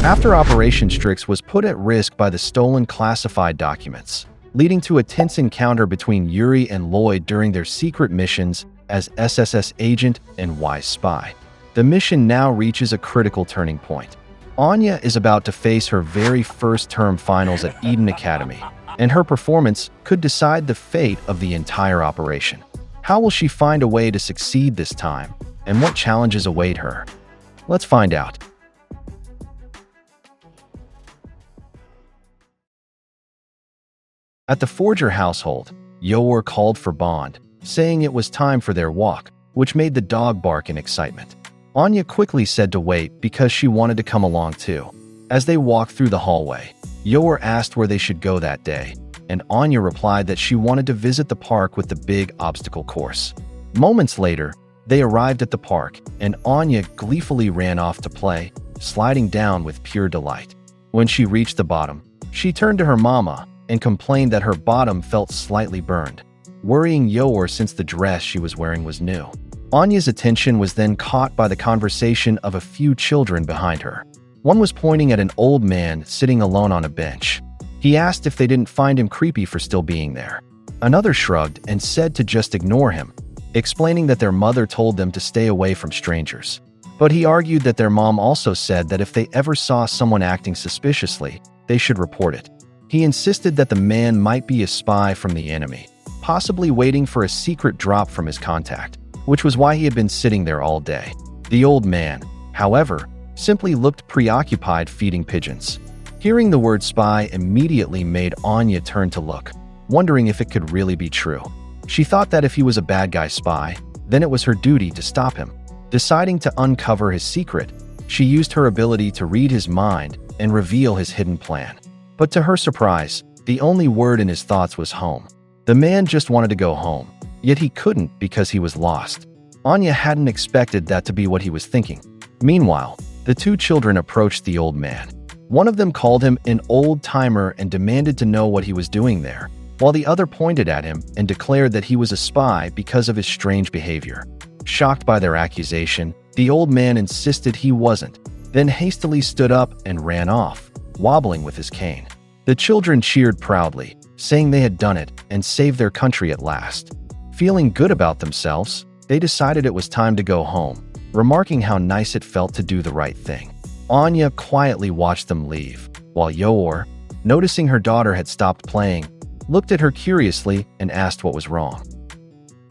After Operation Strix was put at risk by the stolen classified documents, leading to a tense encounter between Yuri and Lloyd during their secret missions as SSS agent and wise spy. The mission now reaches a critical turning point. Anya is about to face her very first term finals at Eden Academy, and her performance could decide the fate of the entire operation. How will she find a way to succeed this time, and what challenges await her? Let's find out. At the Forger household, Yor called for Bond, saying it was time for their walk, which made the dog bark in excitement. Anya quickly said to wait because she wanted to come along too. As they walked through the hallway, Yor asked where they should go that day, and Anya replied that she wanted to visit the park with the big obstacle course. Moments later, they arrived at the park, and Anya gleefully ran off to play, sliding down with pure delight. When she reached the bottom, she turned to her mama and complained that her bottom felt slightly burned, worrying Yor since the dress she was wearing was new. Anya's attention was then caught by the conversation of a few children behind her. One was pointing at an old man sitting alone on a bench. He asked if they didn't find him creepy for still being there. Another shrugged and said to just ignore him, explaining that their mother told them to stay away from strangers. But he argued that their mom also said that if they ever saw someone acting suspiciously, they should report it. He insisted that the man might be a spy from the enemy, possibly waiting for a secret drop from his contact, which was why he had been sitting there all day. The old man, however, simply looked preoccupied feeding pigeons. Hearing the word spy immediately made Anya turn to look, wondering if it could really be true. She thought that if he was a bad guy spy, then it was her duty to stop him. Deciding to uncover his secret, she used her ability to read his mind and reveal his hidden plan. But to her surprise, the only word in his thoughts was home. The man just wanted to go home, yet he couldn't because he was lost. Anya hadn't expected that to be what he was thinking. Meanwhile, the two children approached the old man. One of them called him an old-timer and demanded to know what he was doing there, while the other pointed at him and declared that he was a spy because of his strange behavior. Shocked by their accusation, the old man insisted he wasn't, then hastily stood up and ran off, wobbling with his cane. The children cheered proudly, saying they had done it and saved their country at last. Feeling good about themselves, they decided it was time to go home, remarking how nice it felt to do the right thing. Anya quietly watched them leave, while Yor, noticing her daughter had stopped playing, looked at her curiously and asked what was wrong.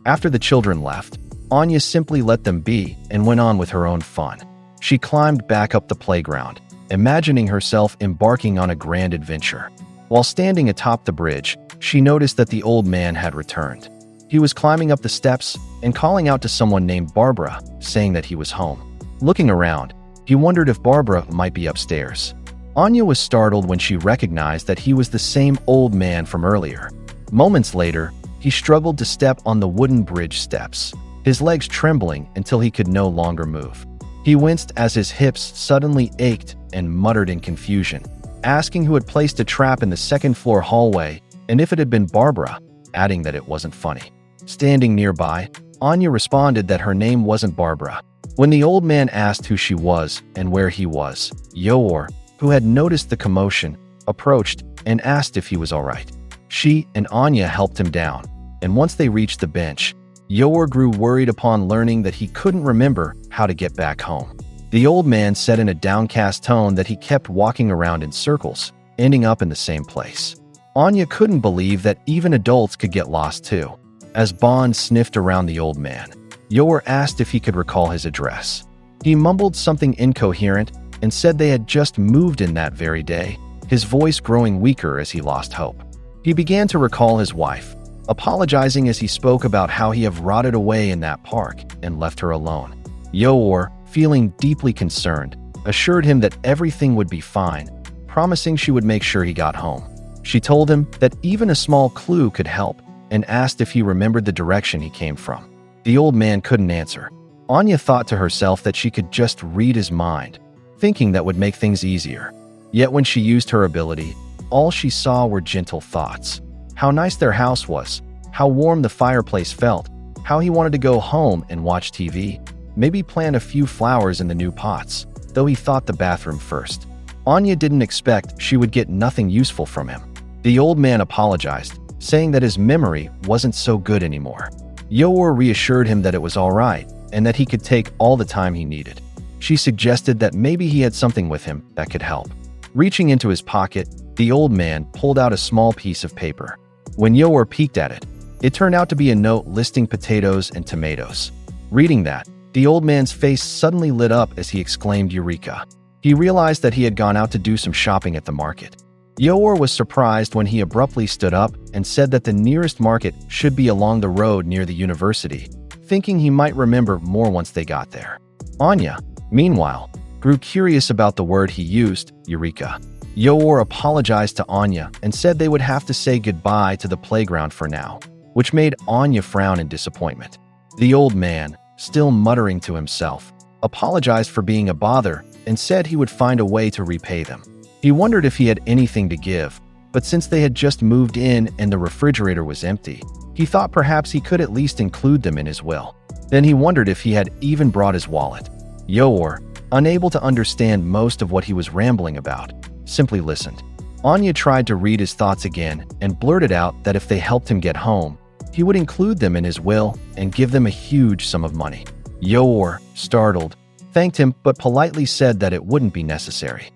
After the children left, Anya simply let them be and went on with her own fun. She climbed back up the playground, imagining herself embarking on a grand adventure. While standing atop the bridge, she noticed that the old man had returned. He was climbing up the steps and calling out to someone named Barbara, saying that he was home. Looking around, he wondered if Barbara might be upstairs. Anya was startled when she recognized that he was the same old man from earlier. Moments later, he struggled to step on the wooden bridge steps, his legs trembling until he could no longer move. He winced as his hips suddenly ached and muttered in confusion, asking who had placed a trap in the second-floor hallway and if it had been Barbara, adding that it wasn't funny. Standing nearby, Anya responded that her name wasn't Barbara. When the old man asked who she was and where he was, Yor, who had noticed the commotion, approached and asked if he was all right. She and Anya helped him down, and once they reached the bench, Yor grew worried upon learning that he couldn't remember how to get back home. The old man said in a downcast tone that he kept walking around in circles, ending up in the same place. Anya couldn't believe that even adults could get lost too. As Bond sniffed around the old man, Yor asked if he could recall his address. He mumbled something incoherent and said they had just moved in that very day, his voice growing weaker as he lost hope. He began to recall his wife, apologizing as he spoke about how he had rotted away in that park and left her alone. Yor, feeling deeply concerned, assured him that everything would be fine, promising she would make sure he got home. She told him that even a small clue could help and asked if he remembered the direction he came from. The old man couldn't answer. Anya thought to herself that she could just read his mind, thinking that would make things easier. Yet when she used her ability, all she saw were gentle thoughts. How nice their house was, how warm the fireplace felt, how he wanted to go home and watch TV, maybe plant a few flowers in the new pots, though he thought the bathroom first. Anya didn't expect she would get nothing useful from him. The old man apologized, saying that his memory wasn't so good anymore. Yor reassured him that it was all right and that he could take all the time he needed. She suggested that maybe he had something with him that could help. Reaching into his pocket, the old man pulled out a small piece of paper. When Yor peeked at it, it turned out to be a note listing potatoes and tomatoes. Reading that, the old man's face suddenly lit up as he exclaimed Eureka. He realized that he had gone out to do some shopping at the market. Yor was surprised when he abruptly stood up and said that the nearest market should be along the road near the university, thinking he might remember more once they got there. Anya, meanwhile, grew curious about the word he used, Eureka. Yor apologized to Anya and said they would have to say goodbye to the playground for now, which made Anya frown in disappointment. The old man, still muttering to himself, apologized for being a bother and said he would find a way to repay them. He wondered if he had anything to give, but since they had just moved in and the refrigerator was empty, he thought perhaps he could at least include them in his will. Then he wondered if he had even brought his wallet. Yor, unable to understand most of what he was rambling about, simply listened. Anya tried to read his thoughts again and blurted out that if they helped him get home, he would include them in his will and give them a huge sum of money. Yor, startled, thanked him but politely said that it wouldn't be necessary.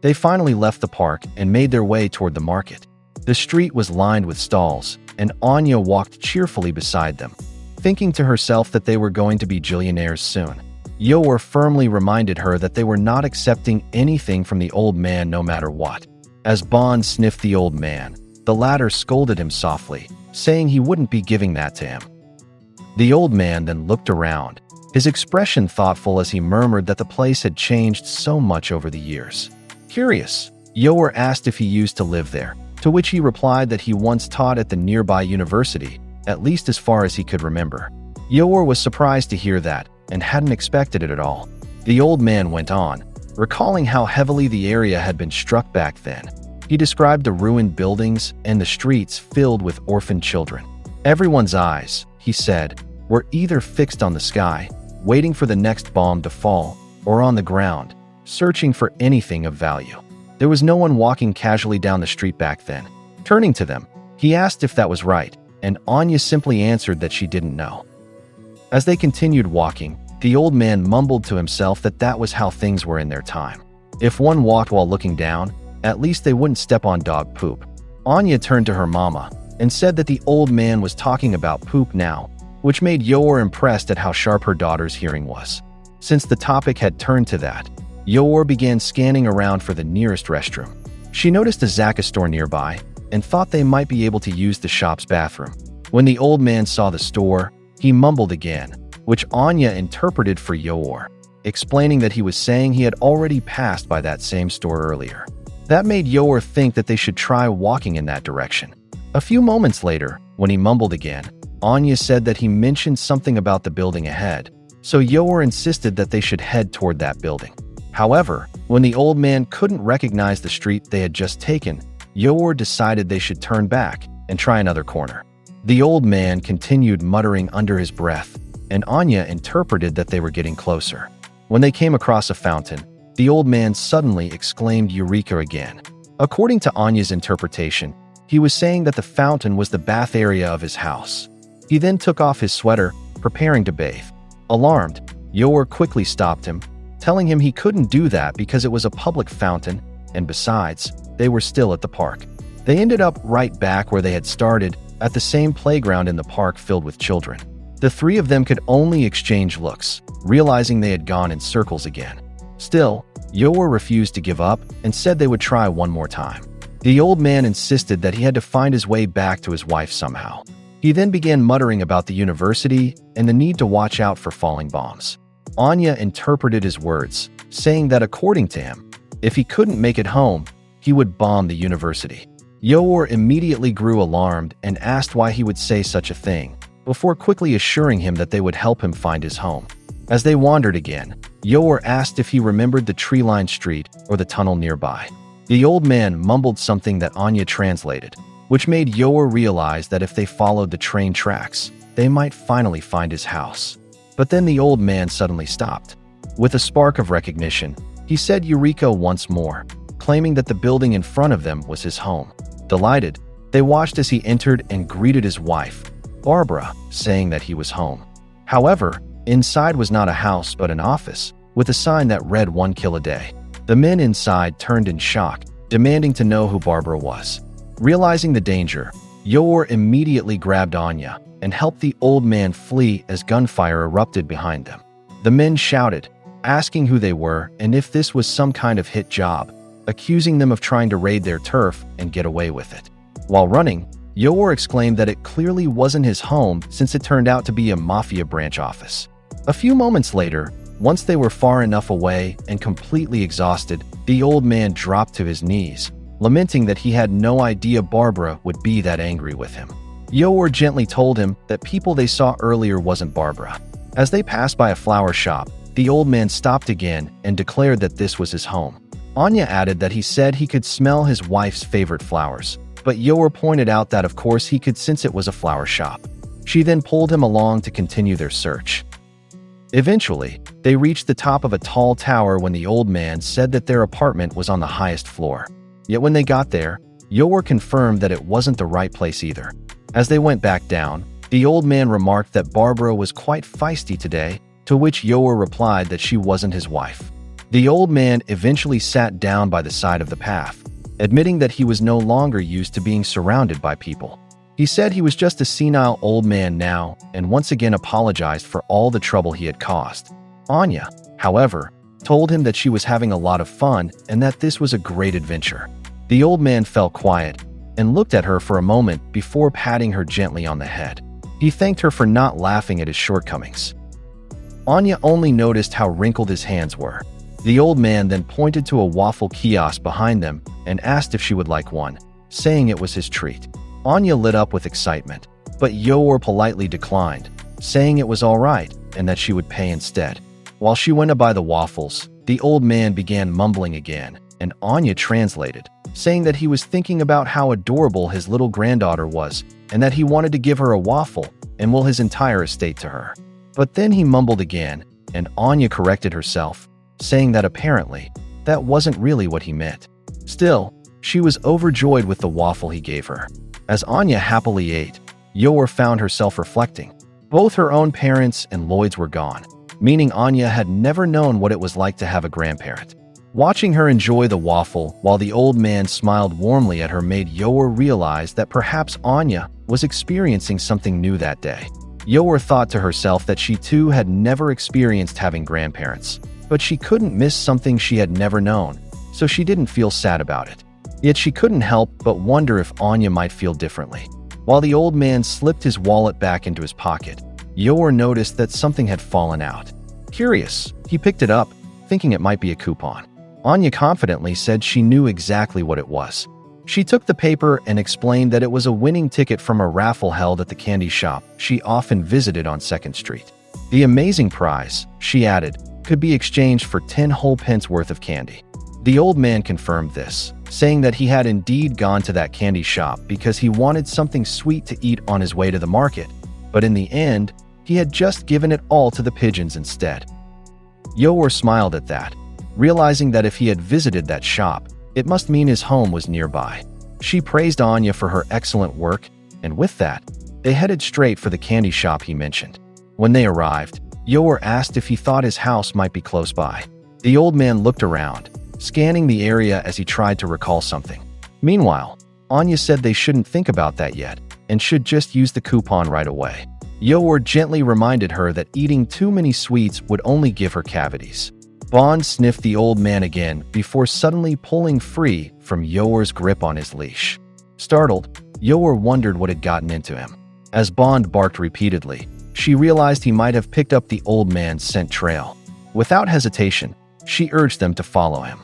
They finally left the park and made their way toward the market. The street was lined with stalls, and Anya walked cheerfully beside them, thinking to herself that they were going to be billionaires soon. Yor firmly reminded her that they were not accepting anything from the old man no matter what. As Bond sniffed the old man, the latter scolded him softly, saying he wouldn't be giving that to him. The old man then looked around, his expression thoughtful as he murmured that the place had changed so much over the years. Curious, Yor asked if he used to live there, to which he replied that he once taught at the nearby university, at least as far as he could remember. Yor was surprised to hear that, and hadn't expected it at all. The old man went on, recalling how heavily the area had been struck back then. He described the ruined buildings and the streets filled with orphaned children. Everyone's eyes, he said, were either fixed on the sky, waiting for the next bomb to fall, or on the ground, searching for anything of value. There was no one walking casually down the street back then. Turning to them, he asked if that was right, and Anya simply answered that she didn't know. As they continued walking, the old man mumbled to himself that that was how things were in their time. If one walked while looking down, at least they wouldn't step on dog poop. Anya turned to her mama and said that the old man was talking about poop now, which made Yor impressed at how sharp her daughter's hearing was. Since the topic had turned to that, Yor began scanning around for the nearest restroom. She noticed a Zaka store nearby and thought they might be able to use the shop's bathroom. When the old man saw the store, he mumbled again, which Anya interpreted for Yor, explaining that he was saying he had already passed by that same store earlier. That made Yor think that they should try walking in that direction. A few moments later, when he mumbled again, Anya said that he mentioned something about the building ahead, so Yor insisted that they should head toward that building. However, when the old man couldn't recognize the street they had just taken, Yor decided they should turn back and try another corner. The old man continued muttering under his breath, and Anya interpreted that they were getting closer. When they came across a fountain, the old man suddenly exclaimed Eureka again. According to Anya's interpretation, he was saying that the fountain was the bath area of his house. He then took off his sweater, preparing to bathe. Alarmed, Yor quickly stopped him, telling him he couldn't do that because it was a public fountain, and besides, they were still at the park. They ended up right back where they had started, at the same playground in the park filled with children. The three of them could only exchange looks, realizing they had gone in circles again. Still, Yor refused to give up and said they would try one more time. The old man insisted that he had to find his way back to his wife somehow. He then began muttering about the university and the need to watch out for falling bombs. Anya interpreted his words, saying that according to him, if he couldn't make it home, he would bomb the university. Yor immediately grew alarmed and asked why he would say such a thing, before quickly assuring him that they would help him find his home. As they wandered again, Yor asked if he remembered the tree-lined street or the tunnel nearby. The old man mumbled something that Anya translated, which made Yor realize that if they followed the train tracks, they might finally find his house. But then the old man suddenly stopped. With a spark of recognition, He said Eureka once more, claiming that the building in front of them was his home. Delighted, they watched as he entered and greeted his wife, Barbara, saying that he was home. However, inside was not a house but an office, with a sign that read 1 kill a day. The men inside turned in shock, demanding to know who Barbara was. Realizing the danger, Yor immediately grabbed Anya and helped the old man flee as gunfire erupted behind them. The men shouted, asking who they were and if this was some kind of hit job, accusing them of trying to raid their turf and get away with it. While running, Yor exclaimed that it clearly wasn't his home since it turned out to be a mafia branch office. A few moments later, once they were far enough away and completely exhausted, the old man dropped to his knees, lamenting that he had no idea Barbara would be that angry with him. Yor gently told him that people they saw earlier wasn't Barbara. As they passed by a flower shop, the old man stopped again and declared that this was his home. Anya added that he said he could smell his wife's favorite flowers, but Yor pointed out that of course he could since it was a flower shop. She then pulled him along to continue their search. Eventually, they reached the top of a tall tower when the old man said that their apartment was on the highest floor. Yet when they got there, Yor confirmed that it wasn't the right place either. As they went back down, the old man remarked that Barbara was quite feisty today, to which Yor replied that she wasn't his wife. The old man eventually sat down by the side of the path, admitting that he was no longer used to being surrounded by people. He said he was just a senile old man now and once again apologized for all the trouble he had caused. Anya, however, told him that she was having a lot of fun and that this was a great adventure. The old man fell quiet and looked at her for a moment before patting her gently on the head. He thanked her for not laughing at his shortcomings. Anya only noticed how wrinkled his hands were. The old man then pointed to a waffle kiosk behind them and asked if she would like one, saying it was his treat. Anya lit up with excitement, but Yor politely declined, saying it was all right and that she would pay instead. While she went to buy the waffles, the old man began mumbling again, and Anya translated, saying that he was thinking about how adorable his little granddaughter was and that he wanted to give her a waffle and will his entire estate to her. But then he mumbled again, and Anya corrected herself, saying that apparently that wasn't really what he meant. Still, she was overjoyed with the waffle he gave her. As Anya happily ate, Yor found herself reflecting. Both her own parents and Lloyd's were gone, meaning Anya had never known what it was like to have a grandparent. Watching her enjoy the waffle while the old man smiled warmly at her made Yor realize that perhaps Anya was experiencing something new that day. Yor thought to herself that she too had never experienced having grandparents, but she couldn't miss something she had never known, so she didn't feel sad about it. Yet she couldn't help but wonder if Anya might feel differently. While the old man slipped his wallet back into his pocket, Yor noticed that something had fallen out. Curious, he picked it up, thinking it might be a coupon. Anya confidently said she knew exactly what it was. She took the paper and explained that it was a winning ticket from a raffle held at the candy shop she often visited on 2nd Street. The amazing prize, she added, could be exchanged for 10 whole pence worth of candy. The old man confirmed this, saying that he had indeed gone to that candy shop because he wanted something sweet to eat on his way to the market, but in the end, he had just given it all to the pigeons instead. Yor smiled at that, realizing that if he had visited that shop, it must mean his home was nearby. She praised Anya for her excellent work, and with that, they headed straight for the candy shop he mentioned. When they arrived, Yor asked if he thought his house might be close by. The old man looked around, scanning the area as he tried to recall something. Meanwhile, Anya said they shouldn't think about that yet and should just use the coupon right away. Yor gently reminded her that eating too many sweets would only give her cavities. Bond sniffed the old man again before suddenly pulling free from Yor's grip on his leash. Startled, Yor wondered what had gotten into him. As Bond barked repeatedly, she realized he might have picked up the old man's scent trail. Without hesitation, she urged them to follow him.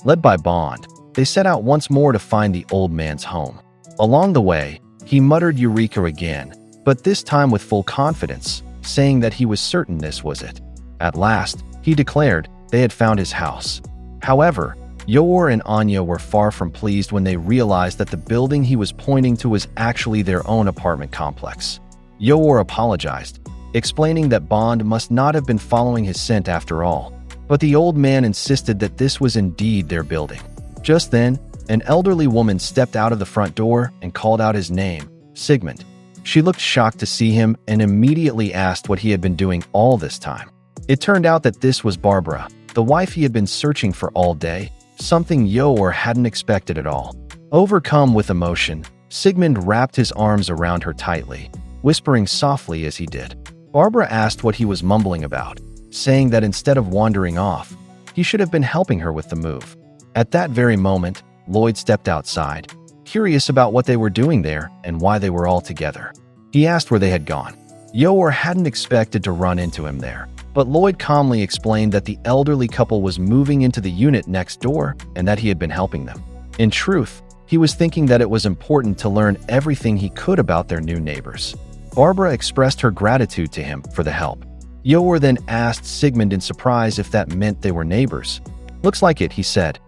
Led by Bond, they set out once more to find the old man's home. Along the way, he muttered Eureka again, but this time with full confidence, saying that he was certain this was it. At last, he declared they had found his house. However, Yor and Anya were far from pleased when they realized that the building he was pointing to was actually their own apartment complex. Yor apologized, explaining that Bond must not have been following his scent after all. but the old man insisted that this was indeed their building. Just then, an elderly woman stepped out of the front door and called out his name, Sigmund. She looked shocked to see him and immediately asked what he had been doing all this time. It turned out that this was Barbara, the wife he had been searching for all day, something Yor hadn't expected at all. Overcome with emotion, Sigmund wrapped his arms around her tightly, whispering softly as he did. Barbara asked what he was mumbling about, saying that instead of wandering off, he should have been helping her with the move. At that very moment, Lloyd stepped outside, curious about what they were doing there and why they were all together. He asked where they had gone. Yor hadn't expected to run into him there, but Lloyd calmly explained that the elderly couple was moving into the unit next door and that he had been helping them. In truth, he was thinking that it was important to learn everything he could about their new neighbors. Barbara expressed her gratitude to him for the help. Yor then asked Sigmund in surprise if that meant they were neighbors. "Looks like it," he said.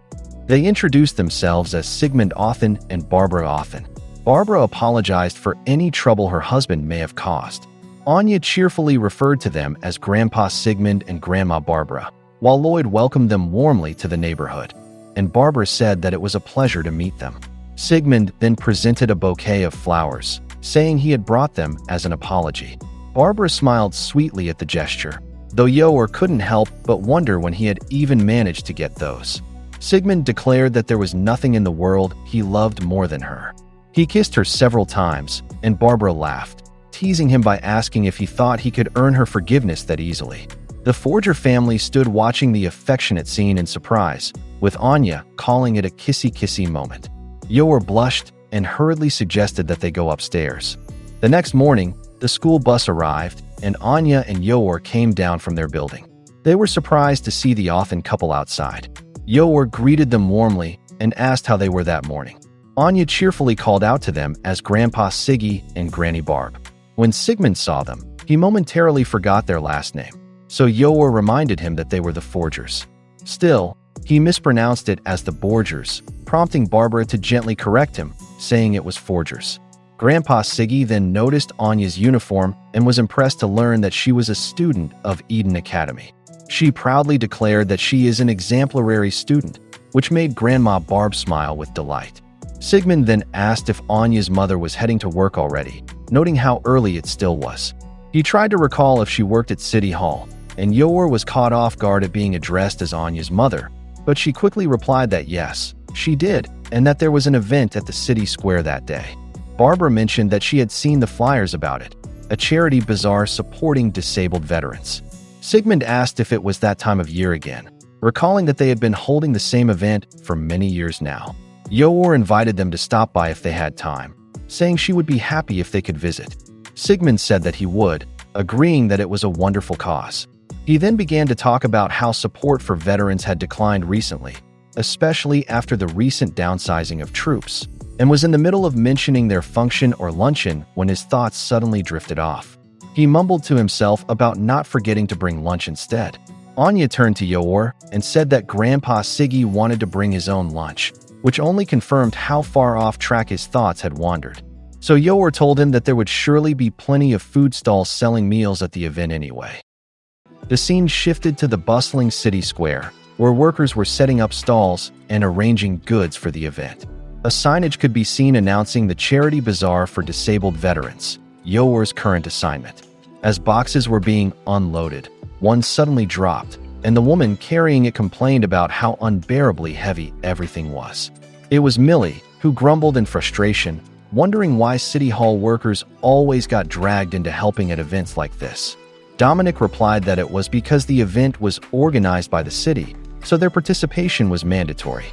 They introduced themselves as Sigmund Othen and Barbara Othen. Barbara apologized for any trouble her husband may have caused. Anya cheerfully referred to them as Grandpa Sigmund and Grandma Barbara, while Lloyd welcomed them warmly to the neighborhood, and Barbara said that it was a pleasure to meet them. Sigmund then presented a bouquet of flowers, saying he had brought them as an apology. Barbara smiled sweetly at the gesture, though Yor couldn't help but wonder when he had even managed to get those. Sigmund declared that there was nothing in the world he loved more than her. He kissed her several times, and Barbara laughed, teasing him by asking if he thought he could earn her forgiveness that easily. The Forger family stood watching the affectionate scene in surprise, with Anya calling it a kissy-kissy moment. Yor blushed and hurriedly suggested that they go upstairs. The next morning, the school bus arrived, and Anya and Yor came down from their building. They were surprised to see the Othen couple outside. Yor greeted them warmly and asked how they were that morning. Anya cheerfully called out to them as Grandpa Siggy and Granny Barb. When Sigmund saw them, he momentarily forgot their last name, so Yor reminded him that they were the Forgers. Still, he mispronounced it as the Borgers, prompting Barbara to gently correct him, saying it was Forgers. Grandpa Siggy then noticed Anya's uniform and was impressed to learn that she was a student of Eden Academy. She proudly declared that she is an exemplary student, which made Grandma Barb smile with delight. Sigmund then asked if Anya's mother was heading to work already, noting how early it still was. He tried to recall if she worked at City Hall, and Yor was caught off guard at being addressed as Anya's mother, but she quickly replied that yes, she did, and that there was an event at the city square that day. Barbara mentioned that she had seen the flyers about it, a charity bazaar supporting disabled veterans. Sigmund asked if it was that time of year again, recalling that they had been holding the same event for many years now. Yor invited them to stop by if they had time, saying she would be happy if they could visit. Sigmund said that he would, agreeing that it was a wonderful cause. He then began to talk about how support for veterans had declined recently, especially after the recent downsizing of troops, and was in the middle of mentioning their function or luncheon when his thoughts suddenly drifted off. He mumbled to himself about not forgetting to bring lunch instead. Anya turned to Yor and said that Grandpa Siggy wanted to bring his own lunch, which only confirmed how far off track his thoughts had wandered. So Yor told him that there would surely be plenty of food stalls selling meals at the event anyway. The scene shifted to the bustling city square, where workers were setting up stalls and arranging goods for the event. A signage could be seen announcing the charity bazaar for disabled veterans, Yor's current assignment. As boxes were being unloaded, one suddenly dropped, and the woman carrying it complained about how unbearably heavy everything was. It was Millie, who grumbled in frustration, wondering why City Hall workers always got dragged into helping at events like this. Dominic replied that it was because the event was organized by the city, so their participation was mandatory.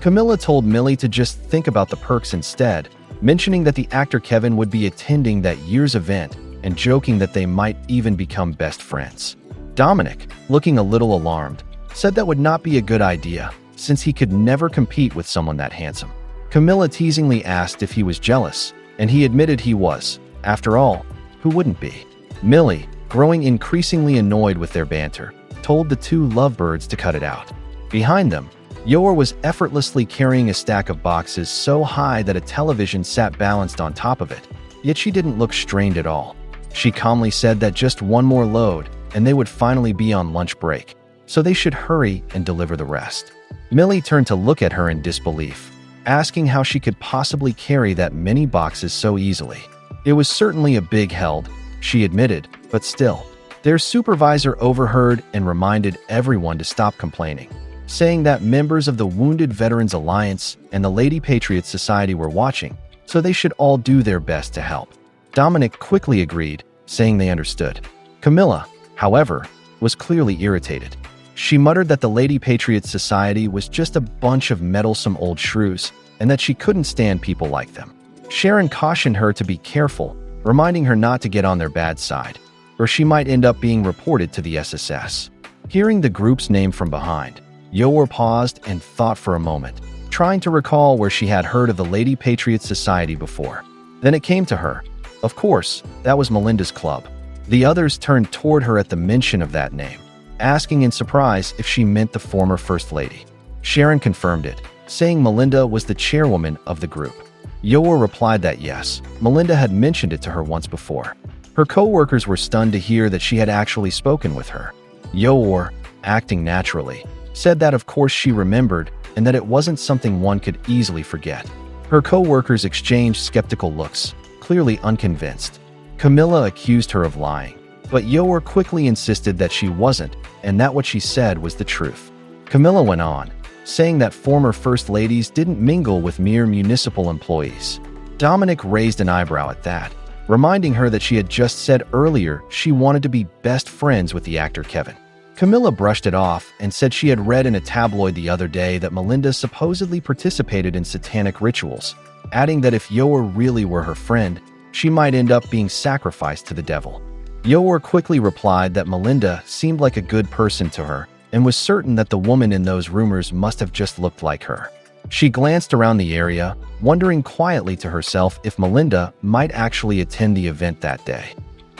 Camilla told Millie to just think about the perks instead, mentioning that the actor Kevin would be attending that year's event and joking that they might even become best friends. Dominic, looking a little alarmed, said that would not be a good idea, since he could never compete with someone that handsome. Camilla teasingly asked if he was jealous, and he admitted he was. After all, who wouldn't be? Millie, growing increasingly annoyed with their banter, told the two lovebirds to cut it out. Behind them, Yor was effortlessly carrying a stack of boxes so high that a television sat balanced on top of it, yet she didn't look strained at all. She calmly said that just one more load, and they would finally be on lunch break. so they should hurry and deliver the rest. Millie turned to look at her in disbelief, asking how she could possibly carry that many boxes so easily. It was certainly a big help, she admitted, but still. Their supervisor overheard and reminded everyone to stop complaining, saying that members of the Wounded Veterans Alliance and the Lady Patriots Society were watching, so they should all do their best to help. Dominic quickly agreed, saying they understood. Camilla, however, was clearly irritated. She muttered that the Lady Patriots Society was just a bunch of meddlesome old shrews and that she couldn't stand people like them. Sharon cautioned her to be careful, reminding her not to get on their bad side, or she might end up being reported to the SSS. Hearing the group's name from behind, Yor paused and thought for a moment, trying to recall where she had heard of the Lady Patriots Society before. Then it came to her. Of course, that was Melinda's club. The others turned toward her at the mention of that name, asking in surprise if she meant the former First Lady. Sharon confirmed it, saying Melinda was the chairwoman of the group. Yor replied that yes, Melinda had mentioned it to her once before. Her co-workers were stunned to hear that she had actually spoken with her. Yor, acting naturally, said that of course she remembered and that it wasn't something one could easily forget. Her co-workers exchanged skeptical looks, clearly unconvinced. Camilla accused her of lying, but Yor quickly insisted that she wasn't and that what she said was the truth. Camilla went on, saying that former First Ladies didn't mingle with mere municipal employees. Dominic raised an eyebrow at that, reminding her that she had just said earlier she wanted to be best friends with the actor Kevin. Camilla brushed it off and said she had read in a tabloid the other day that Melinda supposedly participated in satanic rituals, adding that if Yor really were her friend, she might end up being sacrificed to the devil. Yor quickly replied that Melinda seemed like a good person to her and was certain that the woman in those rumors must have just looked like her. She glanced around the area, wondering quietly to herself if Melinda might actually attend the event that day.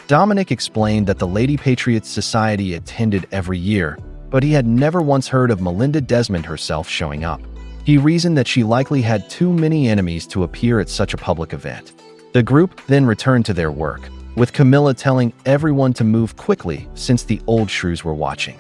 Dominic explained that the Lady Patriots Society attended every year, but he had never once heard of Melinda Desmond herself showing up. He reasoned that she likely had too many enemies to appear at such a public event. The group then returned to their work, with Camilla telling everyone to move quickly since the old shrews were watching.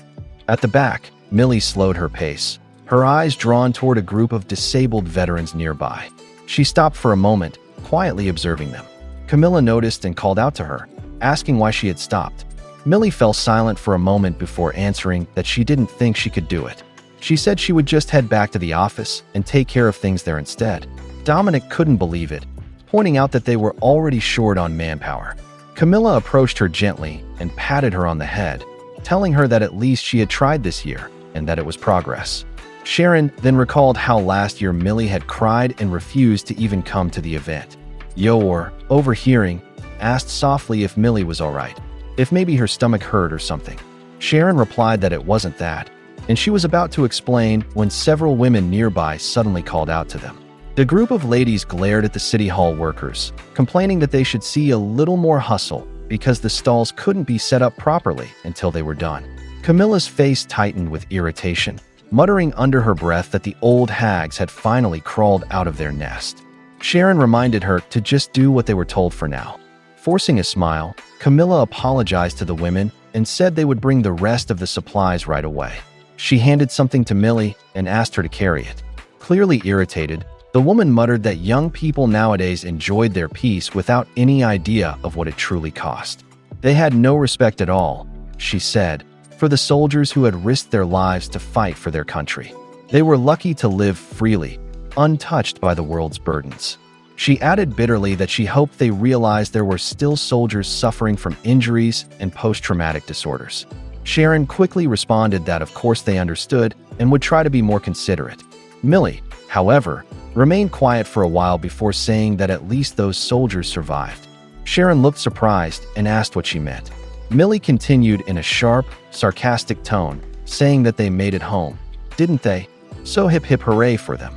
At the back, Millie slowed her pace, her eyes drawn toward a group of disabled veterans nearby. She stopped for a moment, quietly observing them. Camilla noticed and called out to her, asking why she had stopped. Millie fell silent for a moment before answering that she didn't think she could do it. She said she would just head back to the office and take care of things there instead. Dominic couldn't believe it, pointing out that they were already short on manpower. Camilla approached her gently and patted her on the head, telling her that at least she had tried this year and that it was progress. Sharon then recalled how last year Millie had cried and refused to even come to the event. Yor, overhearing, asked softly if Millie was all right, if maybe her stomach hurt or something. Sharon replied that it wasn't that, and she was about to explain when several women nearby suddenly called out to them. The group of ladies glared at the City Hall workers, complaining that they should see a little more hustle because the stalls couldn't be set up properly until they were done. Camilla's face tightened with irritation, muttering under her breath that the old hags had finally crawled out of their nest. Sharon reminded her to just do what they were told for now. Forcing a smile, Camilla apologized to the women and said they would bring the rest of the supplies right away. She handed something to Millie and asked her to carry it. Clearly irritated, the woman muttered that young people nowadays enjoyed their peace without any idea of what it truly cost. They had no respect at all, she said, for the soldiers who had risked their lives to fight for their country. They were lucky to live freely, untouched by the world's burdens. She added bitterly that she hoped they realized there were still soldiers suffering from injuries and post-traumatic disorders. Sharon quickly responded that of course they understood and would try to be more considerate. Millie, however, remained quiet for a while before saying that at least those soldiers survived. Sharon looked surprised and asked what she meant. Millie continued in a sharp, sarcastic tone, saying that they made it home. Didn't they? So hip hip hooray for them.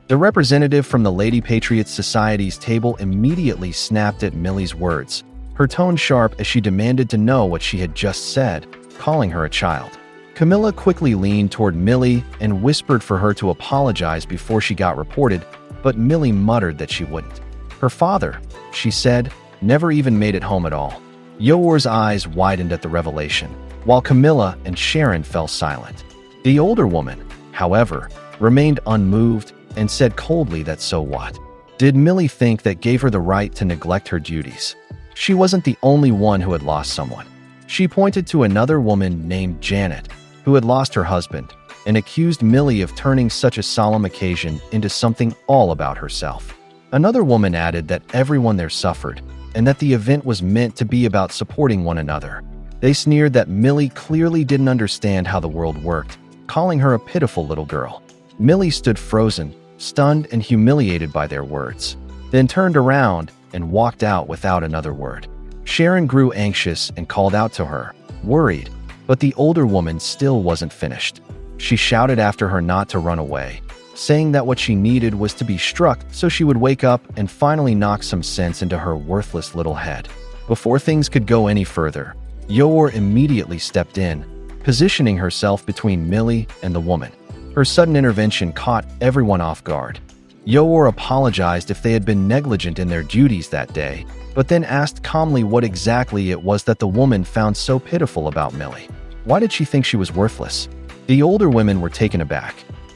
The representative from the Lady Patriots Society's table immediately snapped at Millie's words, her tone sharp as she demanded to know what she had just said, calling her a child. Camilla quickly leaned toward Millie and whispered for her to apologize before she got reported, but Millie muttered that she wouldn't. Her father, she said, never even made it home at all. Yor's eyes widened at the revelation, while Camilla and Sharon fell silent. The older woman, however, remained unmoved and said coldly that so what? Did Millie think that gave her the right to neglect her duties? She wasn't the only one who had lost someone. She pointed to another woman named Janet, who had lost her husband, and accused Millie of turning such a solemn occasion into something all about herself. Another woman added that everyone there suffered, and that the event was meant to be about supporting one another. They sneered that Millie clearly didn't understand how the world worked, calling her a pitiful little girl. Millie stood frozen, stunned and humiliated by their words, then turned around and walked out without another word. Sharon grew anxious and called out to her, worried, but the older woman still wasn't finished. She shouted after her not to run away, saying that what she needed was to be struck so she would wake up and finally knock some sense into her worthless little head. Before things could go any further, Yor immediately stepped in, positioning herself between Millie and the woman. Her sudden intervention caught everyone off guard. Yor apologized if they had been negligent in their duties that day, but then asked calmly what exactly it was that the woman found so pitiful about Millie. Why did she think she was worthless? The older women were taken aback.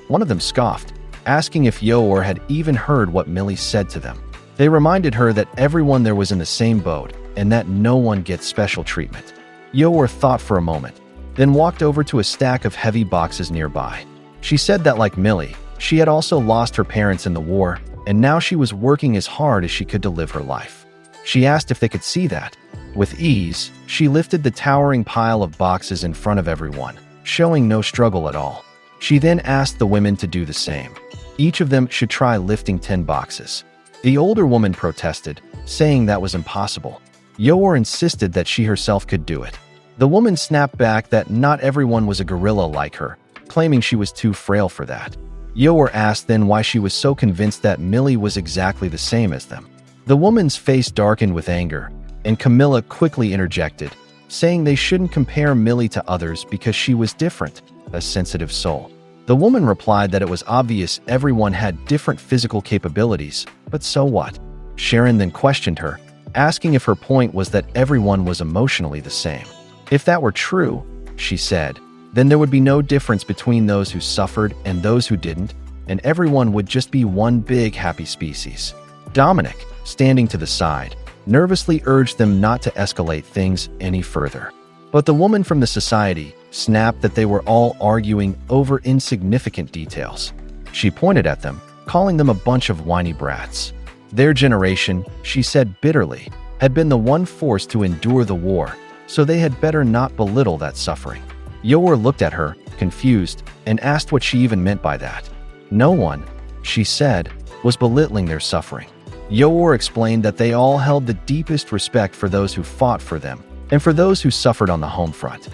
One of them scoffed, asking if Yor had even heard what Millie said to them. They reminded her that everyone there was in the same boat and that no one gets special treatment. Yor thought for a moment, then walked over to a stack of heavy boxes nearby. She said that, like Millie, she had also lost her parents in the war, and now she was working as hard as she could to live her life. She asked if they could see that. With ease, she lifted the towering pile of boxes in front of everyone, showing no struggle at all. She then asked the women to do the same. Each of them should try lifting 10 boxes. The older woman protested, saying that was impossible. Yor insisted that she herself could do it. The woman snapped back that not everyone was a gorilla like her, claiming she was too frail for that. Yor asked then why she was so convinced that Millie was exactly the same as them. The woman's face darkened with anger, and Camilla quickly interjected, saying they shouldn't compare Millie to others because she was different, a sensitive soul. The woman replied that it was obvious everyone had different physical capabilities, but so what? Sharon then questioned her, asking if her point was that everyone was emotionally the same. If that were true, she said, then there would be no difference between those who suffered and those who didn't, and everyone would just be one big happy species. Dominic, standing to the side, nervously urged them not to escalate things any further. But the woman from the society snapped that they were all arguing over insignificant details. She pointed at them, calling them a bunch of whiny brats. Their generation, she said bitterly, had been the one forced to endure the war, so they had better not belittle that suffering. Yor looked at her, confused, and asked what she even meant by that. No one, she said, was belittling their suffering. Yor explained that they all held the deepest respect for those who fought for them and for those who suffered on the home front.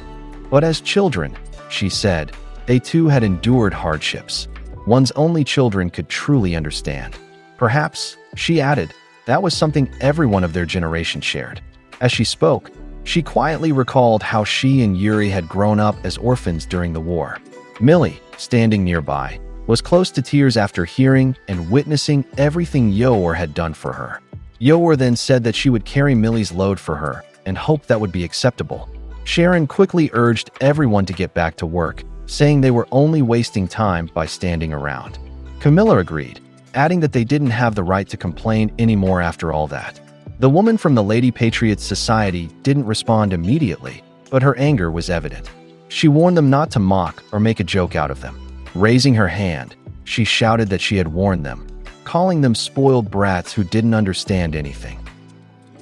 But as children, she said, they too had endured hardships. One's only children could truly understand. Perhaps, she added, that was something everyone of their generation shared. As she spoke, she quietly recalled how she and Yuri had grown up as orphans during the war. Millie, standing nearby, was close to tears after hearing and witnessing everything Yor had done for her. Yor then said that she would carry Millie's load for her and hoped that would be acceptable. Sharon quickly urged everyone to get back to work, saying they were only wasting time by standing around. Camilla agreed, adding that they didn't have the right to complain anymore after all that. The woman from the Lady Patriots Society didn't respond immediately, but her anger was evident. She warned them not to mock or make a joke out of them. Raising her hand, she shouted that she had warned them, calling them spoiled brats who didn't understand anything.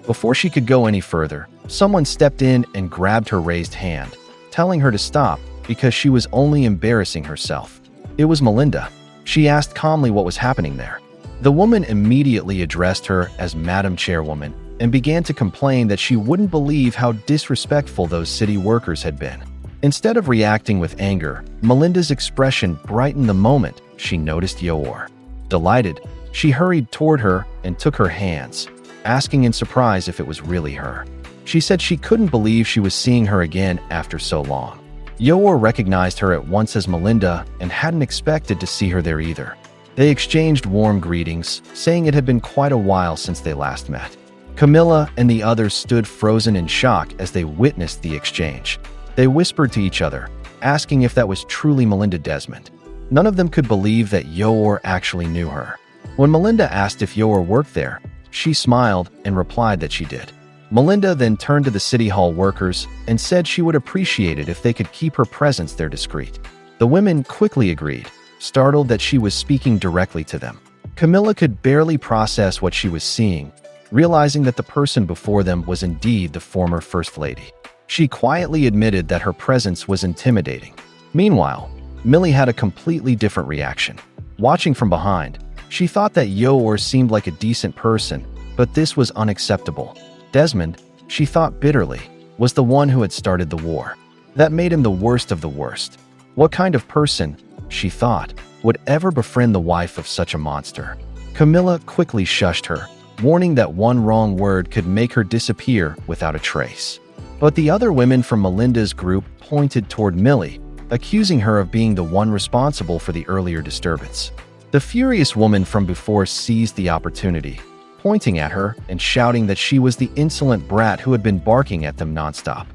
Before she could go any further, someone stepped in and grabbed her raised hand, telling her to stop because she was only embarrassing herself. It was Melinda. She asked calmly what was happening there. The woman immediately addressed her as Madam Chairwoman and began to complain that she wouldn't believe how disrespectful those city workers had been. Instead of reacting with anger, Melinda's expression brightened the moment she noticed Yor. Delighted, she hurried toward her and took her hands, asking in surprise if it was really her. She said she couldn't believe she was seeing her again after so long. Yor recognized her at once as Melinda and hadn't expected to see her there either. They exchanged warm greetings, saying it had been quite a while since they last met. Camilla and the others stood frozen in shock as they witnessed the exchange. They whispered to each other, asking if that was truly Melinda Desmond. None of them could believe that Yor actually knew her. When Melinda asked if Yor worked there, she smiled and replied that she did. Melinda then turned to the City Hall workers and said she would appreciate it if they could keep her presence there discreet. The women quickly agreed, startled that she was speaking directly to them. Camilla could barely process what she was seeing, realizing that the person before them was indeed the former First Lady. She quietly admitted that her presence was intimidating. Meanwhile, Millie had a completely different reaction. Watching from behind, she thought that Yor seemed like a decent person, but this was unacceptable. Desmond, she thought bitterly, was the one who had started the war. That made him the worst of the worst. What kind of person, she thought, would ever befriend the wife of such a monster? Camilla quickly shushed her, warning that one wrong word could make her disappear without a trace. But the other women from Melinda's group pointed toward Millie, accusing her of being the one responsible for the earlier disturbance. The furious woman from before seized the opportunity, pointing at her and shouting that she was the insolent brat who had been barking at them nonstop.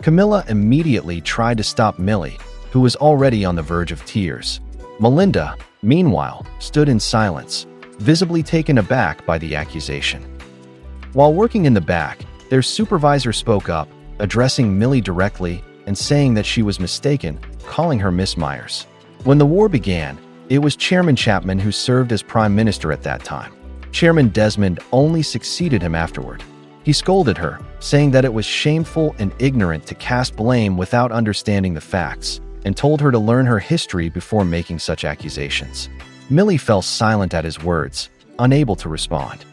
Camilla immediately tried to stop Millie, who was already on the verge of tears. Melinda, meanwhile, stood in silence, visibly taken aback by the accusation. While working in the back, their supervisor spoke up, addressing Millie directly and saying that she was mistaken, calling her Miss Myers. When the war began, it was Chairman Chapman who served as Prime Minister at that time. Chairman Desmond only succeeded him afterward. He scolded her, saying that it was shameful and ignorant to cast blame without understanding the facts, and told her to learn her history before making such accusations. Millie fell silent at his words, unable to respond.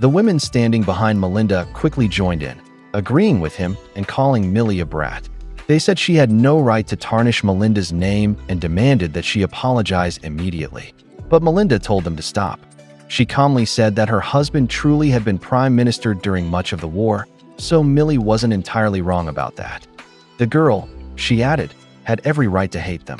The women standing behind Melinda quickly joined in, agreeing with him and calling Millie a brat. They said she had no right to tarnish Melinda's name and demanded that she apologize immediately. But Melinda told them to stop. She calmly said that her husband truly had been Prime Minister during much of the war, so Millie wasn't entirely wrong about that. The girl, she added, had every right to hate them.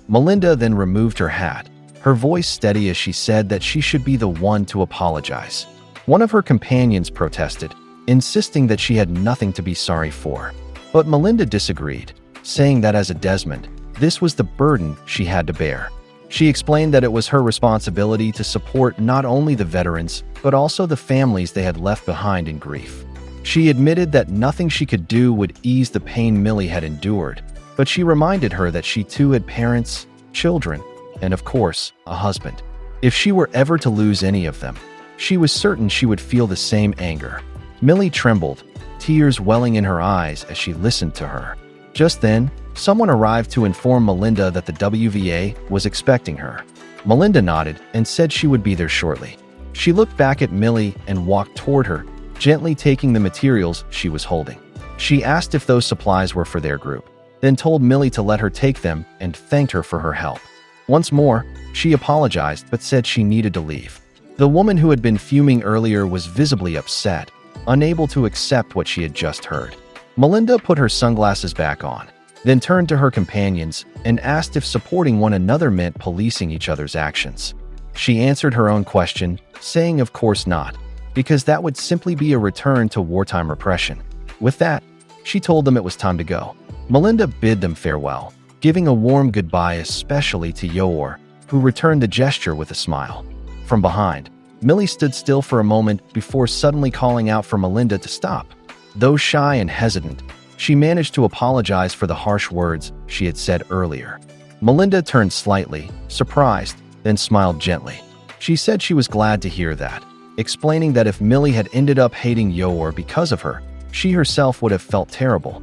Melinda then removed her hat, her voice steady as she said that she should be the one to apologize. One of her companions protested, insisting that she had nothing to be sorry for. But Melinda disagreed, saying that as a Desmond, this was the burden she had to bear. She explained that it was her responsibility to support not only the veterans, but also the families they had left behind in grief. She admitted that nothing she could do would ease the pain Millie had endured, but she reminded her that she too had parents, children, and of course, a husband. If she were ever to lose any of them, she was certain she would feel the same anger. Millie trembled, tears welling in her eyes as she listened to her. Just then, someone arrived to inform Melinda that the WVA was expecting her. Melinda nodded and said she would be there shortly. She looked back at Millie and walked toward her, gently taking the materials she was holding. She asked if those supplies were for their group, then told Millie to let her take them and thanked her for her help. Once more, she apologized but said she needed to leave. The woman who had been fuming earlier was visibly upset, unable to accept what she had just heard. Melinda put her sunglasses back on, then turned to her companions and asked if supporting one another meant policing each other's actions. She answered her own question, saying of course not, because that would simply be a return to wartime repression. With that, she told them it was time to go. Melinda bid them farewell, giving a warm goodbye especially to Yor, who returned the gesture with a smile. From behind, Millie stood still for a moment before suddenly calling out for Melinda to stop. Though shy and hesitant, she managed to apologize for the harsh words she had said earlier. Melinda turned slightly, surprised, then smiled gently. She said she was glad to hear that, explaining that if Millie had ended up hating Yor because of her, she herself would have felt terrible.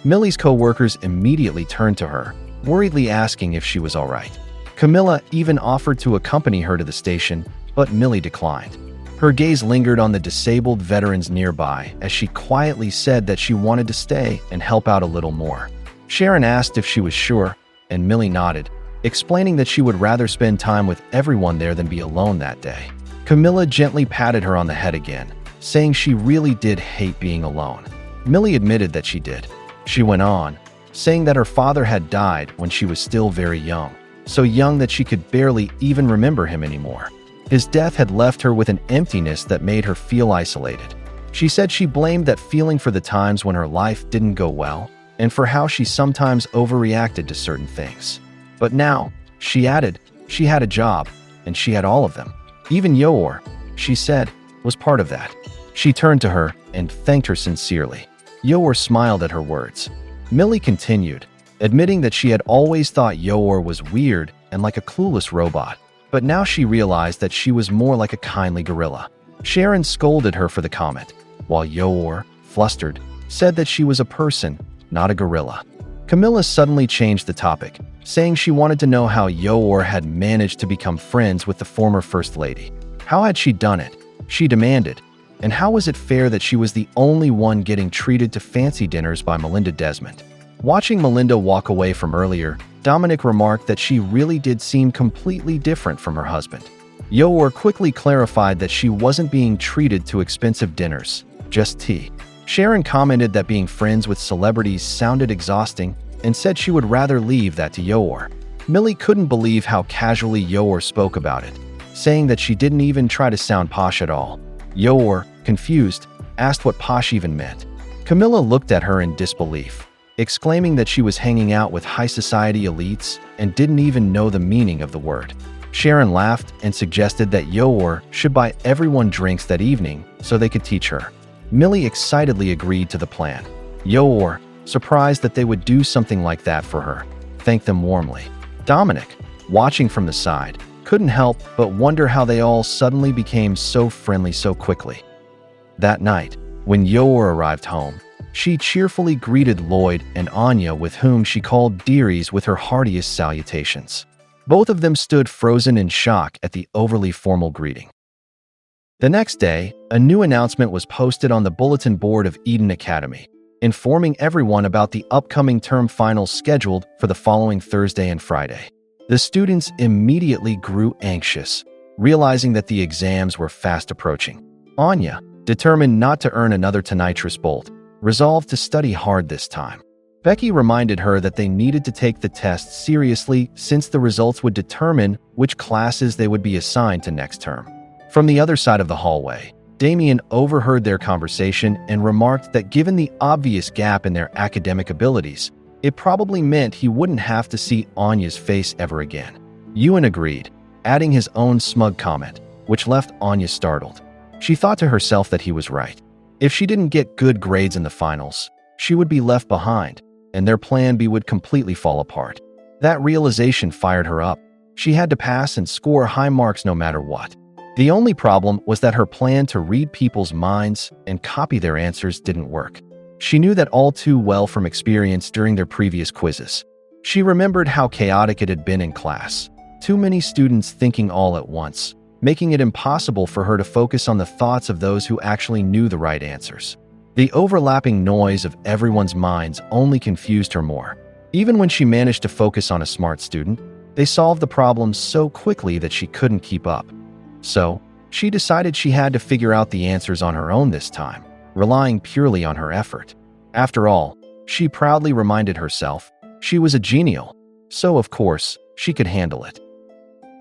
Millie's co-workers immediately turned to her, worriedly asking if she was all right. Camilla even offered to accompany her to the station, but Millie declined. Her gaze lingered on the disabled veterans nearby as she quietly said that she wanted to stay and help out a little more. Sharon asked if she was sure, and Millie nodded, explaining that she would rather spend time with everyone there than be alone that day. Camilla gently patted her on the head again, saying she really did hate being alone. Millie admitted that she did. She went on, saying that her father had died when she was still very young, so young that she could barely even remember him anymore. His death had left her with an emptiness that made her feel isolated. She said she blamed that feeling for the times when her life didn't go well, and for how she sometimes overreacted to certain things. But now, she added, she had a job, and she had all of them. Even Yoor, she said, was part of that. She turned to her and thanked her sincerely. Yoor smiled at her words. Millie continued, admitting that she had always thought Yoor was weird and like a clueless robot, but now she realized that she was more like a kindly gorilla. Sharon scolded her for the comment, while Yoor, flustered, said that she was a person, not a gorilla. Camilla suddenly changed the topic, saying she wanted to know how Yoor had managed to become friends with the former First Lady. How had she done it? She demanded. And how was it fair that she was the only one getting treated to fancy dinners by Melinda Desmond? Watching Melinda walk away from earlier, Dominic remarked that she really did seem completely different from her husband. Yoor quickly clarified that she wasn't being treated to expensive dinners, just tea. Sharon commented that being friends with celebrities sounded exhausting and said she would rather leave that to Yoor. Millie couldn't believe how casually Yoor spoke about it, saying that she didn't even try to sound posh at all. Yoor, confused, asked what posh even meant. Camilla looked at her in disbelief, exclaiming that she was hanging out with high society elites and didn't even know the meaning of the word. Sharon laughed and suggested that Yoor should buy everyone drinks that evening so they could teach her. Millie excitedly agreed to the plan. Yoor, surprised that they would do something like that for her, thanked them warmly. Dominic, watching from the side, couldn't help but wonder how they all suddenly became so friendly so quickly. That night, when Yoor arrived home, she cheerfully greeted Lloyd and Anya, with whom she called dearies, with her heartiest salutations. Both of them stood frozen in shock at the overly formal greeting. The next day, a new announcement was posted on the bulletin board of Eden Academy, informing everyone about the upcoming term finals scheduled for the following Thursday and Friday. The students immediately grew anxious, realizing that the exams were fast approaching. Anya, determined not to earn another tinnitus bolt, resolved to study hard this time. Becky reminded her that they needed to take the test seriously since the results would determine which classes they would be assigned to next term. From the other side of the hallway, Damien overheard their conversation and remarked that given the obvious gap in their academic abilities, it probably meant he wouldn't have to see Anya's face ever again. Ewan agreed, adding his own smug comment, which left Anya startled. She thought to herself that he was right. If she didn't get good grades in the finals, she would be left behind, and their plan B would completely fall apart. That realization fired her up. She had to pass and score high marks no matter what. The only problem was that her plan to read people's minds and copy their answers didn't work. She knew that all too well from experience during their previous quizzes. She remembered how chaotic it had been in class. Too many students thinking all at once, making it impossible for her to focus on the thoughts of those who actually knew the right answers. The overlapping noise of everyone's minds only confused her more. Even when she managed to focus on a smart student, they solved the problem so quickly that she couldn't keep up. So, she decided she had to figure out the answers on her own this time, relying purely on her effort. After all, she proudly reminded herself, she was a genial, so of course, she could handle it.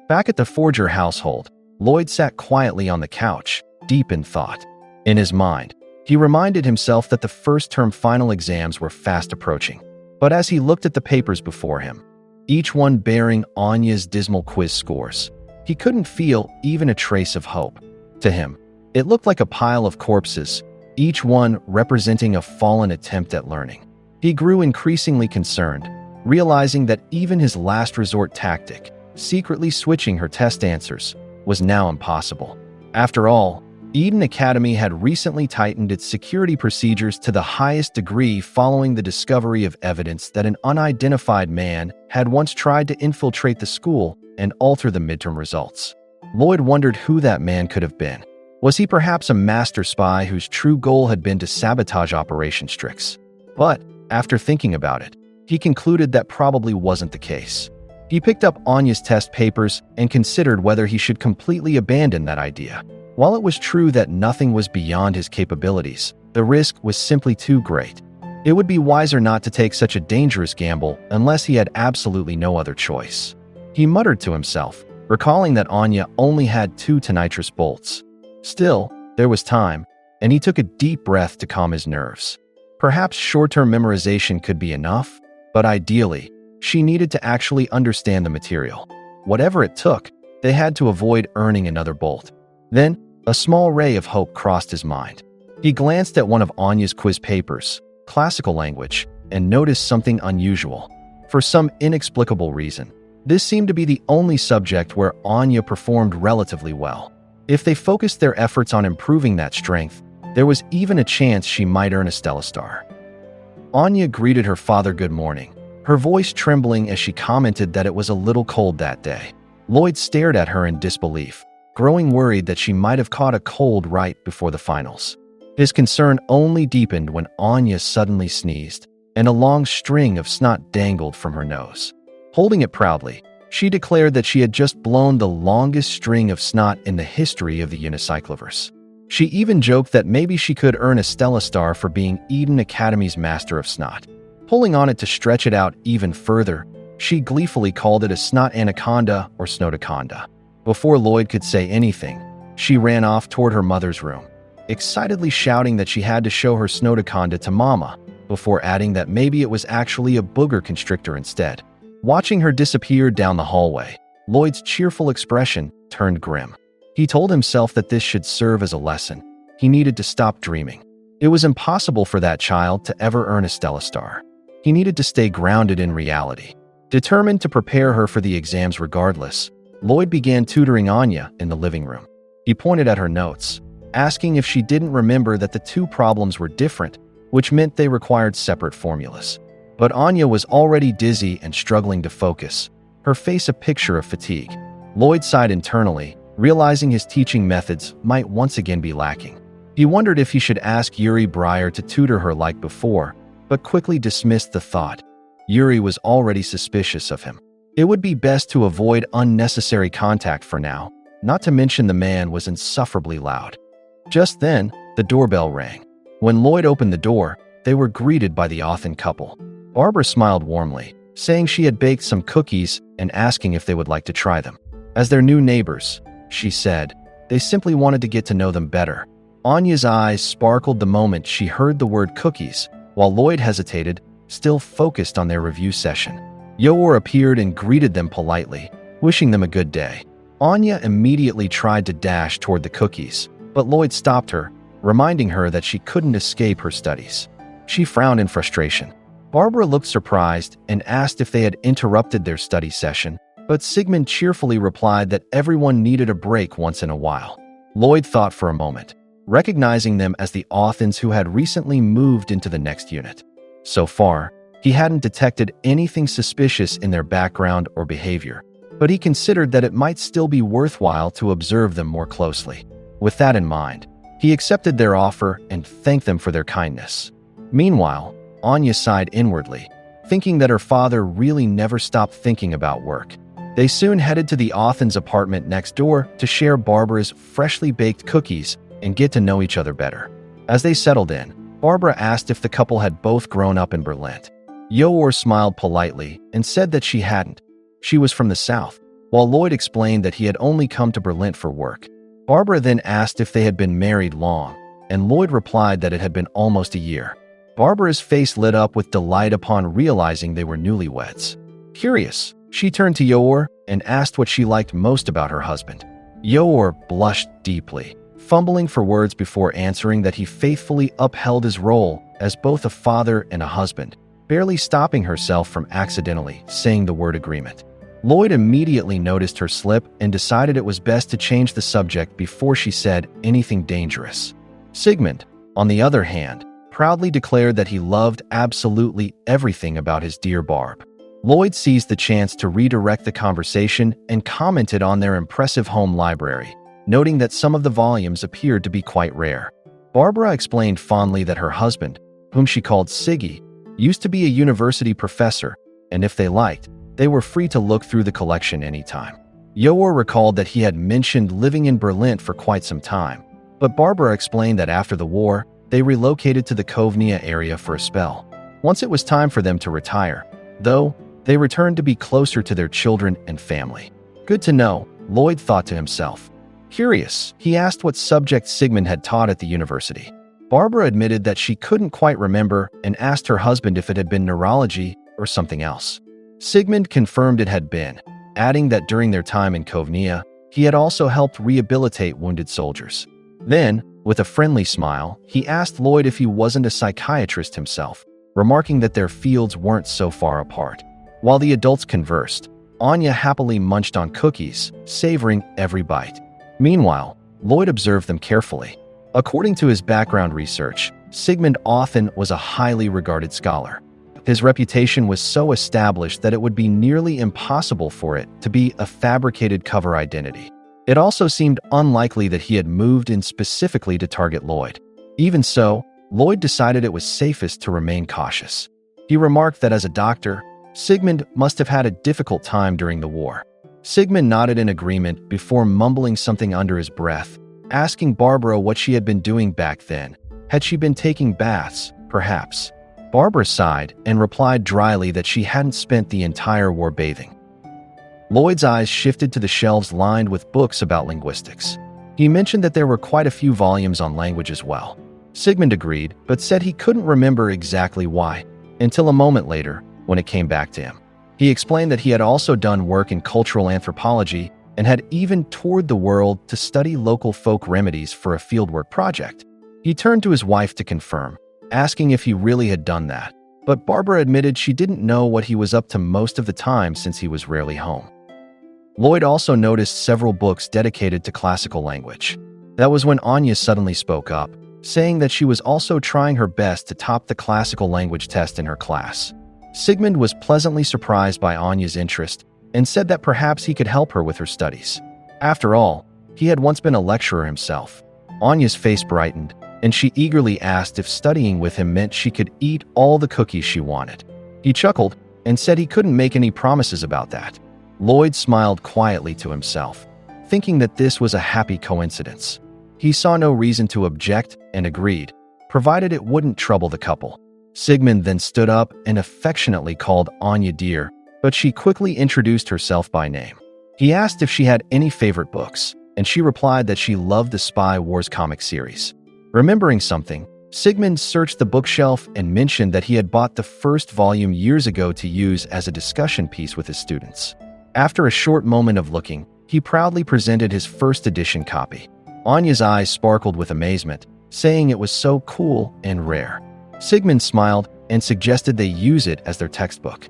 Back at the Forger household, Lloyd sat quietly on the couch, deep in thought. In his mind, he reminded himself that the first-term final exams were fast approaching. But as he looked at the papers before him, each one bearing Anya's dismal quiz scores, he couldn't feel even a trace of hope. To him, it looked like a pile of corpses, each one representing a fallen attempt at learning. He grew increasingly concerned, realizing that even his last resort tactic, secretly switching her test answers, was now impossible. After all, Eden Academy had recently tightened its security procedures to the highest degree following the discovery of evidence that an unidentified man had once tried to infiltrate the school and alter the midterm results. Lloyd wondered who that man could have been. Was he perhaps a master spy whose true goal had been to sabotage Operation Strix? But, after thinking about it, he concluded that probably wasn't the case. He picked up Anya's test papers and considered whether he should completely abandon that idea. While it was true that nothing was beyond his capabilities, the risk was simply too great. It would be wiser not to take such a dangerous gamble unless he had absolutely no other choice. He muttered to himself, recalling that Anya only had 2 tinnitus bolts. Still, there was time, and he took a deep breath to calm his nerves. Perhaps short-term memorization could be enough, but ideally, she needed to actually understand the material. Whatever it took, they had to avoid earning another bolt. Then, a small ray of hope crossed his mind. He glanced at one of Anya's quiz papers, classical language, and noticed something unusual. For some inexplicable reason, this seemed to be the only subject where Anya performed relatively well. If they focused their efforts on improving that strength, there was even a chance she might earn a Stella Star. Anya greeted her father good morning, her voice trembling as she commented that it was a little cold that day. Lloyd stared at her in disbelief, growing worried that she might have caught a cold right before the finals. His concern only deepened when Anya suddenly sneezed, and a long string of snot dangled from her nose. Holding it proudly, she declared that she had just blown the longest string of snot in the history of the unicycliverse. She even joked that maybe she could earn a Stella Star for being Eden Academy's Master of Snot. Pulling on it to stretch it out even further, she gleefully called it a snot anaconda or snotaconda. Before Lloyd could say anything, she ran off toward her mother's room, excitedly shouting that she had to show her snotaconda to Mama, before adding that maybe it was actually a booger constrictor instead. Watching her disappear down the hallway, Lloyd's cheerful expression turned grim. He told himself that this should serve as a lesson. He needed to stop dreaming. It was impossible for that child to ever earn a Stella Star. He needed to stay grounded in reality. Determined to prepare her for the exams regardless, Lloyd began tutoring Anya in the living room. He pointed at her notes, asking if she didn't remember that the two problems were different, which meant they required separate formulas. But Anya was already dizzy and struggling to focus, her face a picture of fatigue. Lloyd sighed internally, realizing his teaching methods might once again be lacking. He wondered if he should ask Yuri Breyer to tutor her like before, but quickly dismissed the thought. Yuri was already suspicious of him. It would be best to avoid unnecessary contact for now, not to mention the man was insufferably loud. Just then, the doorbell rang. When Lloyd opened the door, they were greeted by the Othan couple. Barbara smiled warmly, saying she had baked some cookies and asking if they would like to try them. As their new neighbors, she said, they simply wanted to get to know them better. Anya's eyes sparkled the moment she heard the word cookies, while Lloyd hesitated, still focused on their review session. Yoor appeared and greeted them politely, wishing them a good day. Anya immediately tried to dash toward the cookies, but Lloyd stopped her, reminding her that she couldn't escape her studies. She frowned in frustration. Barbara looked surprised and asked if they had interrupted their study session, but Sigmund cheerfully replied that everyone needed a break once in a while. Lloyd thought for a moment, recognizing them as the Othans who had recently moved into the next unit. So far, he hadn't detected anything suspicious in their background or behavior, but he considered that it might still be worthwhile to observe them more closely. With that in mind, he accepted their offer and thanked them for their kindness. Meanwhile, Anya sighed inwardly, thinking that her father really never stopped thinking about work. They soon headed to the Othans' apartment next door to share Barbara's freshly baked cookies and get to know each other better. As they settled in, Barbara asked if the couple had both grown up in Berlin. Yoor smiled politely and said that she hadn't. She was from the south, while Lloyd explained that he had only come to Berlin for work. Barbara then asked if they had been married long, and Lloyd replied that it had been almost a year. Barbara's face lit up with delight upon realizing they were newlyweds. Curious, she turned to Yoor and asked what she liked most about her husband. Yoor blushed deeply, fumbling for words before answering that he faithfully upheld his role as both a father and a husband, barely stopping herself from accidentally saying the word agreement. Lloyd immediately noticed her slip and decided it was best to change the subject before she said anything dangerous. Sigmund, on the other hand, proudly declared that he loved absolutely everything about his dear Barb. Lloyd seized the chance to redirect the conversation and commented on their impressive home library, noting that some of the volumes appeared to be quite rare. Barbara explained fondly that her husband, whom she called Siggy, used to be a university professor, and if they liked, they were free to look through the collection anytime. Yoor recalled that he had mentioned living in Berlin for quite some time, but Barbara explained that after the war, they relocated to the Kovnia area for a spell. Once it was time for them to retire, though, they returned to be closer to their children and family. Good to know, Lloyd thought to himself. Curious, he asked what subject Sigmund had taught at the university. Barbara admitted that she couldn't quite remember and asked her husband if it had been neurology or something else. Sigmund confirmed it had been, adding that during their time in Kovnia, he had also helped rehabilitate wounded soldiers. Then, with a friendly smile, he asked Lloyd if he wasn't a psychiatrist himself, remarking that their fields weren't so far apart. While the adults conversed, Anya happily munched on cookies, savoring every bite. Meanwhile, Lloyd observed them carefully. According to his background research, Sigmund Othen was a highly regarded scholar. His reputation was so established that it would be nearly impossible for it to be a fabricated cover identity. It also seemed unlikely that he had moved in specifically to target Lloyd. Even so, Lloyd decided it was safest to remain cautious. He remarked that as a doctor, Sigmund must have had a difficult time during the war. Sigmund nodded in agreement before mumbling something under his breath, asking Barbara what she had been doing back then. Had she been taking baths, perhaps? Barbara sighed and replied dryly that she hadn't spent the entire war bathing. Lloyd's eyes shifted to the shelves lined with books about linguistics. He mentioned that there were quite a few volumes on language as well. Sigmund agreed, but said he couldn't remember exactly why, until a moment later, when it came back to him. He explained that he had also done work in cultural anthropology and had even toured the world to study local folk remedies for a fieldwork project. He turned to his wife to confirm, asking if he really had done that, but Barbara admitted she didn't know what he was up to most of the time since he was rarely home. Lloyd also noticed several books dedicated to classical language. That was when Anya suddenly spoke up, saying that she was also trying her best to top the classical language test in her class. Sigmund was pleasantly surprised by Anya's interest and said that perhaps he could help her with her studies. After all, he had once been a lecturer himself. Anya's face brightened, and she eagerly asked if studying with him meant she could eat all the cookies she wanted. He chuckled and said he couldn't make any promises about that. Lloyd smiled quietly to himself, thinking that this was a happy coincidence. He saw no reason to object and agreed, provided it wouldn't trouble the couple. Sigmund then stood up and affectionately called Anya dear, but she quickly introduced herself by name. He asked if she had any favorite books, and she replied that she loved the Spy Wars comic series. Remembering something, Sigmund searched the bookshelf and mentioned that he had bought the first volume years ago to use as a discussion piece with his students. After a short moment of looking, he proudly presented his first edition copy. Anya's eyes sparkled with amazement, saying it was so cool and rare. Sigmund smiled and suggested they use it as their textbook.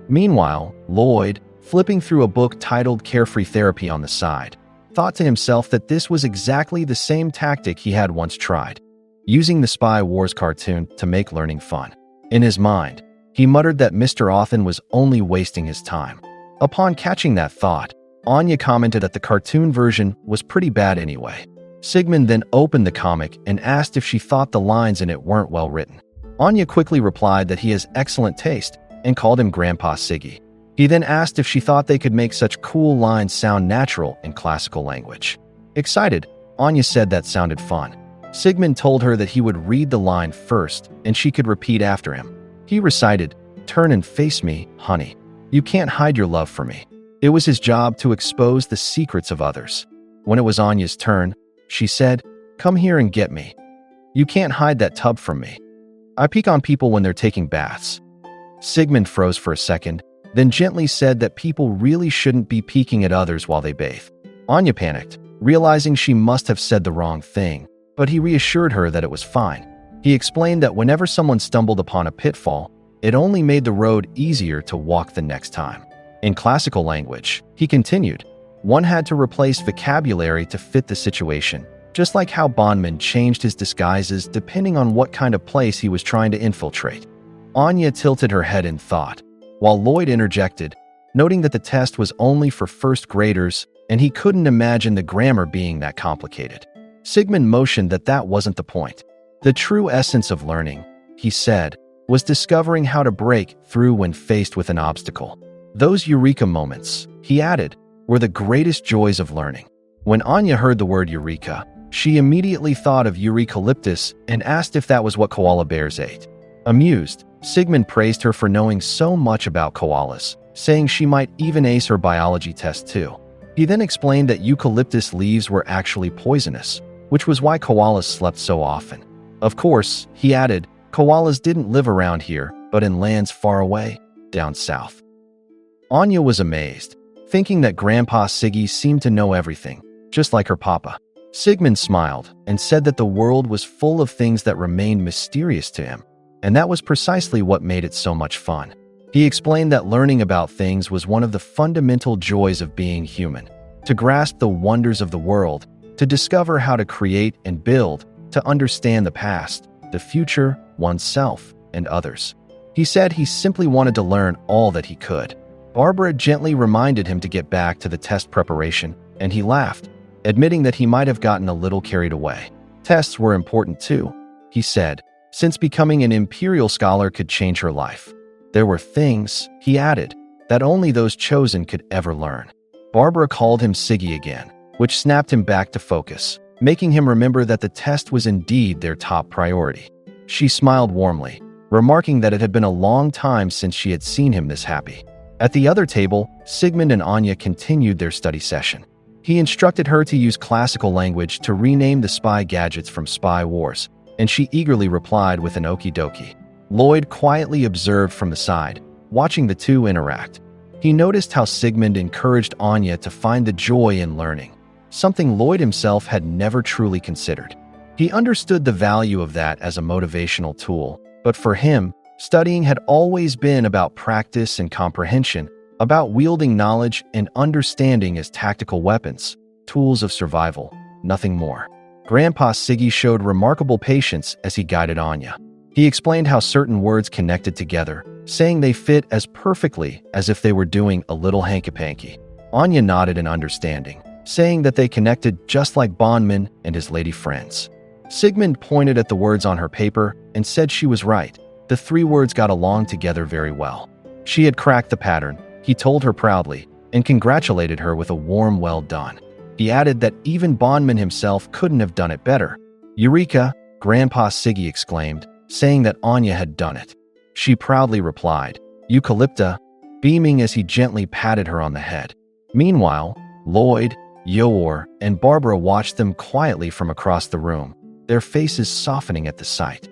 Meanwhile, Lloyd, flipping through a book titled Carefree Therapy on the side, thought to himself that this was exactly the same tactic he had once tried, using the Spy Wars cartoon to make learning fun. In his mind, he muttered that Mr. Othen was only wasting his time. Upon catching that thought, Anya commented that the cartoon version was pretty bad anyway. Sigmund then opened the comic and asked if she thought the lines in it weren't well written. Anya quickly replied that he has excellent taste and called him Grandpa Siggy. He then asked if she thought they could make such cool lines sound natural in classical language. Excited, Anya said that sounded fun. Sigmund told her that he would read the line first and she could repeat after him. He recited, "Turn and face me, honey. You can't hide your love for me." It was his job to expose the secrets of others. When it was Anya's turn, she said, "Come here and get me. You can't hide that tub from me. I peek on people when they're taking baths." Sigmund froze for a second, then gently said that people really shouldn't be peeking at others while they bathe. Anya panicked, realizing she must have said the wrong thing, but he reassured her that it was fine. He explained that whenever someone stumbled upon a pitfall, it only made the road easier to walk the next time. In classical language, he continued, one had to replace vocabulary to fit the situation, just like how Bondman changed his disguises depending on what kind of place he was trying to infiltrate. Anya tilted her head in thought, while Lloyd interjected, noting that the test was only for first graders and he couldn't imagine the grammar being that complicated. Sigmund motioned that that wasn't the point. The true essence of learning, he said, was discovering how to break through when faced with an obstacle. Those eureka moments, he added, were the greatest joys of learning. When Anya heard the word eureka, she immediately thought of eucalyptus and asked if that was what koala bears ate. Amused, Sigmund praised her for knowing so much about koalas, saying she might even ace her biology test too. He then explained that eucalyptus leaves were actually poisonous, which was why koalas slept so often. Of course, he added, koalas didn't live around here, but in lands far away, down south. Anya was amazed, thinking that Grandpa Siggy seemed to know everything, just like her papa. Sigmund smiled and said that the world was full of things that remained mysterious to him, and that was precisely what made it so much fun. He explained that learning about things was one of the fundamental joys of being human, to grasp the wonders of the world, to discover how to create and build, to understand the past, the future, oneself, and others. He said he simply wanted to learn all that he could. Barbara gently reminded him to get back to the test preparation, and he laughed, admitting that he might have gotten a little carried away. Tests were important too, he said, since becoming an imperial scholar could change her life. There were things, he added, that only those chosen could ever learn. Barbara called him Siggy again, which snapped him back to focus, making him remember that the test was indeed their top priority. She smiled warmly, remarking that it had been a long time since she had seen him this happy. At the other table, Sigmund and Anya continued their study session. He instructed her to use classical language to rename the spy gadgets from Spy Wars, and she eagerly replied with an okie dokie. Lloyd quietly observed from the side, watching the two interact. He noticed how Sigmund encouraged Anya to find the joy in learning, something Lloyd himself had never truly considered. He understood the value of that as a motivational tool, but for him, studying had always been about practice and comprehension, about wielding knowledge and understanding as tactical weapons, tools of survival, nothing more. Grandpa Siggy showed remarkable patience as he guided Anya. He explained how certain words connected together, saying they fit as perfectly as if they were doing a little hanky-panky. Anya nodded in understanding, saying that they connected just like Bondman and his lady friends. Sigmund pointed at the words on her paper and said she was right. The three words got along together very well. She had cracked the pattern, he told her proudly, and congratulated her with a warm well done. He added that even Bondman himself couldn't have done it better. Eureka! Grandpa Siggy exclaimed, saying that Anya had done it. She proudly replied, Eucalypta, beaming as he gently patted her on the head. Meanwhile, Lloyd, Yor, and Barbara watched them quietly from across the room, their faces softening at the sight.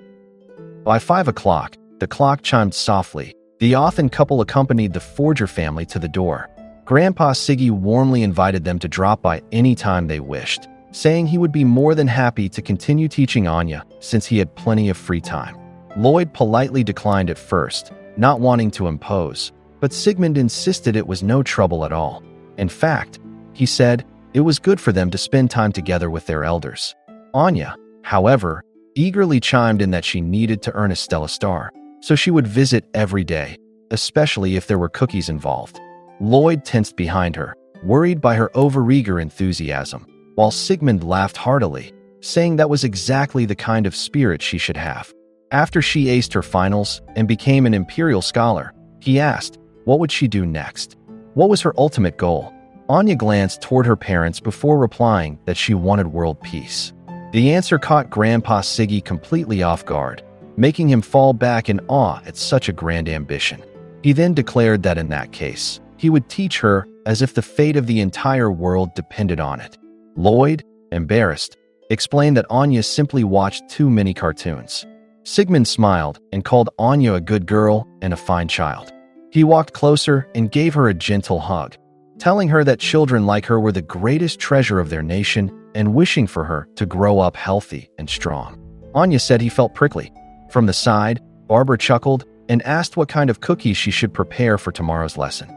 By 5 o'clock, the clock chimed softly. The Othen couple accompanied the Forger family to the door. Grandpa Siggy warmly invited them to drop by any time they wished, saying he would be more than happy to continue teaching Anya since he had plenty of free time. Lloyd politely declined at first, not wanting to impose, but Sigmund insisted it was no trouble at all. In fact, he said, it was good for them to spend time together with their elders. Anya, however, eagerly chimed in that she needed to earn a Stella Star, so she would visit every day, especially if there were cookies involved. Lloyd tensed behind her, worried by her overeager enthusiasm, while Sigmund laughed heartily, saying that was exactly the kind of spirit she should have. After she aced her finals and became an imperial scholar, he asked, what would she do next? What was her ultimate goal? Anya glanced toward her parents before replying that she wanted world peace. The answer caught Grandpa Siggy completely off guard, making him fall back in awe at such a grand ambition. He then declared that in that case, he would teach her as if the fate of the entire world depended on it. Lloyd, embarrassed, explained that Anya simply watched too many cartoons. Sigmund smiled and called Anya a good girl and a fine child. He walked closer and gave her a gentle hug, telling her that children like her were the greatest treasure of their nation and wishing for her to grow up healthy and strong. Anya said he felt prickly. From the side, Barbara chuckled and asked what kind of cookies she should prepare for tomorrow's lesson.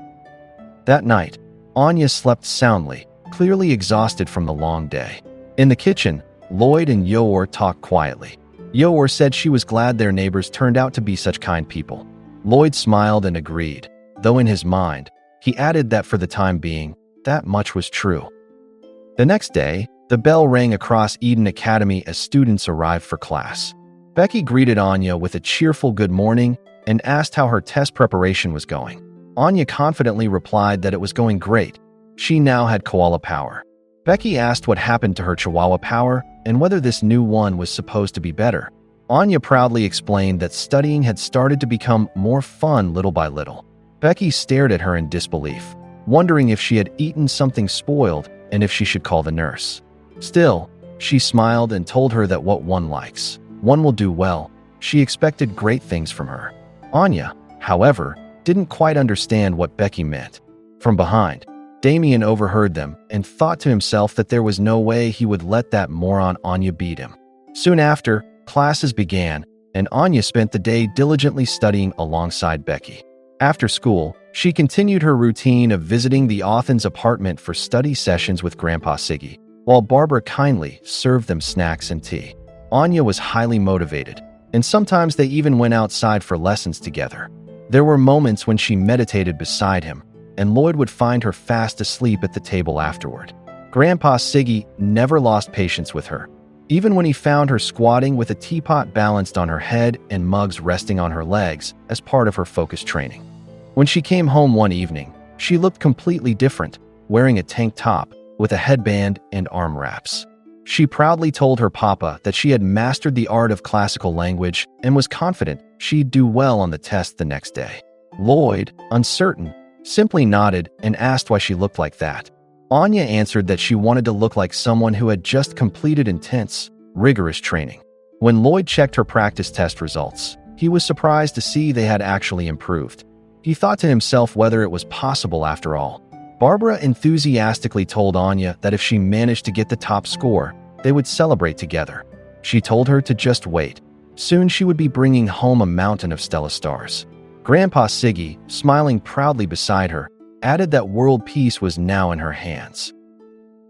That night, Anya slept soundly, clearly exhausted from the long day. In the kitchen, Lloyd and Yor talked quietly. Yor said she was glad their neighbors turned out to be such kind people. Lloyd smiled and agreed, though in his mind, he added that for the time being, that much was true. The next day, the bell rang across Eden Academy as students arrived for class. Becky greeted Anya with a cheerful good morning and asked how her test preparation was going. Anya confidently replied that it was going great. She now had koala power. Becky asked what happened to her chihuahua power and whether this new one was supposed to be better. Anya proudly explained that studying had started to become more fun little by little. Becky stared at her in disbelief, wondering if she had eaten something spoiled and if she should call the nurse. Still, she smiled and told her that what one likes, one will do well. She expected great things from her. Anya, however, didn't quite understand what Becky meant. From behind, Damien overheard them and thought to himself that there was no way he would let that moron Anya beat him. Soon after, classes began, and Anya spent the day diligently studying alongside Becky. After school, she continued her routine of visiting the Athens apartment for study sessions with Grandpa Siggy, while Barbara kindly served them snacks and tea. Anya was highly motivated, and sometimes they even went outside for lessons together. There were moments when she meditated beside him, and Lloyd would find her fast asleep at the table afterward. Grandpa Siggy never lost patience with her, even when he found her squatting with a teapot balanced on her head and mugs resting on her legs as part of her focus training. When she came home one evening, she looked completely different, wearing a tank top with a headband and arm wraps. She proudly told her papa that she had mastered the art of classical language and was confident she'd do well on the test the next day. Lloyd, uncertain, simply nodded and asked why she looked like that. Anya answered that she wanted to look like someone who had just completed intense, rigorous training. When Lloyd checked her practice test results, he was surprised to see they had actually improved. He thought to himself whether it was possible after all. Barbara enthusiastically told Anya that if she managed to get the top score, they would celebrate together. She told her to just wait. Soon she would be bringing home a mountain of Stella stars. Grandpa Siggy, smiling proudly beside her, added that world peace was now in her hands.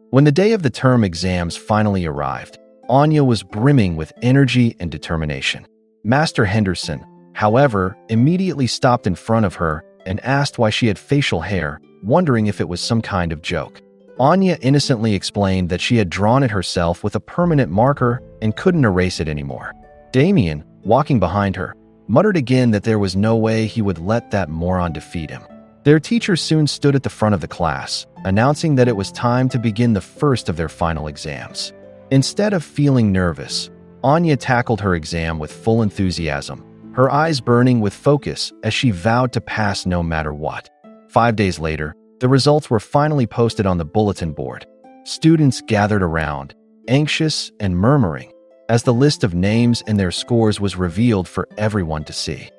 When the day of the term exams finally arrived, Anya was brimming with energy and determination. Master Henderson, however, immediately stopped in front of her and asked why she had facial hair, wondering if it was some kind of joke. Anya innocently explained that she had drawn it herself with a permanent marker and couldn't erase it anymore. Damien, walking behind her, muttered again that there was no way he would let that moron defeat him. Their teacher soon stood at the front of the class, announcing that it was time to begin the first of their final exams. Instead of feeling nervous, Anya tackled her exam with full enthusiasm, her eyes burning with focus as she vowed to pass no matter what. 5 days later, the results were finally posted on the bulletin board. Students gathered around, anxious and murmuring, as the list of names and their scores was revealed for everyone to see.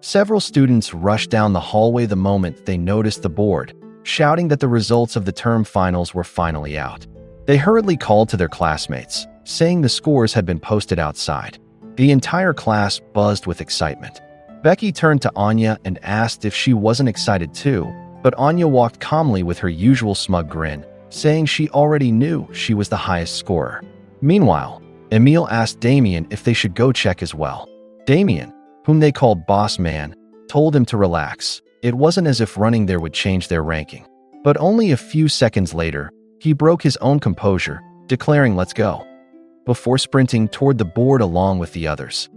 Several students rushed down the hallway the moment they noticed the board, shouting that the results of the term finals were finally out. They hurriedly called to their classmates, saying the scores had been posted outside. The entire class buzzed with excitement. Becky turned to Anya and asked if she wasn't excited too, but Anya walked calmly with her usual smug grin, saying she already knew she was the highest scorer. Meanwhile, Emil asked Damien if they should go check as well. Damien, whom they called Boss Man, told him to relax. It wasn't as if running there would change their ranking. But only a few seconds later, he broke his own composure, declaring "let's go," before sprinting toward the board along with the others.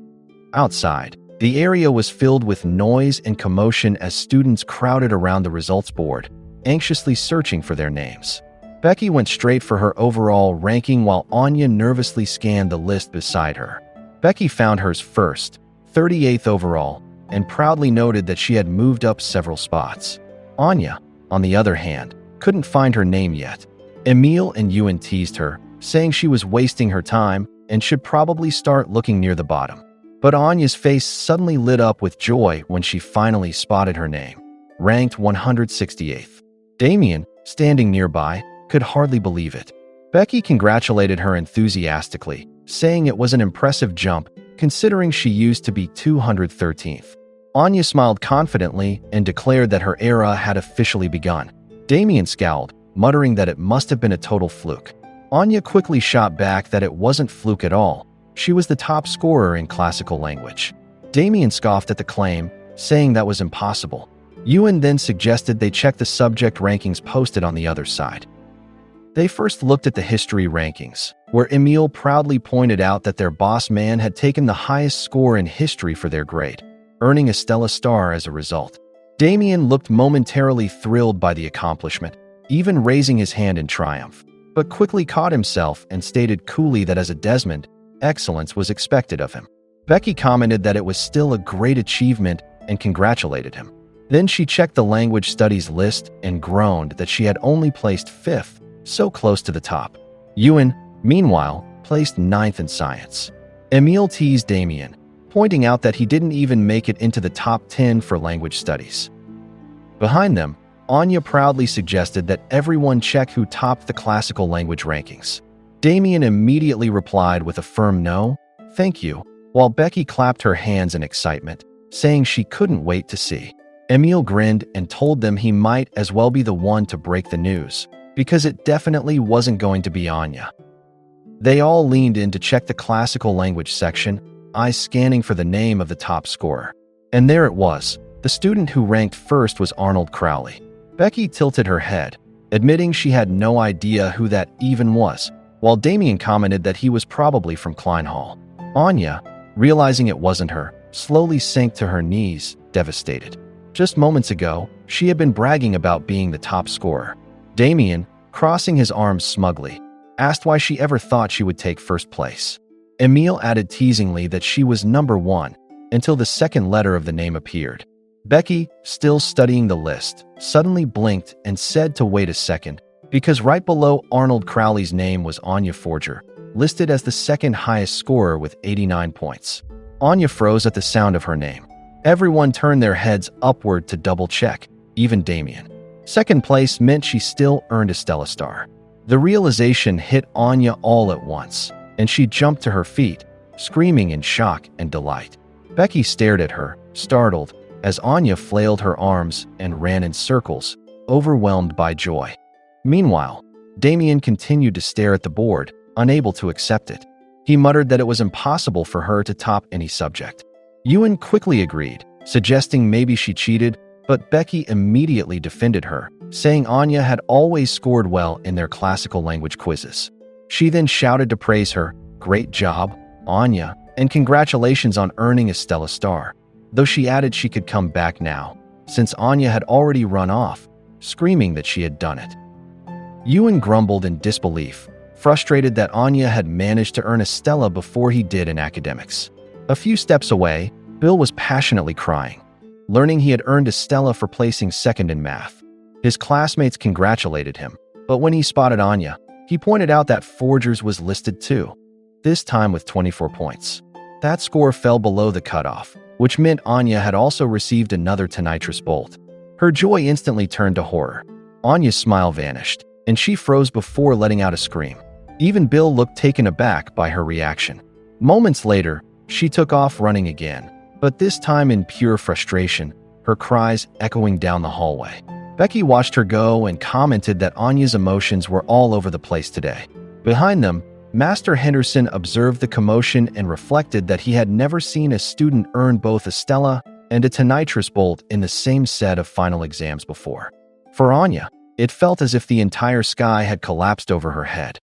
Outside, the area was filled with noise and commotion as students crowded around the results board, anxiously searching for their names. Becky went straight for her overall ranking while Anya nervously scanned the list beside her. Becky found hers first, 38th overall, and proudly noted that she had moved up several spots. Anya, on the other hand, couldn't find her name yet. Emil and Ewan teased her, saying she was wasting her time and should probably start looking near the bottom. But Anya's face suddenly lit up with joy when she finally spotted her name, ranked 168th. Damien, standing nearby, could hardly believe it. Becky congratulated her enthusiastically, saying it was an impressive jump considering she used to be 213th. Anya smiled confidently and declared that her era had officially begun. Damien scowled, muttering that it must have been a total fluke. Anya quickly shot back that it wasn't fluke at all. She was the top scorer in classical language. Damien scoffed at the claim, saying that was impossible. Ewan then suggested they check the subject rankings posted on the other side. They first looked at the history rankings, where Emil proudly pointed out that their boss man had taken the highest score in history for their grade, earning a Stella star as a result. Damien looked momentarily thrilled by the accomplishment, even raising his hand in triumph, but quickly caught himself and stated coolly that as a Desmond, excellence was expected of him. Becky commented that it was still a great achievement and congratulated him. Then she checked the language studies list and groaned that she had only placed 5th, so close to the top. Ewan, meanwhile, placed 9th in science. Emil teased Damien, pointing out that he didn't even make it into the top 10 for language studies. Behind them, Anya proudly suggested that everyone check who topped the classical language rankings. Damien immediately replied with a firm no, thank you, while Becky clapped her hands in excitement, saying she couldn't wait to see. Emil grinned and told them he might as well be the one to break the news, because it definitely wasn't going to be Anya. They all leaned in to check the classical language section, eyes scanning for the name of the top scorer. And there it was. The student who ranked first was Arnold Crowley. Becky tilted her head, admitting she had no idea who that even was, while Damien commented that he was probably from Klein Hall. Anya, realizing it wasn't her, slowly sank to her knees, devastated. Just moments ago, she had been bragging about being the top scorer. Damien, crossing his arms smugly, asked why she ever thought she would take first place. Emil added teasingly that she was number 1, until the second letter of the name appeared. Becky, still studying the list, suddenly blinked and said to wait a second, because right below Arnold Crowley's name was Anya Forger, listed as the second highest scorer with 89 points. Anya froze at the sound of her name. Everyone turned their heads upward to double-check, even Damien. Second place meant she still earned a Stella star. The realization hit Anya all at once, and she jumped to her feet, screaming in shock and delight. Becky stared at her, startled, as Anya flailed her arms and ran in circles, overwhelmed by joy. Meanwhile, Damien continued to stare at the board, unable to accept it. He muttered that it was impossible for her to top any subject. Ewan quickly agreed, suggesting maybe she cheated, but Becky immediately defended her, saying Anya had always scored well in their classical language quizzes. She then shouted to praise her, "Great job, Anya, and congratulations on earning a Stella star," though she added she could come back now, since Anya had already run off, screaming that she had done it. Ewan grumbled in disbelief, frustrated that Anya had managed to earn a Stella before he did in academics. A few steps away, Bill was passionately crying, learning he had earned a Stella for placing second in math. His classmates congratulated him, but when he spotted Anya, he pointed out that Forger's was listed too, this time with 24 points. That score fell below the cutoff, which meant Anya had also received another tinnitrus bolt. Her joy instantly turned to horror. Anya's smile vanished, and she froze before letting out a scream. Even Bill looked taken aback by her reaction. Moments later, she took off running again, but this time in pure frustration, her cries echoing down the hallway. Becky watched her go and commented that Anya's emotions were all over the place today. Behind them, Master Henderson observed the commotion and reflected that he had never seen a student earn both a Stella and a tinnitrus bolt in the same set of final exams before. For Anya, it felt as if the entire sky had collapsed over her head.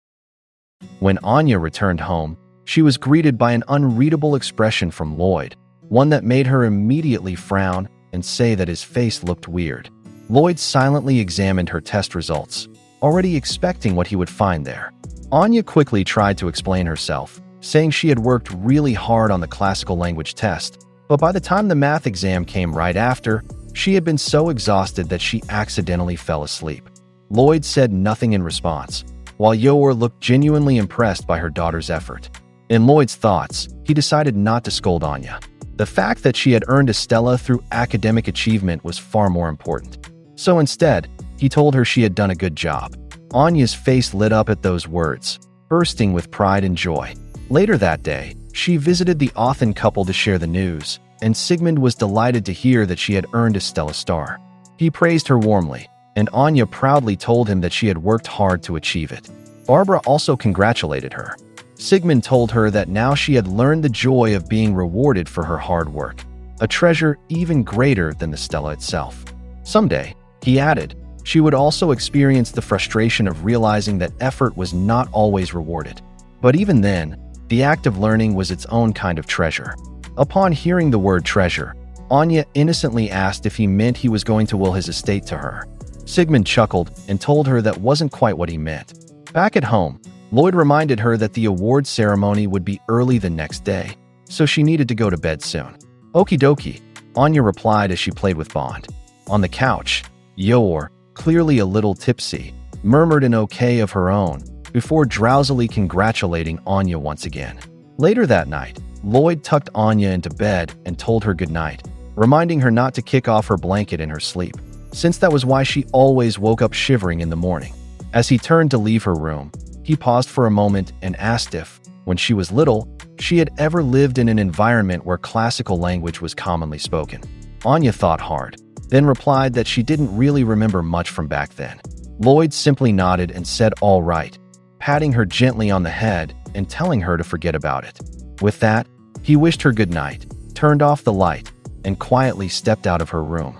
When Anya returned home, she was greeted by an unreadable expression from Lloyd, one that made her immediately frown and say that his face looked weird. Lloyd silently examined her test results, already expecting what he would find there. Anya quickly tried to explain herself, saying she had worked really hard on the classical language test, but by the time the math exam came right after, she had been so exhausted that she accidentally fell asleep. Lloyd said nothing in response, while Yor looked genuinely impressed by her daughter's effort. In Lloyd's thoughts, he decided not to scold Anya. The fact that she had earned a Stella through academic achievement was far more important. So instead, he told her she had done a good job. Anya's face lit up at those words, bursting with pride and joy. Later that day, she visited the Othen couple to share the news, and Sigmund was delighted to hear that she had earned a Stella star. He praised her warmly, and Anya proudly told him that she had worked hard to achieve it. Barbara also congratulated her. Sigmund told her that now she had learned the joy of being rewarded for her hard work, a treasure even greater than the Stella itself. Someday, he added, she would also experience the frustration of realizing that effort was not always rewarded. But even then, the act of learning was its own kind of treasure. Upon hearing the word treasure, Anya innocently asked if he meant he was going to will his estate to her. Sigmund chuckled and told her that wasn't quite what he meant. Back at home, Lloyd reminded her that the award ceremony would be early the next day, so she needed to go to bed soon. Okie dokie, Anya replied as she played with Bond. On the couch, Yor, clearly a little tipsy, murmured an okay of her own, before drowsily congratulating Anya once again. Later that night, Lloyd tucked Anya into bed and told her goodnight, reminding her not to kick off her blanket in her sleep, since that was why she always woke up shivering in the morning. As he turned to leave her room, he paused for a moment and asked if, when she was little, she had ever lived in an environment where classical language was commonly spoken. Anya thought hard, then replied that she didn't really remember much from back then. Lloyd simply nodded and said all right, patting her gently on the head and telling her to forget about it. With that, he wished her good night, turned off the light, and quietly stepped out of her room.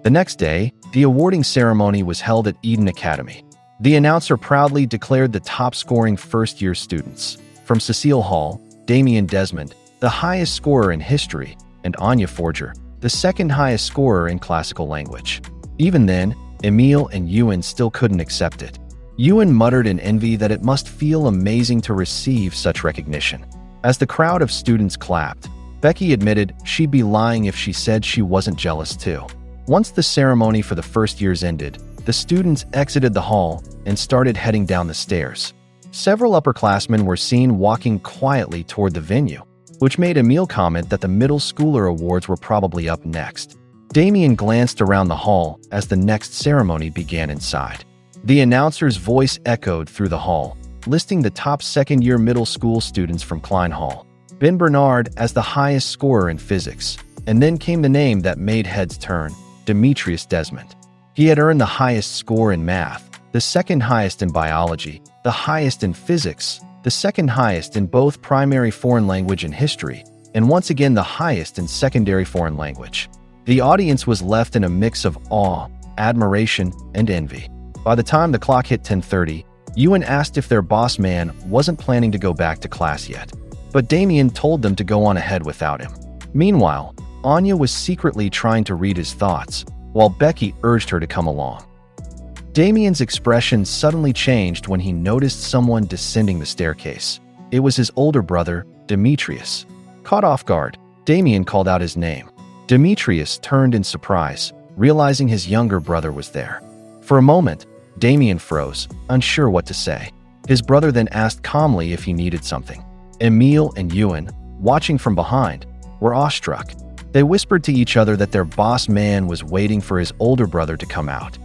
The next day, the awarding ceremony was held at Eden Academy. The announcer proudly declared the top-scoring first-year students. From Cecile Hall, Damien Desmond, the highest scorer in history, and Anya Forger, the second highest scorer in classical language. Even then, Emil and Ewan still couldn't accept it. Ewan muttered in envy that it must feel amazing to receive such recognition. As the crowd of students clapped, Becky admitted she'd be lying if she said she wasn't jealous too. Once the ceremony for the first years ended, the students exited the hall and started heading down the stairs. Several upperclassmen were seen walking quietly toward the venue, which made Emil comment that the middle schooler awards were probably up next. Damien glanced around the hall as the next ceremony began inside. The announcer's voice echoed through the hall, listing the top second-year middle school students from Klein Hall. Ben Bernard as the highest scorer in physics, and then came the name that made heads turn, Demetrius Desmond. He had earned the highest score in math, the second highest in biology, the highest in physics, the second highest in both primary foreign language and history, and once again the highest in secondary foreign language. The audience was left in a mix of awe, admiration, and envy. By the time the clock hit 10:30, Ewan asked if their boss man wasn't planning to go back to class yet, but Damien told them to go on ahead without him. Meanwhile, Anya was secretly trying to read his thoughts, while Becky urged her to come along. Damien's expression suddenly changed when he noticed someone descending the staircase. It was his older brother, Demetrius. Caught off guard, Damien called out his name. Demetrius turned in surprise, realizing his younger brother was there. For a moment, Damien froze, unsure what to say. His brother then asked calmly if he needed something. Emil and Ewan, watching from behind, were awestruck. They whispered to each other that their boss man was waiting for his older brother to come out.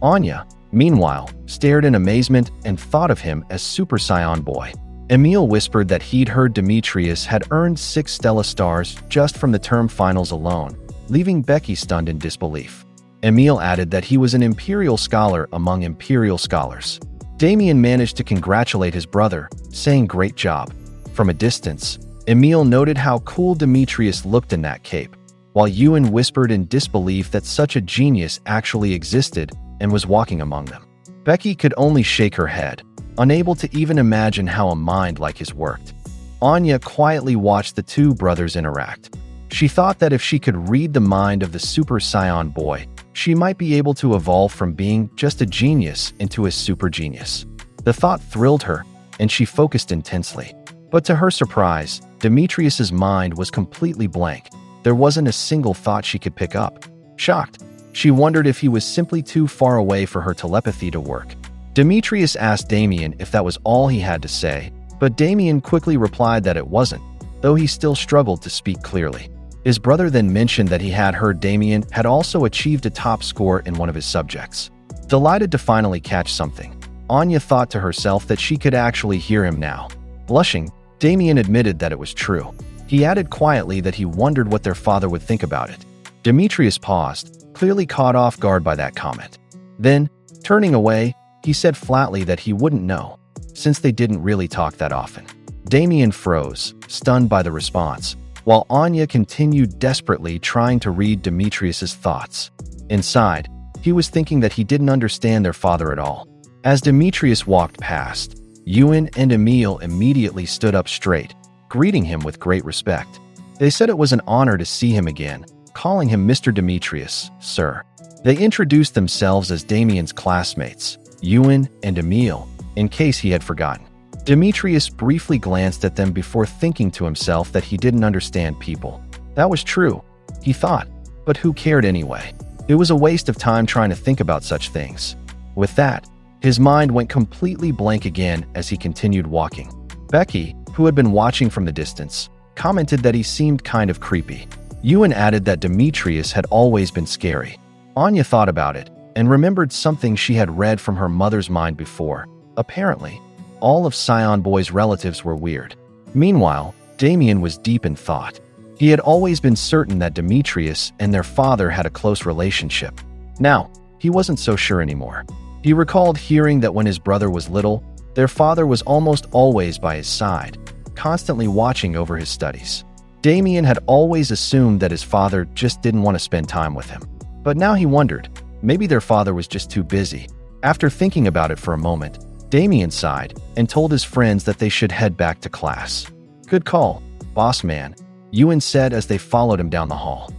Anya, meanwhile, stared in amazement and thought of him as Super Saiyan Boy. Emil whispered that he'd heard Demetrius had earned 6 Stella stars just from the term finals alone, leaving Becky stunned in disbelief. Emil added that he was an imperial scholar among imperial scholars. Damien managed to congratulate his brother, saying great job. From a distance, Emil noted how cool Demetrius looked in that cape, while Ewan whispered in disbelief that such a genius actually existed and was walking among them. Becky could only shake her head, unable to even imagine how a mind like his worked. Anya quietly watched the two brothers interact. She thought that if she could read the mind of the Super Saiyan Boy, she might be able to evolve from being just a genius into a super genius. The thought thrilled her, and she focused intensely. But to her surprise, Demetrius's mind was completely blank. There wasn't a single thought she could pick up. Shocked, she wondered if he was simply too far away for her telepathy to work. Demetrius asked Damien if that was all he had to say, but Damien quickly replied that it wasn't, though he still struggled to speak clearly. His brother then mentioned that he had heard Damien had also achieved a top score in one of his subjects. Delighted to finally catch something, Anya thought to herself that she could actually hear him now. Blushing, Damien admitted that it was true. He added quietly that he wondered what their father would think about it. Demetrius paused, clearly caught off guard by that comment. Then, turning away, he said flatly that he wouldn't know, since they didn't really talk that often. Damien froze, stunned by the response, while Anya continued desperately trying to read Demetrius's thoughts. Inside, he was thinking that he didn't understand their father at all. As Demetrius walked past, Ewan and Emil immediately stood up straight, greeting him with great respect. They said it was an honor to see him again, calling him Mr. Demetrius, sir. They introduced themselves as Damien's classmates, Ewan and Emil, in case he had forgotten. Demetrius briefly glanced at them before thinking to himself that he didn't understand people. That was true, he thought, but who cared anyway? It was a waste of time trying to think about such things. With that, his mind went completely blank again as he continued walking. Becky, who had been watching from the distance, commented that he seemed kind of creepy. Ewan added that Demetrius had always been scary. Anya thought about it and remembered something she had read from her mother's mind before. Apparently, all of Scion Boy's relatives were weird. Meanwhile, Damien was deep in thought. He had always been certain that Demetrius and their father had a close relationship. Now, he wasn't so sure anymore. He recalled hearing that when his brother was little, their father was almost always by his side, constantly watching over his studies. Damien had always assumed that his father just didn't want to spend time with him. But now he wondered, maybe their father was just too busy. After thinking about it for a moment, Damien sighed and told his friends that they should head back to class. "Good call, boss man," Ewan said as they followed him down the hall.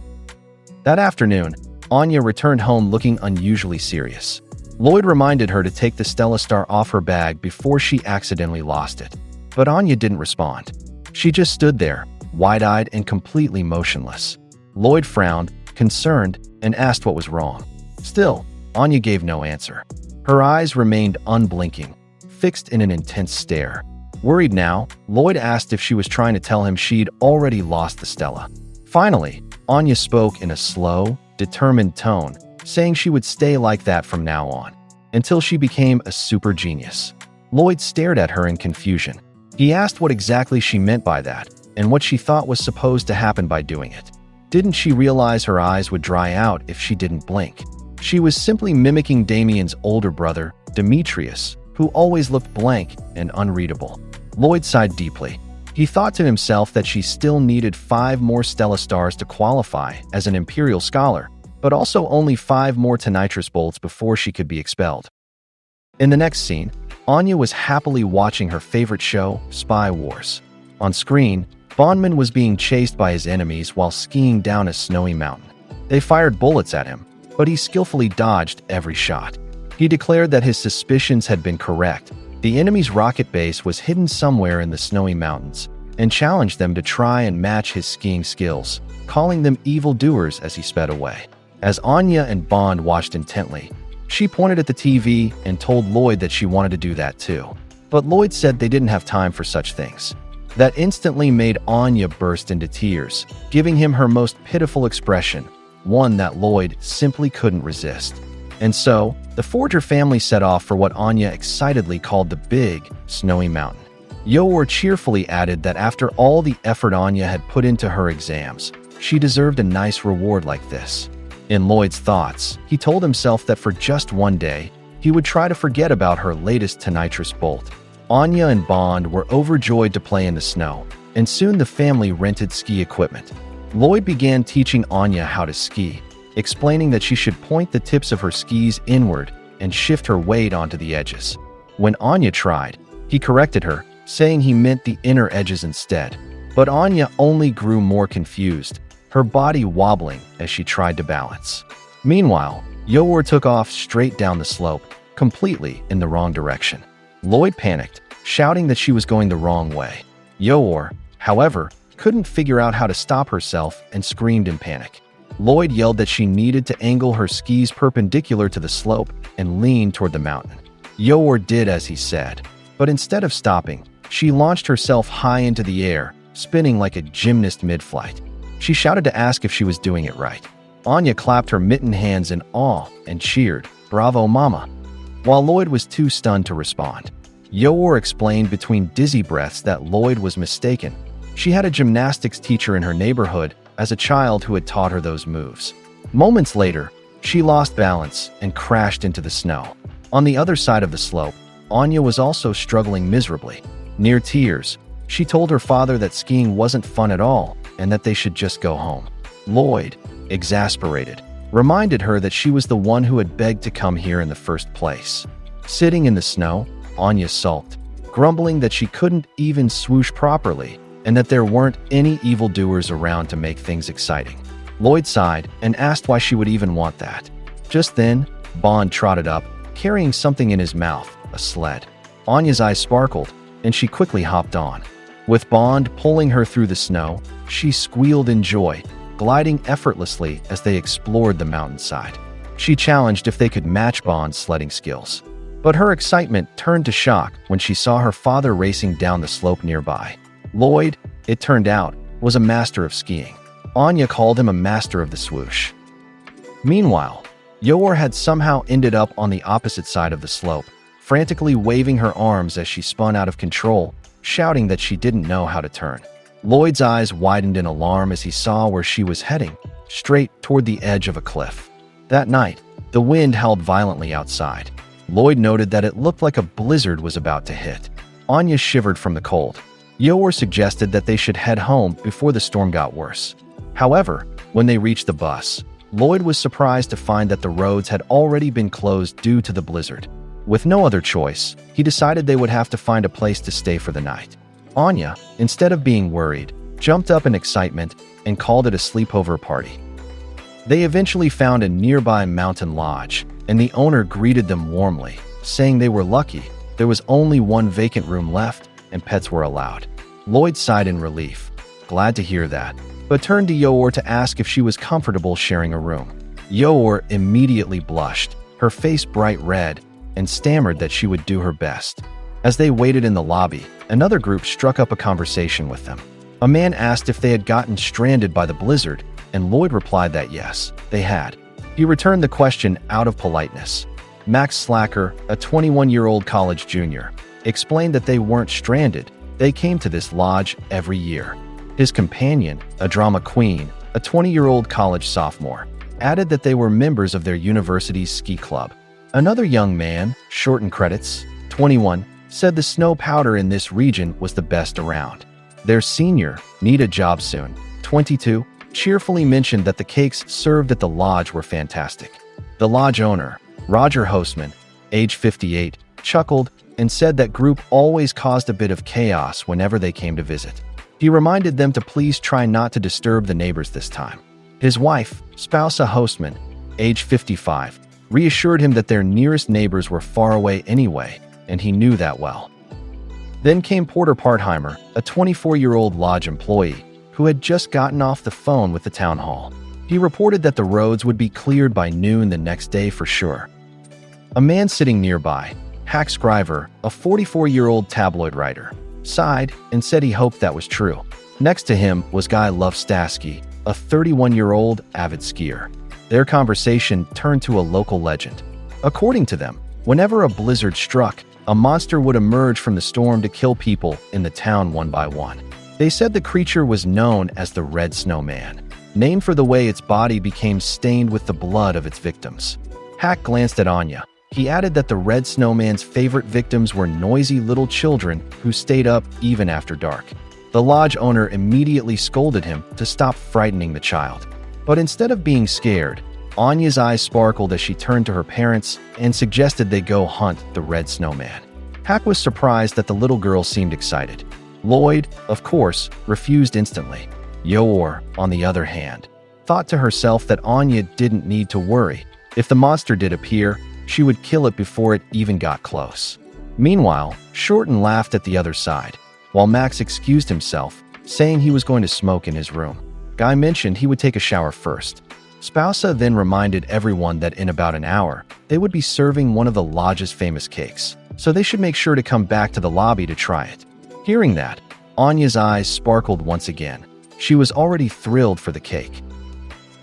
That afternoon, Anya returned home looking unusually serious. Lloyd reminded her to take the Stella Star off her bag before she accidentally lost it. But Anya didn't respond. She just stood there, wide-eyed and completely motionless. Lloyd frowned, concerned, and asked what was wrong. Still, Anya gave no answer. Her eyes remained unblinking, fixed in an intense stare. Worried now, Lloyd asked if she was trying to tell him she'd already lost the Stella. Finally, Anya spoke in a slow, determined tone, saying she would stay like that from now on, until she became a super genius. Lloyd stared at her in confusion. He asked what exactly she meant by that, and what she thought was supposed to happen by doing it. Didn't she realize her eyes would dry out if she didn't blink? She was simply mimicking Damien's older brother, Demetrius, who always looked blank and unreadable. Lloyd sighed deeply. He thought to himself that she still needed 5 more Stella Stars to qualify as an Imperial Scholar, but also only 5 more Tonitrus bolts before she could be expelled. In the next scene, Anya was happily watching her favorite show, Spy Wars. On screen, Bondman was being chased by his enemies while skiing down a snowy mountain. They fired bullets at him, but he skillfully dodged every shot. He declared that his suspicions had been correct. The enemy's rocket base was hidden somewhere in the snowy mountains, and challenged them to try and match his skiing skills, calling them evildoers as he sped away. As Anya and Bond watched intently, she pointed at the TV and told Lloyd that she wanted to do that too. But Lloyd said they didn't have time for such things. That instantly made Anya burst into tears, giving him her most pitiful expression, one that Lloyd simply couldn't resist. And so, the Forger family set off for what Anya excitedly called the Big, Snowy Mountain. Yor cheerfully added that after all the effort Anya had put into her exams, she deserved a nice reward like this. In Lloyd's thoughts, he told himself that for just one day, he would try to forget about her latest Tonitrus bolt. Anya and Bond were overjoyed to play in the snow, and soon the family rented ski equipment. Lloyd began teaching Anya how to ski, explaining that she should point the tips of her skis inward and shift her weight onto the edges. When Anya tried, he corrected her, saying he meant the inner edges instead. But Anya only grew more confused, her body wobbling as she tried to balance. Meanwhile, Yor took off straight down the slope, completely in the wrong direction. Lloyd panicked, shouting that she was going the wrong way. Yor, however, couldn't figure out how to stop herself and screamed in panic. Lloyd yelled that she needed to angle her skis perpendicular to the slope and lean toward the mountain. Yor did as he said, but instead of stopping, she launched herself high into the air, spinning like a gymnast mid-flight. She shouted to ask if she was doing it right. Anya clapped her mittened hands in awe and cheered, "Bravo, Mama!" While Lloyd was too stunned to respond. Yor explained between dizzy breaths that Lloyd was mistaken. She had a gymnastics teacher in her neighborhood as a child who had taught her those moves. Moments later, she lost balance and crashed into the snow. On the other side of the slope, Anya was also struggling miserably. Near tears, she told her father that skiing wasn't fun at all and that they should just go home. Lloyd, exasperated, reminded her that she was the one who had begged to come here in the first place. Sitting in the snow, Anya sulked, grumbling that she couldn't even swoosh properly and that there weren't any evildoers around to make things exciting. Lloyd sighed and asked why she would even want that. Just then, Bond trotted up, carrying something in his mouth, a sled. Anya's eyes sparkled, and she quickly hopped on. With Bond pulling her through the snow, she squealed in joy, gliding effortlessly as they explored the mountainside. She challenged if they could match Bond's sledding skills. But her excitement turned to shock when she saw her father racing down the slope nearby. Lloyd, it turned out, was a master of skiing. Anya called him a master of the swoosh. Meanwhile, Yor had somehow ended up on the opposite side of the slope, frantically waving her arms as she spun out of control, shouting that she didn't know how to turn. Lloyd's eyes widened in alarm as he saw where she was heading, straight toward the edge of a cliff. That night, the wind howled violently outside. Lloyd noted that it looked like a blizzard was about to hit. Anya shivered from the cold. Yor suggested that they should head home before the storm got worse. However, when they reached the bus, Lloyd was surprised to find that the roads had already been closed due to the blizzard. With no other choice, he decided they would have to find a place to stay for the night. Anya, instead of being worried, jumped up in excitement and called it a sleepover party. They eventually found a nearby mountain lodge, and the owner greeted them warmly, saying they were lucky there was only one vacant room left and pets were allowed. Lloyd sighed in relief, glad to hear that, but turned to Yor to ask if she was comfortable sharing a room. Yor immediately blushed, her face bright red, and stammered that she would do her best. As they waited in the lobby, another group struck up a conversation with them. A man asked if they had gotten stranded by the blizzard, and Lloyd replied that yes, they had. He returned the question out of politeness. Max Slacker, a 21-year-old college junior, explained that they weren't stranded. They came to this lodge every year. His companion, a drama queen, a 20-year-old college sophomore, added that they were members of their university's ski club. Another young man, short in credits, 21, said the snow powder in this region was the best around. Their senior, need a job soon, 22, cheerfully mentioned that the cakes served at the lodge were fantastic. The lodge owner, Roger Hostman, age 58, chuckled and said that group always caused a bit of chaos whenever they came to visit. He reminded them to please try not to disturb the neighbors this time. His wife, Spousa Hostman, age 55, reassured him that their nearest neighbors were far away anyway, and he knew that well. Then came Porter Partheimer, a 24-year-old lodge employee, who had just gotten off the phone with the town hall. He reported that the roads would be cleared by noon the next day for sure. A man sitting nearby, Hack Scriver, a 44-year-old tabloid writer, sighed and said he hoped that was true. Next to him was Guy Lovestasky, a 31-year-old avid skier. Their conversation turned to a local legend. According to them, whenever a blizzard struck, a monster would emerge from the storm to kill people in the town one by one. They said the creature was known as the Red Snowman, named for the way its body became stained with the blood of its victims. Hack glanced at Anya. He added that the Red Snowman's favorite victims were noisy little children who stayed up even after dark. The lodge owner immediately scolded him to stop frightening the child. But instead of being scared, Anya's eyes sparkled as she turned to her parents and suggested they go hunt the Red Snowman. Hack was surprised that the little girl seemed excited. Lloyd, of course, refused instantly. Yor, on the other hand, thought to herself that Anya didn't need to worry. If the monster did appear, she would kill it before it even got close. Meanwhile, Shorten laughed at the other side, while Max excused himself, saying he was going to smoke in his room. Guy mentioned he would take a shower first. Spousa then reminded everyone that in about an hour, they would be serving one of the lodge's famous cakes, so they should make sure to come back to the lobby to try it. Hearing that, Anya's eyes sparkled once again. She was already thrilled for the cake.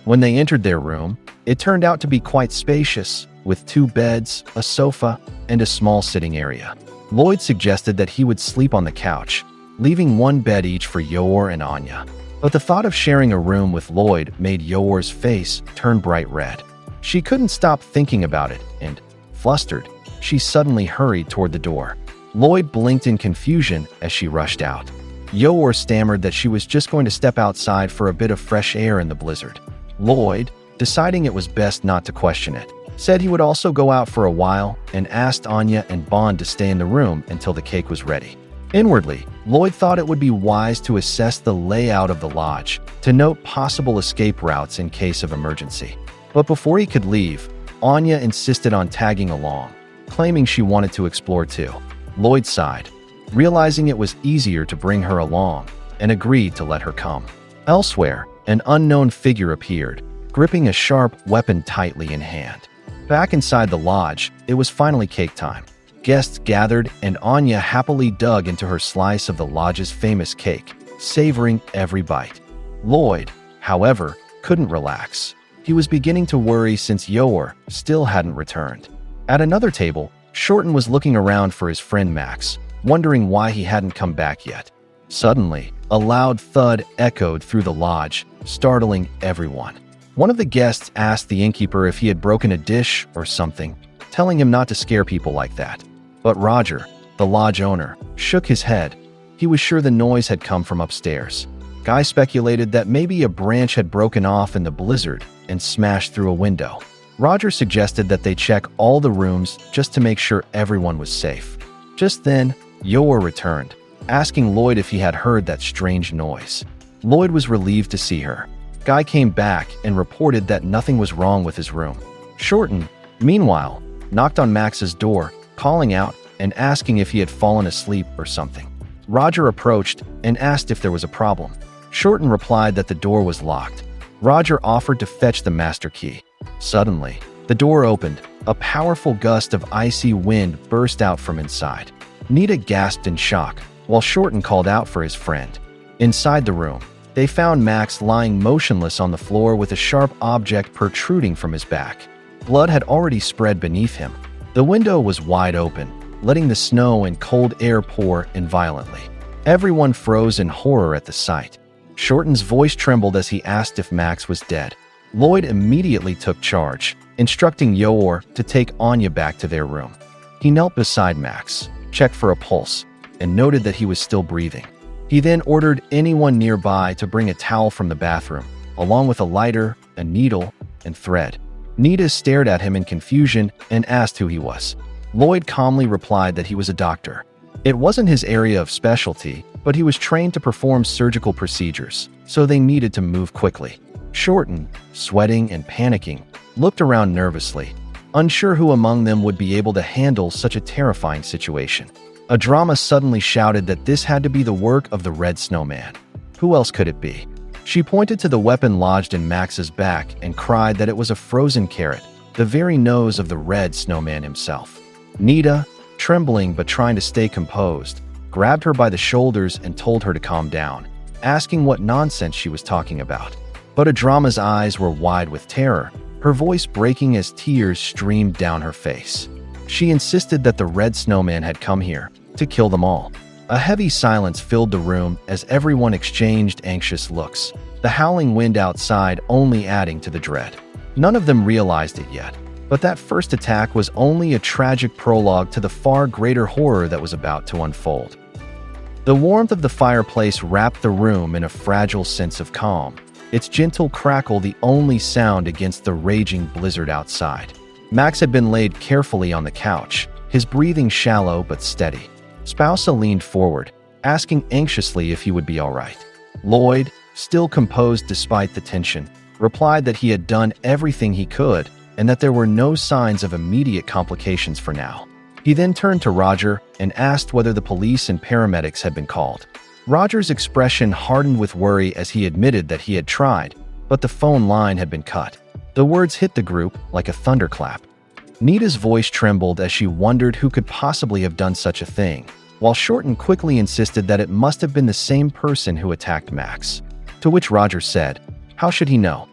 When they entered their room, it turned out to be quite spacious, with 2 beds, a sofa, and a small sitting area. Lloyd suggested that he would sleep on the couch, leaving 1 bed each for Yor and Anya. But the thought of sharing a room with Lloyd made Yor's face turn bright red. She couldn't stop thinking about it, and, flustered, she suddenly hurried toward the door. Lloyd blinked in confusion as she rushed out. Yor stammered that she was just going to step outside for a bit of fresh air in the blizzard. Lloyd, deciding it was best not to question it, said he would also go out for a while and asked Anya and Bond to stay in the room until the cake was ready. Inwardly, Lloyd thought it would be wise to assess the layout of the lodge, to note possible escape routes in case of emergency. But before he could leave, Anya insisted on tagging along, claiming she wanted to explore too. Lloyd sighed, realizing it was easier to bring her along, and agreed to let her come. Elsewhere, an unknown figure appeared, gripping a sharp weapon tightly in hand. Back inside the lodge, it was finally cake time. Guests gathered, and Anya happily dug into her slice of the lodge's famous cake, savoring every bite. Lloyd, however, couldn't relax. He was beginning to worry since Yor still hadn't returned. At another table, Shorten was looking around for his friend Max, wondering why he hadn't come back yet. Suddenly, a loud thud echoed through the lodge, startling everyone. One of the guests asked the innkeeper if he had broken a dish or something, telling him not to scare people like that. But Roger, the lodge owner, shook his head. He was sure the noise had come from upstairs. Guy speculated that maybe a branch had broken off in the blizzard and smashed through a window. Roger suggested that they check all the rooms just to make sure everyone was safe. Just then, Yor returned, asking Lloyd if he had heard that strange noise. Lloyd was relieved to see her. Guy came back and reported that nothing was wrong with his room. Shorten, meanwhile, knocked on Max's door, calling out and asking if he had fallen asleep or something. Roger approached and asked if there was a problem. Shorten replied that the door was locked. Roger offered to fetch the master key. Suddenly, the door opened. A powerful gust of icy wind burst out from inside. Nita gasped in shock, while Shorten called out for his friend. Inside the room, they found Max lying motionless on the floor with a sharp object protruding from his back. Blood had already spread beneath him. The window was wide open, letting the snow and cold air pour in violently. Everyone froze in horror at the sight. Shorten's voice trembled as he asked if Max was dead. Lloyd immediately took charge, instructing Yor to take Anya back to their room. He knelt beside Max, checked for a pulse, and noted that he was still breathing. He then ordered anyone nearby to bring a towel from the bathroom, along with a lighter, a needle, and thread. Nita stared at him in confusion and asked who he was. Lloyd calmly replied that he was a doctor. It wasn't his area of specialty, but he was trained to perform surgical procedures, so they needed to move quickly. Shorten, sweating and panicking, looked around nervously, unsure who among them would be able to handle such a terrifying situation. Adrama suddenly shouted that this had to be the work of the Red Snowman. Who else could it be? She pointed to the weapon lodged in Max's back and cried that it was a frozen carrot, the very nose of the Red Snowman himself. Nita, trembling but trying to stay composed, grabbed her by the shoulders and told her to calm down, asking what nonsense she was talking about. But Adrama's eyes were wide with terror, her voice breaking as tears streamed down her face. She insisted that the Red Snowman had come here to kill them all. A heavy silence filled the room as everyone exchanged anxious looks, the howling wind outside only adding to the dread. None of them realized it yet, but that first attack was only a tragic prologue to the far greater horror that was about to unfold. The warmth of the fireplace wrapped the room in a fragile sense of calm, its gentle crackle the only sound against the raging blizzard outside. Max had been laid carefully on the couch, his breathing shallow but steady. Spousa leaned forward, asking anxiously if he would be all right. Lloyd, still composed despite the tension, replied that he had done everything he could and that there were no signs of immediate complications for now. He then turned to Roger and asked whether the police and paramedics had been called. Roger's expression hardened with worry as he admitted that he had tried, but the phone line had been cut. The words hit the group like a thunderclap. Nita's voice trembled as she wondered who could possibly have done such a thing, while Shorten quickly insisted that it must have been the same person who attacked Max. To which Roger said, "How should he know?"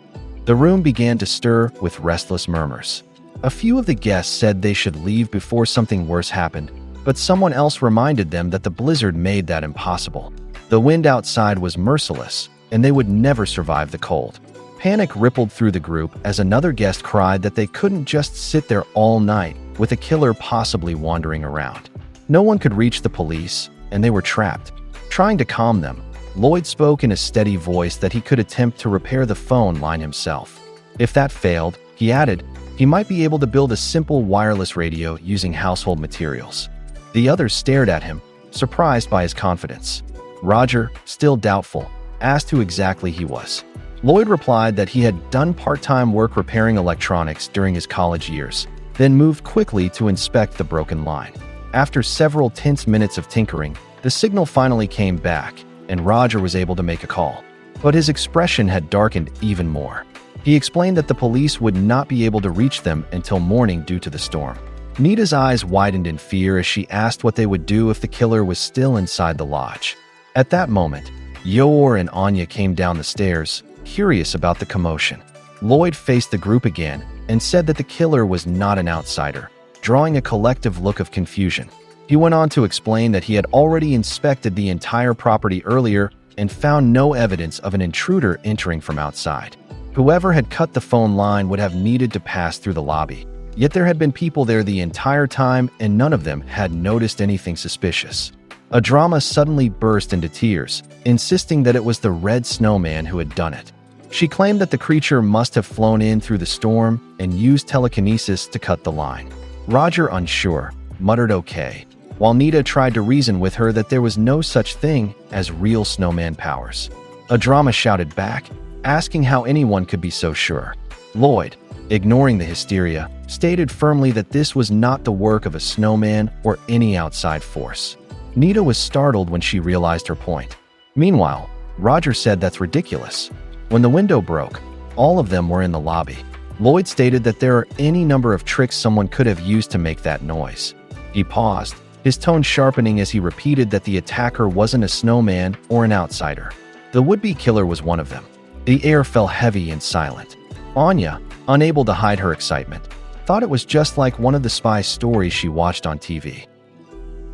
The room began to stir with restless murmurs. A few of the guests said they should leave before something worse happened, but someone else reminded them that the blizzard made that impossible. The wind outside was merciless, and they would never survive the cold. Panic rippled through the group as another guest cried that they couldn't just sit there all night with a killer possibly wandering around. No one could reach the police, and they were trapped. Trying to calm them, Lloyd spoke in a steady voice that he could attempt to repair the phone line himself. If that failed, he added, he might be able to build a simple wireless radio using household materials. The others stared at him, surprised by his confidence. Roger, still doubtful, asked who exactly he was. Lloyd replied that he had done part-time work repairing electronics during his college years, then moved quickly to inspect the broken line. After several tense minutes of tinkering, the signal finally came back, and Roger was able to make a call. But his expression had darkened even more. He explained that the police would not be able to reach them until morning due to the storm. Nita's eyes widened in fear as she asked what they would do if the killer was still inside the lodge. At that moment, Yor and Anya came down the stairs, curious about the commotion. Lloyd faced the group again and said that the killer was not an outsider, drawing a collective look of confusion. He went on to explain that he had already inspected the entire property earlier and found no evidence of an intruder entering from outside. Whoever had cut the phone line would have needed to pass through the lobby. Yet there had been people there the entire time and none of them had noticed anything suspicious. Adrama suddenly burst into tears, insisting that it was the red snowman who had done it. She claimed that the creature must have flown in through the storm and used telekinesis to cut the line. Roger, unsure, muttered okay, while Nita tried to reason with her that there was no such thing as real snowman powers. Adrama shouted back, asking how anyone could be so sure. Lloyd, ignoring the hysteria, stated firmly that this was not the work of a snowman or any outside force. Nita was startled when she realized her point. Meanwhile, Roger said that's ridiculous. When the window broke, all of them were in the lobby. Lloyd stated that there are any number of tricks someone could have used to make that noise. He paused, his tone sharpening as he repeated that the attacker wasn't a snowman or an outsider. The would-be killer was one of them. The air fell heavy and silent. Anya, unable to hide her excitement, thought it was just like one of the spy stories she watched on TV.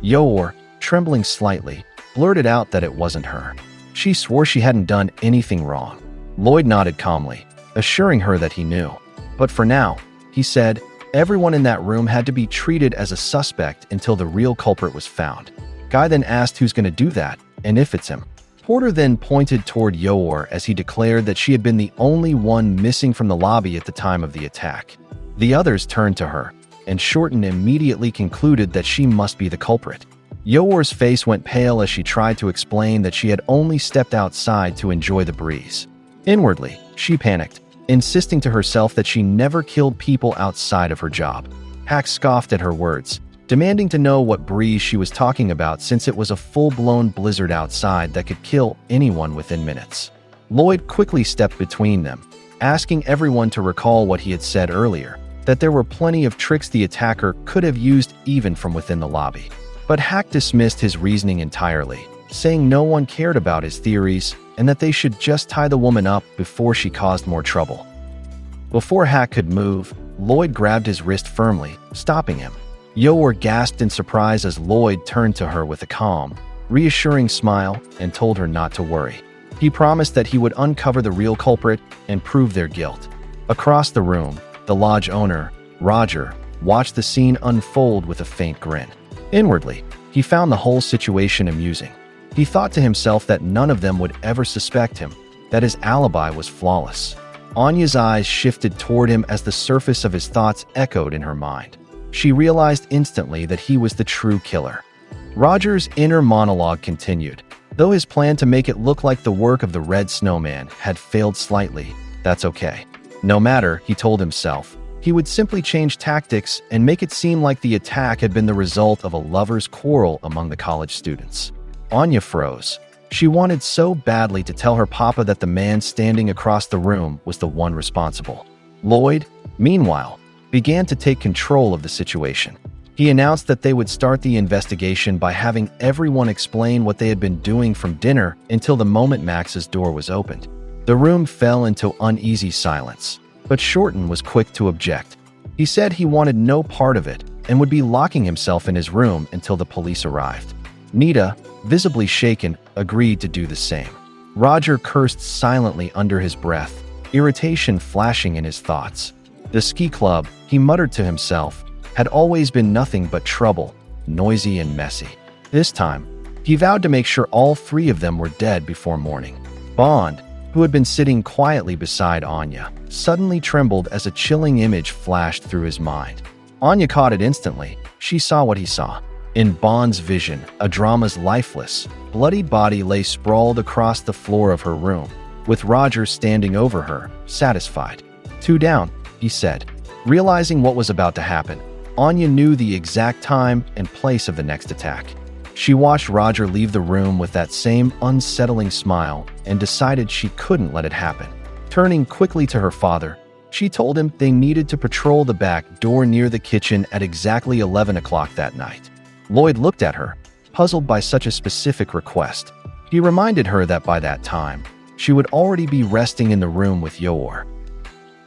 Yor, trembling slightly, blurted out that it wasn't her. She swore she hadn't done anything wrong. Lloyd nodded calmly, assuring her that he knew. But for now, he said, everyone in that room had to be treated as a suspect until the real culprit was found. Guy then asked who's going to do that, and if it's him. Porter then pointed toward Yor as he declared that she had been the only one missing from the lobby at the time of the attack. The others turned to her, and Shorten immediately concluded that she must be the culprit. Yor's face went pale as she tried to explain that she had only stepped outside to enjoy the breeze. Inwardly, she panicked, insisting to herself that she never killed people outside of her job. Hack scoffed at her words, demanding to know what breeze she was talking about since it was a full-blown blizzard outside that could kill anyone within minutes. Lloyd quickly stepped between them, asking everyone to recall what he had said earlier, that there were plenty of tricks the attacker could have used even from within the lobby. But Hack dismissed his reasoning entirely, saying no one cared about his theories and that they should just tie the woman up before she caused more trouble. Before Hack could move, Lloyd grabbed his wrist firmly, stopping him. Yor gasped in surprise as Lloyd turned to her with a calm, reassuring smile and told her not to worry. He promised that he would uncover the real culprit and prove their guilt. Across the room, the lodge owner, Roger, watched the scene unfold with a faint grin. Inwardly, he found the whole situation amusing. He thought to himself that none of them would ever suspect him, that his alibi was flawless. Anya's eyes shifted toward him as the surface of his thoughts echoed in her mind. She realized instantly that he was the true killer. Roger's inner monologue continued. Though his plan to make it look like the work of the Red Snowman had failed slightly, that's okay. No matter, he told himself, he would simply change tactics and make it seem like the attack had been the result of a lover's quarrel among the college students. Anya froze. She wanted so badly to tell her papa that the man standing across the room was the one responsible. Lloyd, meanwhile, began to take control of the situation. He announced that they would start the investigation by having everyone explain what they had been doing from dinner until the moment Max's door was opened. The room fell into uneasy silence, but Shorten was quick to object. He said he wanted no part of it and would be locking himself in his room until the police arrived. Nita, visibly shaken, agreed to do the same. Roger cursed silently under his breath, irritation flashing in his thoughts. The ski club, he muttered to himself, had always been nothing but trouble, noisy and messy. This time, he vowed to make sure all three of them were dead before morning. Bond, who had been sitting quietly beside Anya, suddenly trembled as a chilling image flashed through his mind. Anya caught it instantly. She saw what he saw. In Bond's vision, Adrama's lifeless, bloodied body lay sprawled across the floor of her room, with Roger standing over her, satisfied. "Two down," he said. Realizing what was about to happen, Anya knew the exact time and place of the next attack. She watched Roger leave the room with that same unsettling smile and decided she couldn't let it happen. Turning quickly to her father, She told him they needed to patrol the back door near the kitchen at exactly 11 o'clock that night. Lloyd looked at her, puzzled by such a specific request. He reminded her that by that time, she would already be resting in the room with Yor.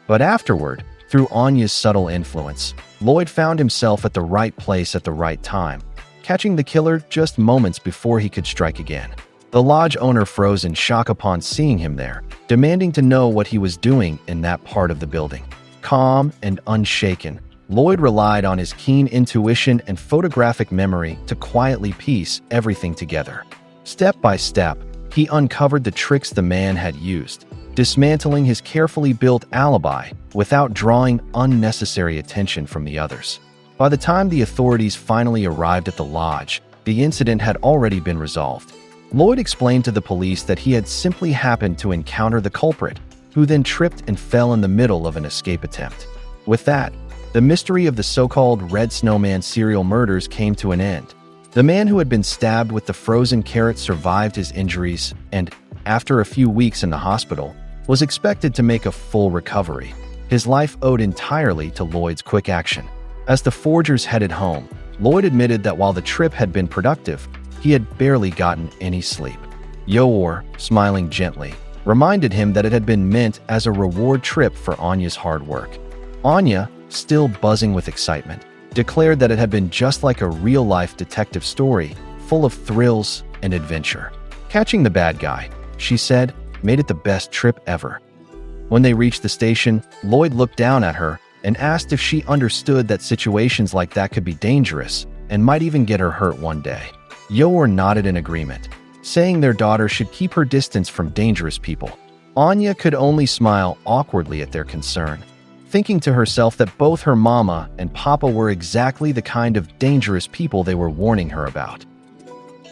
But afterward, through Anya's subtle influence, Lloyd found himself at the right place at the right time, catching the killer just moments before he could strike again. The lodge owner froze in shock upon seeing him there, demanding to know what he was doing in that part of the building. Calm and unshaken, Lloyd relied on his keen intuition and photographic memory to quietly piece everything together. Step by step, he uncovered the tricks the man had used, dismantling his carefully built alibi without drawing unnecessary attention from the others. By the time the authorities finally arrived at the lodge, the incident had already been resolved. Lloyd explained to the police that he had simply happened to encounter the culprit, who then tripped and fell in the middle of an escape attempt. With that, the mystery of the so-called Red Snowman serial murders came to an end. The man who had been stabbed with the frozen carrot survived his injuries and, after a few weeks in the hospital, was expected to make a full recovery. His life owed entirely to Lloyd's quick action. As the forgers headed home, Lloyd admitted that while the trip had been productive, he had barely gotten any sleep. Yor, smiling gently, reminded him that it had been meant as a reward trip for Anya's hard work. Anya, still buzzing with excitement, declared that it had been just like a real-life detective story, full of thrills and adventure. Catching the bad guy, she said, made it the best trip ever. When they reached the station, Lloyd looked down at her and asked if she understood that situations like that could be dangerous and might even get her hurt one day. Yor nodded in agreement, saying their daughter should keep her distance from dangerous people. Anya could only smile awkwardly at their concern, thinking to herself that both her mama and papa were exactly the kind of dangerous people they were warning her about.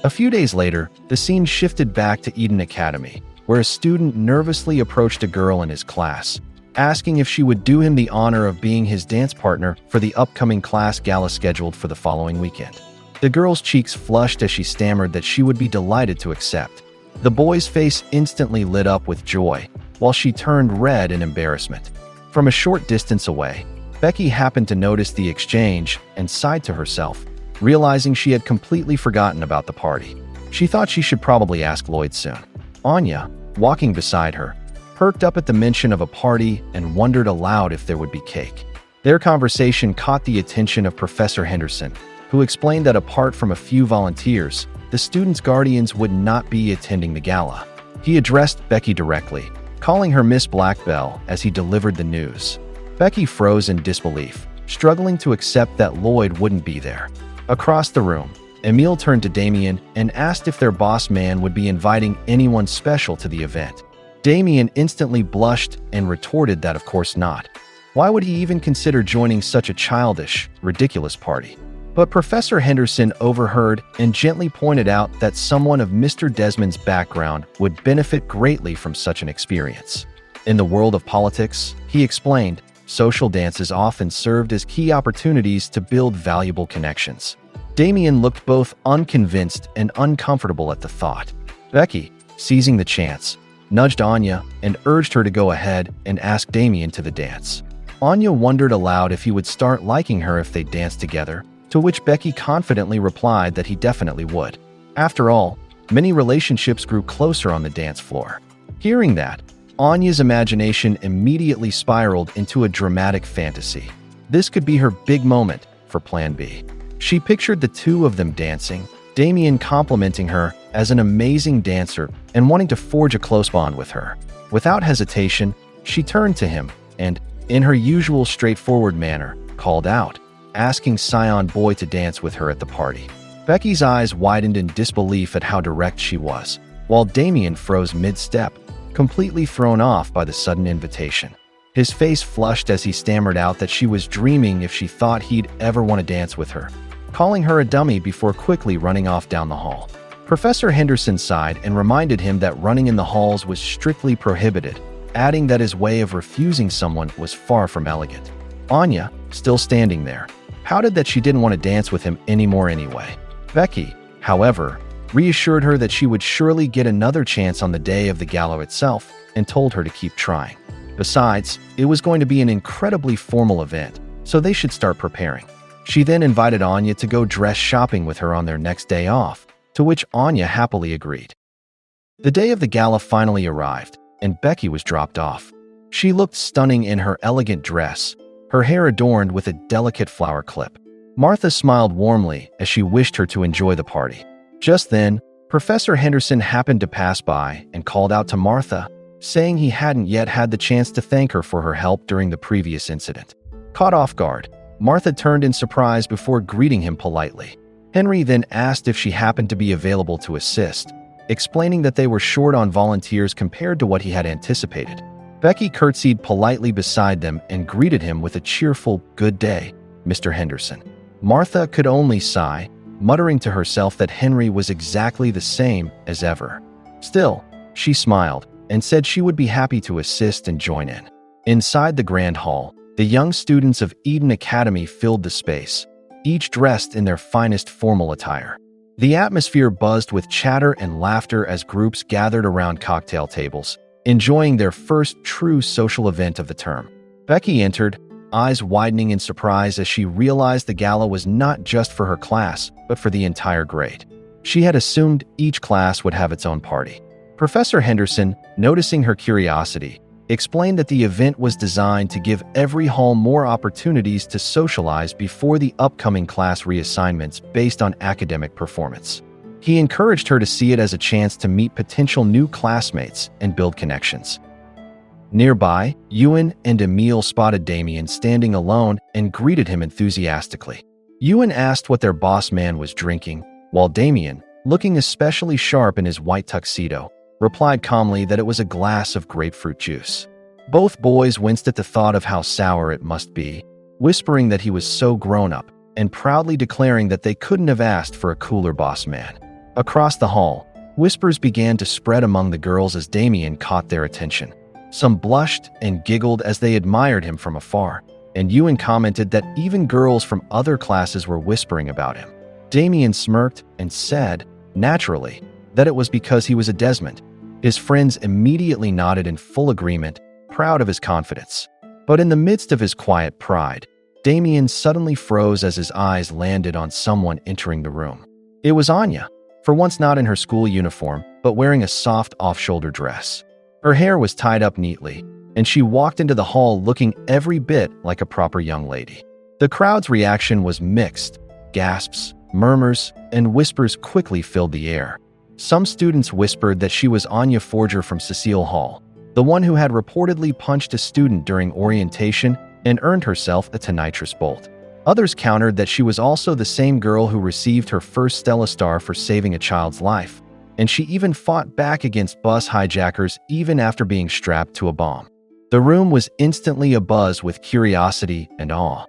A few days later, the scene shifted back to Eden Academy, where a student nervously approached a girl in his class, asking if she would do him the honor of being his dance partner for the upcoming class gala scheduled for the following weekend. The girl's cheeks flushed as she stammered that she would be delighted to accept. The boy's face instantly lit up with joy, while she turned red in embarrassment. From a short distance away, Becky happened to notice the exchange and sighed to herself, realizing she had completely forgotten about the party. She thought she should probably ask Lloyd soon. Anya, walking beside her, perked up at the mention of a party and wondered aloud if there would be cake. Their conversation caught the attention of Professor Henderson, who explained that apart from a few volunteers, the students' guardians would not be attending the gala. He addressed Becky directly, calling her Miss Blackbell as he delivered the news. Becky froze in disbelief, struggling to accept that Lloyd wouldn't be there. Across the room, Emile turned to Damien and asked if their boss man would be inviting anyone special to the event. Damien instantly blushed and retorted that of course not. Why would he even consider joining such a childish, ridiculous party? But Professor Henderson overheard and gently pointed out that someone of Mr. Desmond's background would benefit greatly from such an experience. In the world of politics, he explained, social dances often served as key opportunities to build valuable connections. Damien looked both unconvinced and uncomfortable at the thought. Becky, seizing the chance, nudged Anya and urged her to go ahead and ask Damien to the dance. Anya wondered aloud if he would start liking her if they danced together, to which Becky confidently replied that he definitely would. After all, many relationships grew closer on the dance floor. Hearing that, Anya's imagination immediately spiraled into a dramatic fantasy. This could be her big moment for Plan B. She pictured the two of them dancing, Damien complimenting her as an amazing dancer and wanting to forge a close bond with her. Without hesitation, she turned to him and, in her usual straightforward manner, called out, asking Scion Boy to dance with her at the party. Becky's eyes widened in disbelief at how direct she was, while Damien froze mid-step, completely thrown off by the sudden invitation. His face flushed as he stammered out that she was dreaming if she thought he'd ever want to dance with her, calling her a dummy before quickly running off down the hall. Professor Henderson sighed and reminded him that running in the halls was strictly prohibited, adding that his way of refusing someone was far from elegant. Anya, still standing there, pouted that she didn't want to dance with him anymore anyway. Becky, however, reassured her that she would surely get another chance on the day of the gala itself and told her to keep trying. Besides, it was going to be an incredibly formal event, so they should start preparing. She then invited Anya to go dress shopping with her on their next day off, to which Anya happily agreed. The day of the gala finally arrived, and Becky was dropped off. She looked stunning in her elegant dress, her hair adorned with a delicate flower clip. Martha smiled warmly as she wished her to enjoy the party. Just then, Professor Henderson happened to pass by and called out to Martha, saying he hadn't yet had the chance to thank her for her help during the previous incident. Caught off guard, Martha turned in surprise before greeting him politely. Henry then asked if she happened to be available to assist, explaining that they were short on volunteers compared to what he had anticipated. Becky curtsied politely beside them and greeted him with a cheerful, "Good day, Mr. Henderson." Martha could only sigh, muttering to herself that Henry was exactly the same as ever. Still, she smiled and said she would be happy to assist and join in. Inside the grand hall, the young students of Eden Academy filled the space, each dressed in their finest formal attire. The atmosphere buzzed with chatter and laughter as groups gathered around cocktail tables, enjoying their first true social event of the term. Becky entered, eyes widening in surprise as she realized the gala was not just for her class, but for the entire grade. She had assumed each class would have its own party. Professor Henderson, noticing her curiosity, explained that the event was designed to give every hall more opportunities to socialize before the upcoming class reassignments based on academic performance. He encouraged her to see it as a chance to meet potential new classmates and build connections. Nearby, Ewan and Emil spotted Damien standing alone and greeted him enthusiastically. Ewan asked what their boss man was drinking, while Damien, looking especially sharp in his white tuxedo, replied calmly that it was a glass of grapefruit juice. Both boys winced at the thought of how sour it must be, whispering that he was so grown up, and proudly declaring that they couldn't have asked for a cooler boss man. Across the hall, whispers began to spread among the girls as Damien caught their attention. Some blushed and giggled as they admired him from afar, and Ewan commented that even girls from other classes were whispering about him. Damien smirked and said, naturally, that it was because he was a Desmond. His friends immediately nodded in full agreement, proud of his confidence. But in the midst of his quiet pride, Damien suddenly froze as his eyes landed on someone entering the room. It was Anya, for once not in her school uniform, but wearing a soft off-shoulder dress. Her hair was tied up neatly, and she walked into the hall looking every bit like a proper young lady. The crowd's reaction was mixed. Gasps, murmurs, and whispers quickly filled the air. Some students whispered that she was Anya Forger from Cecile Hall, the one who had reportedly punched a student during orientation and earned herself a tinnitus bolt. Others countered that she was also the same girl who received her first Stella Star for saving a child's life, and she even fought back against bus hijackers even after being strapped to a bomb. The room was instantly abuzz with curiosity and awe.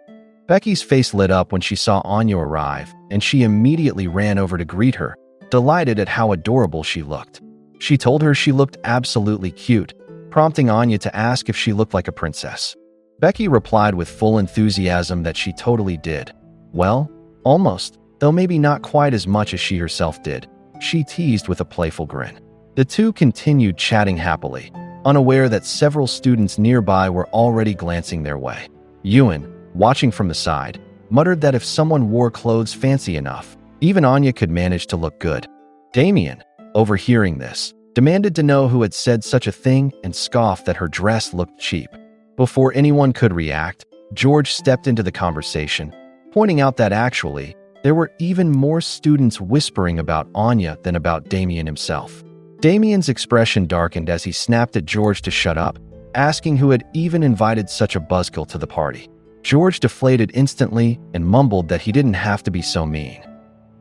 Becky's face lit up when she saw Anya arrive, and she immediately ran over to greet her, delighted at how adorable she looked. She told her she looked absolutely cute, prompting Anya to ask if she looked like a princess. Becky replied with full enthusiasm that she totally did. Well, almost, though maybe not quite as much as she herself did, she teased with a playful grin. The two continued chatting happily, unaware that several students nearby were already glancing their way. Ewan, watching from the side, muttered that if someone wore clothes fancy enough, even Anya could manage to look good. Damien, overhearing this, demanded to know who had said such a thing and scoffed that her dress looked cheap. Before anyone could react, George stepped into the conversation, pointing out that actually, there were even more students whispering about Anya than about Damien himself. Damien's expression darkened as he snapped at George to shut up, asking who had even invited such a buzzkill to the party. George deflated instantly and mumbled that he didn't have to be so mean.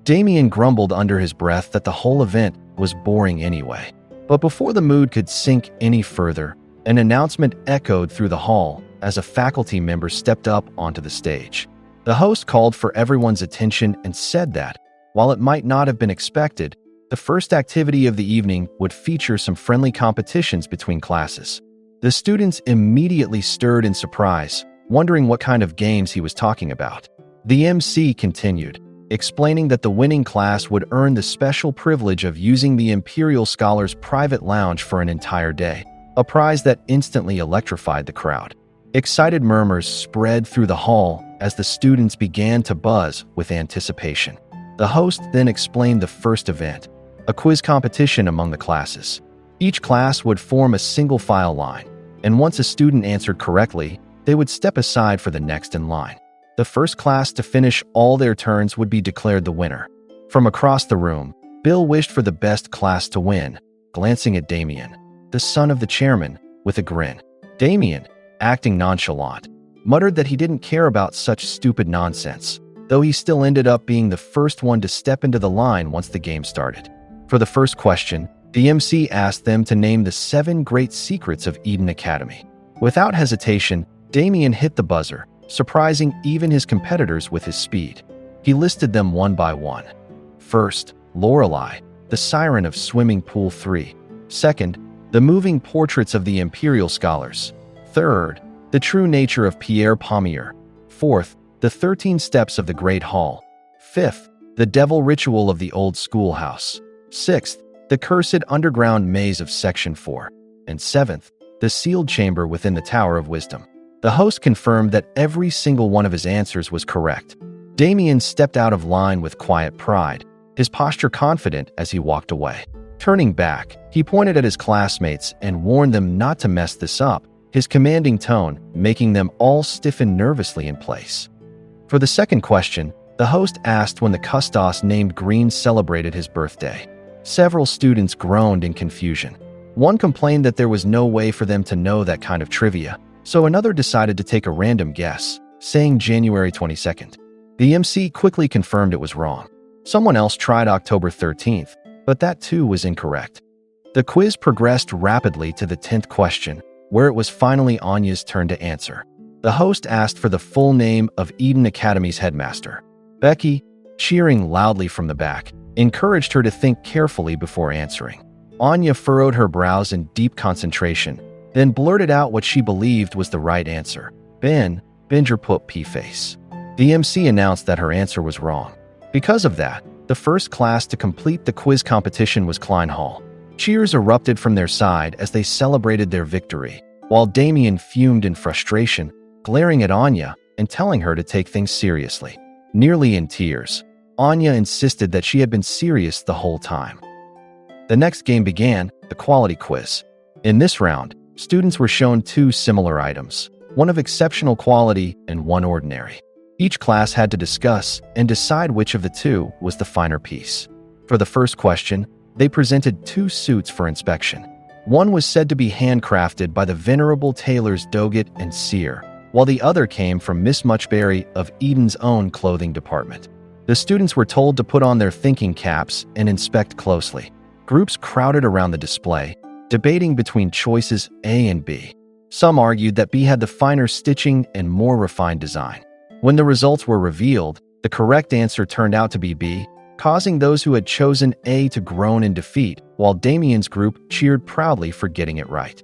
Damien grumbled under his breath that the whole event was boring anyway. But before the mood could sink any further, an announcement echoed through the hall as a faculty member stepped up onto the stage. The host called for everyone's attention and said that, while it might not have been expected, the first activity of the evening would feature some friendly competitions between classes. The students immediately stirred in surprise, wondering what kind of games he was talking about. The MC continued, explaining that the winning class would earn the special privilege of using the Imperial Scholars' private lounge for an entire day, a prize that instantly electrified the crowd. Excited murmurs spread through the hall as the students began to buzz with anticipation. The host then explained the first event, a quiz competition among the classes. Each class would form a single file line, and once a student answered correctly, they would step aside for the next in line. The first class to finish all their turns would be declared the winner. From across the room, Bill wished for the best class to win, glancing at Damien, the son of the chairman, with a grin. Damien, acting nonchalant, muttered that he didn't care about such stupid nonsense, though he still ended up being the first one to step into the line once the game started. For the first question, the MC asked them to name the 7 great secrets of Eden Academy. Without hesitation, Damien hit the buzzer, surprising even his competitors with his speed. He listed them one by one. First, Lorelei, the siren of Swimming Pool 3. Second, the moving portraits of the Imperial Scholars. Third, the true nature of Pierre Pommier. Fourth, the 13 steps of the Great Hall. Fifth, the devil ritual of the old schoolhouse. Sixth, the cursed underground maze of Section 4. And seventh, the sealed chamber within the Tower of Wisdom. The host confirmed that every single one of his answers was correct. Damien stepped out of line with quiet pride, his posture confident as he walked away. Turning back, he pointed at his classmates and warned them not to mess this up, his commanding tone making them all stiffen nervously in place. For the second question, the host asked when the Custos named Green celebrated his birthday. Several students groaned in confusion. One complained that there was no way for them to know that kind of trivia, so another decided to take a random guess, saying January 22nd. The MC quickly confirmed it was wrong. Someone else tried October 13th, but that too was incorrect. The quiz progressed rapidly to the 10th question, where it was finally Anya's turn to answer. The host asked for the full name of Eden Academy's headmaster. Becky, cheering loudly from the back, encouraged her to think carefully before answering. Anya furrowed her brows in deep concentration, then blurted out what she believed was the right answer. Binger put P-face. The MC announced that her answer was wrong. Because of that, the first class to complete the quiz competition was Klein Hall. Cheers erupted from their side as they celebrated their victory, while Damien fumed in frustration, glaring at Anya and telling her to take things seriously. Nearly in tears, Anya insisted that she had been serious the whole time. The next game began, the quality quiz. In this round, students were shown 2 similar items, one of exceptional quality and one ordinary. Each class had to discuss and decide which of the 2 was the finer piece. For the first question, they presented 2 suits for inspection. One was said to be handcrafted by the venerable tailors Doggett and Sear, while the other came from Miss Muchberry of Eden's own clothing department. The students were told to put on their thinking caps and inspect closely. Groups crowded around the display, debating between choices A and B. Some argued that B had the finer stitching and more refined design. When the results were revealed, the correct answer turned out to be B, causing those who had chosen A to groan in defeat, while Damien's group cheered proudly for getting it right.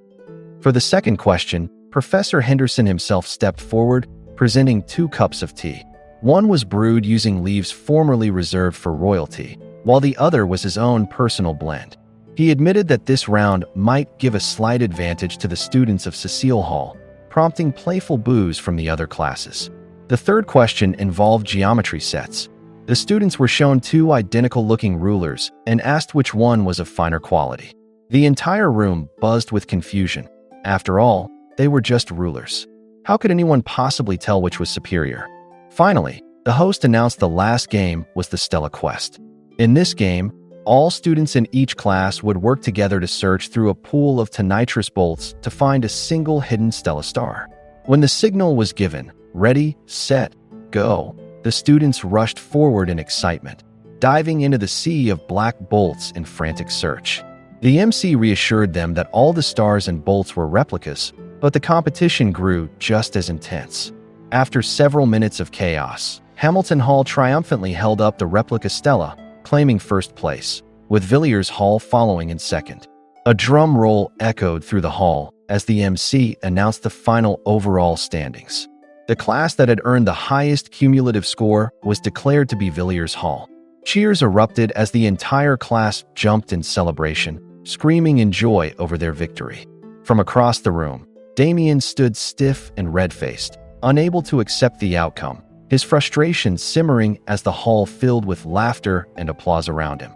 For the second question, Professor Henderson himself stepped forward, presenting 2 cups of tea. One was brewed using leaves formerly reserved for royalty, while the other was his own personal blend. He admitted that this round might give a slight advantage to the students of Cecile Hall, prompting playful boos from the other classes. The third question involved geometry sets. The students were shown 2 identical-looking rulers and asked which one was of finer quality. The entire room buzzed with confusion. After all, they were just rulers. How could anyone possibly tell which was superior? Finally, the host announced the last game was the Stella Quest. In this game, all students in each class would work together to search through a pool of tonitrous bolts to find a single hidden Stella star. When the signal was given, ready, set, go, the students rushed forward in excitement, diving into the sea of black bolts in frantic search. The MC reassured them that all the stars and bolts were replicas, but the competition grew just as intense. After several minutes of chaos, Hamilton Hall triumphantly held up the replica Stella, claiming first place, with Villiers Hall following in second. A drum roll echoed through the hall as the MC announced the final overall standings. The class that had earned the highest cumulative score was declared to be Villiers Hall. Cheers erupted as the entire class jumped in celebration, screaming in joy over their victory. From across the room, Damien stood stiff and red-faced, unable to accept the outcome, his frustration simmering as the hall filled with laughter and applause around him.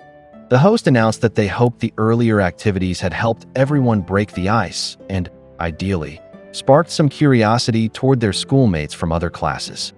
The host announced that they hoped the earlier activities had helped everyone break the ice and, ideally, sparked some curiosity toward their schoolmates from other classes.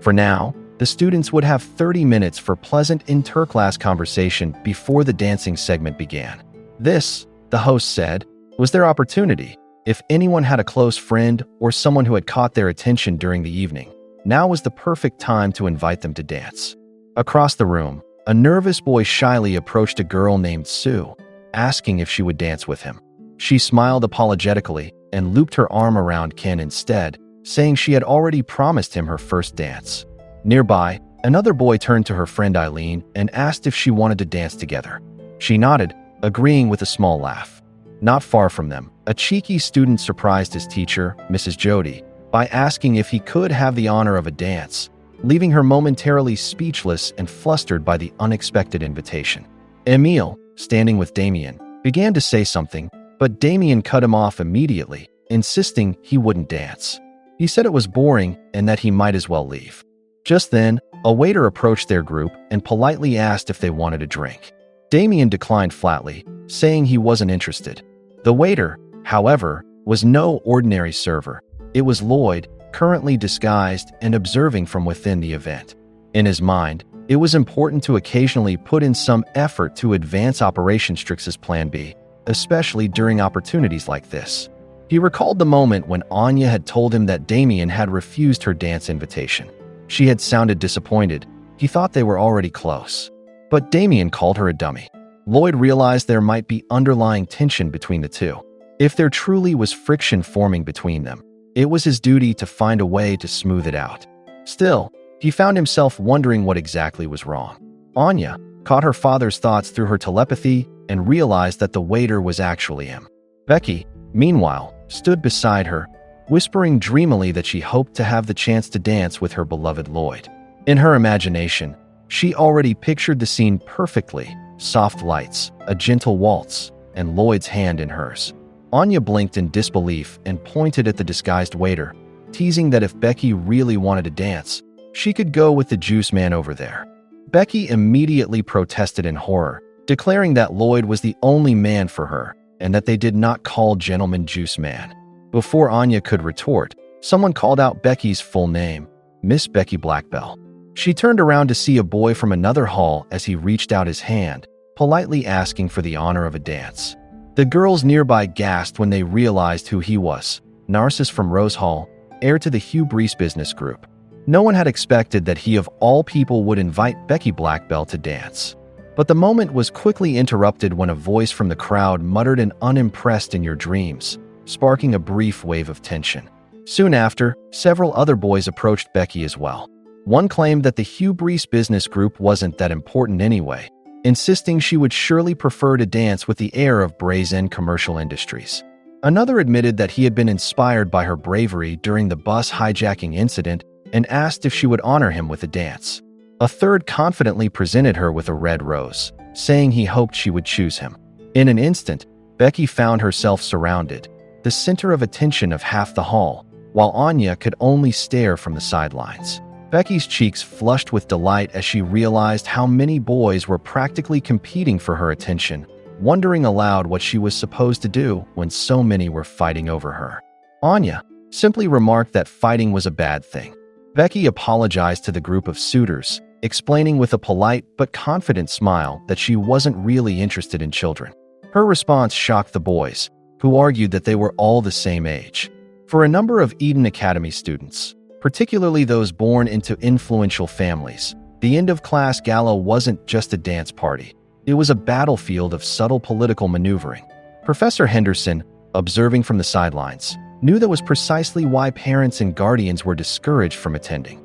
For now, the students would have 30 minutes for pleasant interclass conversation before the dancing segment began. This, the host said, was their opportunity. If anyone had a close friend or someone who had caught their attention during the evening, now was the perfect time to invite them to dance. Across the room, a nervous boy shyly approached a girl named Sue, asking if she would dance with him. She smiled apologetically and looped her arm around Ken instead, saying she had already promised him her first dance. Nearby, another boy turned to her friend Eileen and asked if she wanted to dance together. She nodded, agreeing with a small laugh. Not far from them, a cheeky student surprised his teacher, Mrs. Jody, by asking if he could have the honor of a dance, leaving her momentarily speechless and flustered by the unexpected invitation. Emile, standing with Damien, began to say something, but Damien cut him off immediately, insisting he wouldn't dance. He said it was boring and that he might as well leave. Just then, a waiter approached their group and politely asked if they wanted a drink. Damien declined flatly, saying he wasn't interested. The waiter, however, was no ordinary server. It was Lloyd, currently disguised and observing from within the event. In his mind, it was important to occasionally put in some effort to advance Operation Strix's Plan B, especially during opportunities like this. He recalled the moment when Anya had told him that Damien had refused her dance invitation. She had sounded disappointed. He thought they were already close. But Damien called her a dummy. Lloyd realized there might be underlying tension between the two. If there truly was friction forming between them, it was his duty to find a way to smooth it out. Still, he found himself wondering what exactly was wrong. Anya caught her father's thoughts through her telepathy and realized that the waiter was actually him. Becky, meanwhile, stood beside her, whispering dreamily that she hoped to have the chance to dance with her beloved Lloyd. In her imagination, she already pictured the scene perfectly: soft lights, a gentle waltz, and Lloyd's hand in hers. Anya blinked in disbelief and pointed at the disguised waiter, teasing that if Becky really wanted to dance, she could go with the juice man over there. Becky immediately protested in horror, declaring that Lloyd was the only man for her and that they did not call gentleman juice man. Before Anya could retort, someone called out Becky's full name, Miss Becky Blackbell. She turned around to see a boy from another hall as he reached out his hand, politely asking for the honor of a dance. The girls nearby gasped when they realized who he was: Narcissus from Rose Hall, heir to the Hugh Brees business group. No one had expected that he of all people would invite Becky Blackbell to dance. But the moment was quickly interrupted when a voice from the crowd muttered an "unimpressed in your dreams," sparking a brief wave of tension. Soon after, several other boys approached Becky as well. One claimed that the Hugh Brees business group wasn't that important anyway, insisting she would surely prefer to dance with the heir of Brazen Commercial Industries. Another admitted that he had been inspired by her bravery during the bus hijacking incident and asked if she would honor him with a dance. A third confidently presented her with a red rose, saying he hoped she would choose him. In an instant, Becky found herself surrounded, the center of attention of half the hall, while Anya could only stare from the sidelines. Becky's cheeks flushed with delight as she realized how many boys were practically competing for her attention, wondering aloud what she was supposed to do when so many were fighting over her. Anya simply remarked that fighting was a bad thing. Becky apologized to the group of suitors, explaining with a polite but confident smile that she wasn't really interested in children. Her response shocked the boys, who argued that they were all the same age. For a number of Eden Academy students, particularly those born into influential families, the end-of-class gala wasn't just a dance party. It was a battlefield of subtle political maneuvering. Professor Henderson, observing from the sidelines, knew that was precisely why parents and guardians were discouraged from attending.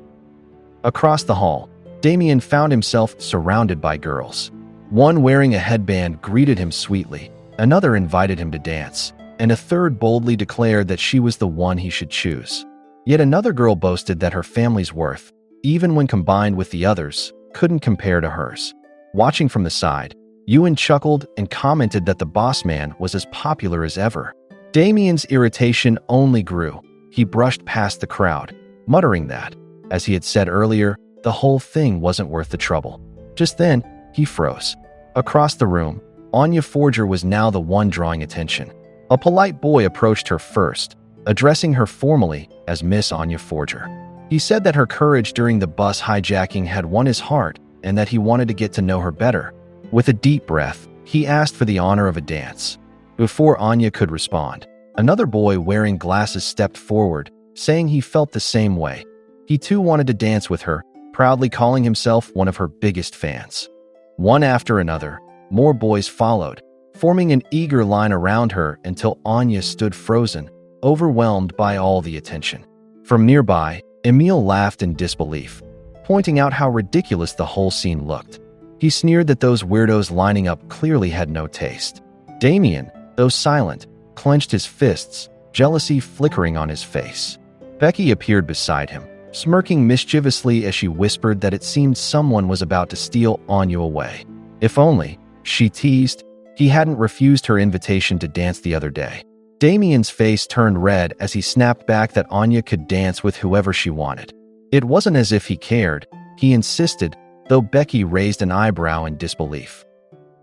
Across the hall, Damien found himself surrounded by girls. One wearing a headband greeted him sweetly, another invited him to dance, and a third boldly declared that she was the one he should choose. Yet another girl boasted that her family's worth, even when combined with the others, couldn't compare to hers. Watching from the side, Ewan chuckled and commented that the boss man was as popular as ever. Damien's irritation only grew. He brushed past the crowd, muttering that, as he had said earlier, the whole thing wasn't worth the trouble. Just then, he froze. Across the room, Anya Forger was now the one drawing attention. A polite boy approached her first, addressing her formally as Miss Anya Forger. He said that her courage during the bus hijacking had won his heart and that he wanted to get to know her better. With a deep breath, he asked for the honor of a dance. Before Anya could respond, another boy wearing glasses stepped forward, saying he felt the same way. He too wanted to dance with her, proudly calling himself one of her biggest fans. One after another, more boys followed, forming an eager line around her until Anya stood frozen, overwhelmed by all the attention. From nearby, Emil laughed in disbelief, pointing out how ridiculous the whole scene looked. He sneered that those weirdos lining up clearly had no taste. Damien, though silent, clenched his fists, jealousy flickering on his face. Becky appeared beside him, smirking mischievously as she whispered that it seemed someone was about to steal Anya away. If only, she teased, he hadn't refused her invitation to dance the other day. Damien's face turned red as he snapped back that Anya could dance with whoever she wanted. It wasn't as if he cared, he insisted, though Becky raised an eyebrow in disbelief.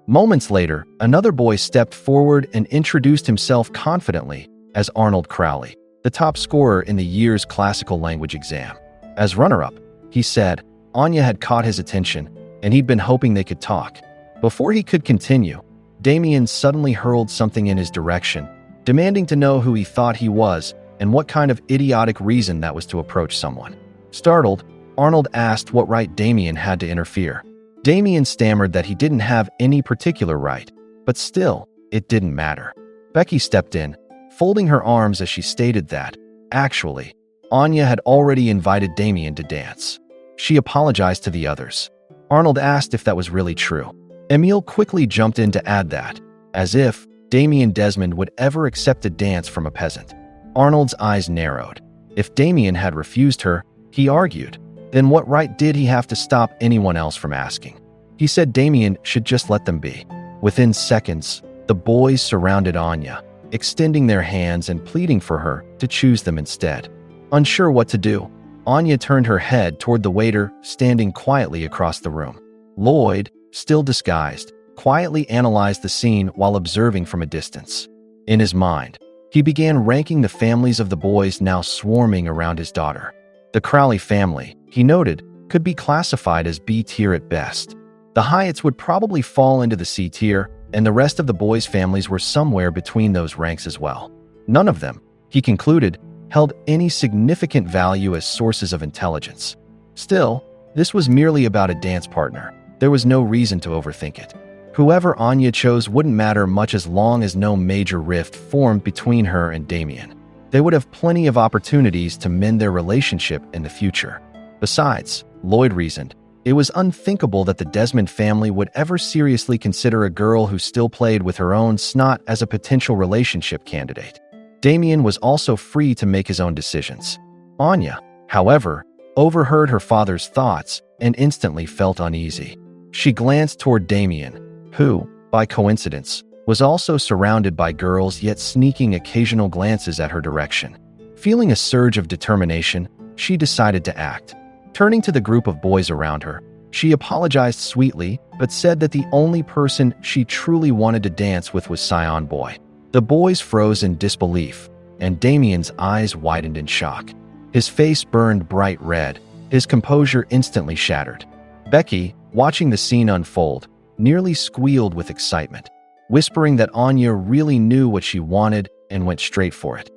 Moments later, another boy stepped forward and introduced himself confidently as Arnold Crowley, the top scorer in the year's classical language exam. As runner-up, he said, Anya had caught his attention, and he'd been hoping they could talk. Before he could continue, Damien suddenly hurled something in his direction, demanding to know who he thought he was and what kind of idiotic reason that was to approach someone. Startled, Arnold asked what right Damien had to interfere. Damien stammered that he didn't have any particular right, but still, it didn't matter. Becky stepped in, folding her arms as she stated that, actually, Anya had already invited Damien to dance. She apologized to the others. Arnold asked if that was really true. Emil quickly jumped in to add that, as if Damien Desmond would ever accept a dance from a peasant. Arnold's eyes narrowed. If Damien had refused her, he argued, then what right did he have to stop anyone else from asking? He said Damien should just let them be. Within seconds, the boys surrounded Anya, extending their hands and pleading for her to choose them instead. Unsure what to do, Anya turned her head toward the waiter standing quietly across the room. Lloyd, still disguised, quietly analyzed the scene while observing from a distance. In his mind, he began ranking the families of the boys now swarming around his daughter. The Crowley family, he noted, could be classified as B tier at best. The Hyatts would probably fall into the C tier, and the rest of the boys' families were somewhere between those ranks as well. None of them, he concluded, held any significant value as sources of intelligence. Still, this was merely about a dance partner. There was no reason to overthink it. Whoever Anya chose wouldn't matter much as long as no major rift formed between her and Damien. They would have plenty of opportunities to mend their relationship in the future. Besides, Lloyd reasoned, it was unthinkable that the Desmond family would ever seriously consider a girl who still played with her own snot as a potential relationship candidate. Damien was also free to make his own decisions. Anya, however, overheard her father's thoughts and instantly felt uneasy. She glanced toward Damien, who, by coincidence, was also surrounded by girls yet sneaking occasional glances at her direction. Feeling a surge of determination, she decided to act. Turning to the group of boys around her, she apologized sweetly but said that the only person she truly wanted to dance with was Scion Boy. The boys froze in disbelief, and Damien's eyes widened in shock. His face burned bright red, his composure instantly shattered. Becky, watching the scene unfold, nearly squealed with excitement, whispering that Anya really knew what she wanted and went straight for it.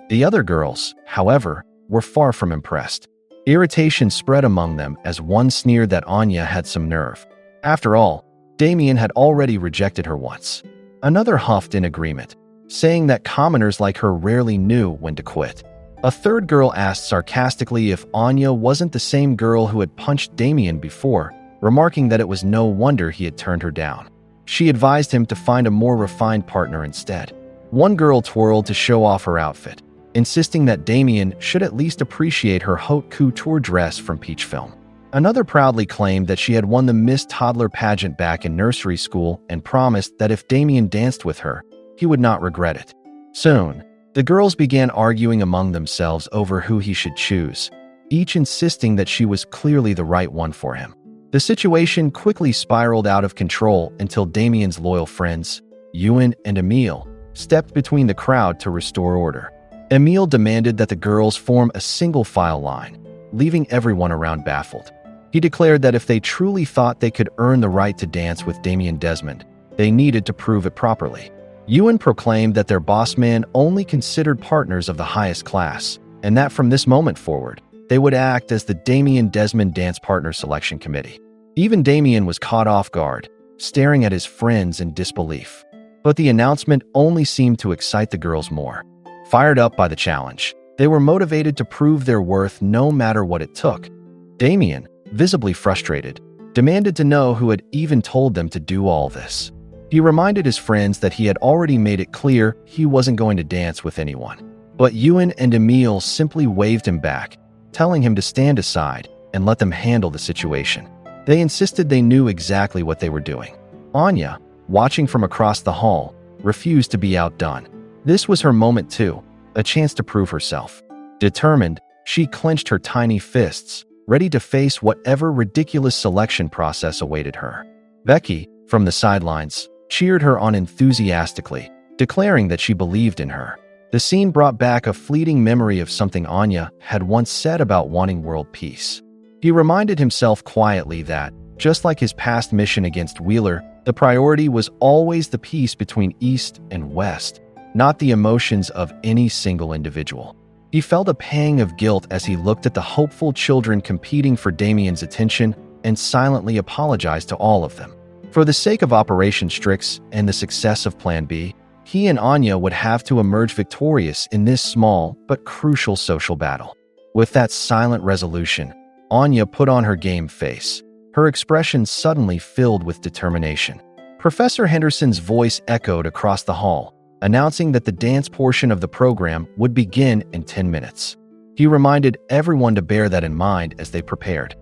The other girls, however, were far from impressed. Irritation spread among them as one sneered that Anya had some nerve. After all, Damien had already rejected her once. Another huffed in agreement, saying that commoners like her rarely knew when to quit. A third girl asked sarcastically if Anya wasn't the same girl who had punched Damien before, remarking that it was no wonder he had turned her down. She advised him to find a more refined partner instead. One girl twirled to show off her outfit, insisting that Damien should at least appreciate her haute couture dress from Peach Film. Another proudly claimed that she had won the Miss Toddler pageant back in nursery school and promised that if Damien danced with her, he would not regret it. Soon, The girls began arguing among themselves over who he should choose, each insisting that she was clearly the right one for him. The situation quickly spiraled out of control until Damien's loyal friends, Ewan and Emil, stepped between the crowd to restore order. Emil demanded that the girls form a single file line, leaving everyone around baffled. He declared that if they truly thought they could earn the right to dance with Damien Desmond, they needed to prove it properly. Ewan proclaimed that their boss man only considered partners of the highest class, and that from this moment forward, they would act as the Damien Desmond Dance Partner Selection Committee. Even Damien was caught off guard, staring at his friends in disbelief. But the announcement only seemed to excite the girls more. Fired up by the challenge, they were motivated to prove their worth no matter what it took. Damien, visibly frustrated, demanded to know who had even told them to do all this. He reminded his friends that he had already made it clear he wasn't going to dance with anyone. But Ewan and Emil simply waved him back, telling him to stand aside and let them handle the situation. They insisted they knew exactly what they were doing. Anya, watching from across the hall, refused to be outdone. This was her moment too, a chance to prove herself. Determined, she clenched her tiny fists, ready to face whatever ridiculous selection process awaited her. Becky, from the sidelines, cheered her on enthusiastically, declaring that she believed in her. The scene brought back a fleeting memory of something Anya had once said about wanting world peace. He reminded himself quietly that, just like his past mission against Wheeler, the priority was always the peace between East and West, not the emotions of any single individual. He felt a pang of guilt as he looked at the hopeful children competing for Damien's attention and silently apologized to all of them. For the sake of Operation Strix and the success of Plan B, he and Anya would have to emerge victorious in this small but crucial social battle. With that silent resolution, Anya put on her game face, her expression suddenly filled with determination. Professor Henderson's voice echoed across the hall, announcing that the dance portion of the program would begin in 10 minutes. He reminded everyone to bear that in mind as they prepared.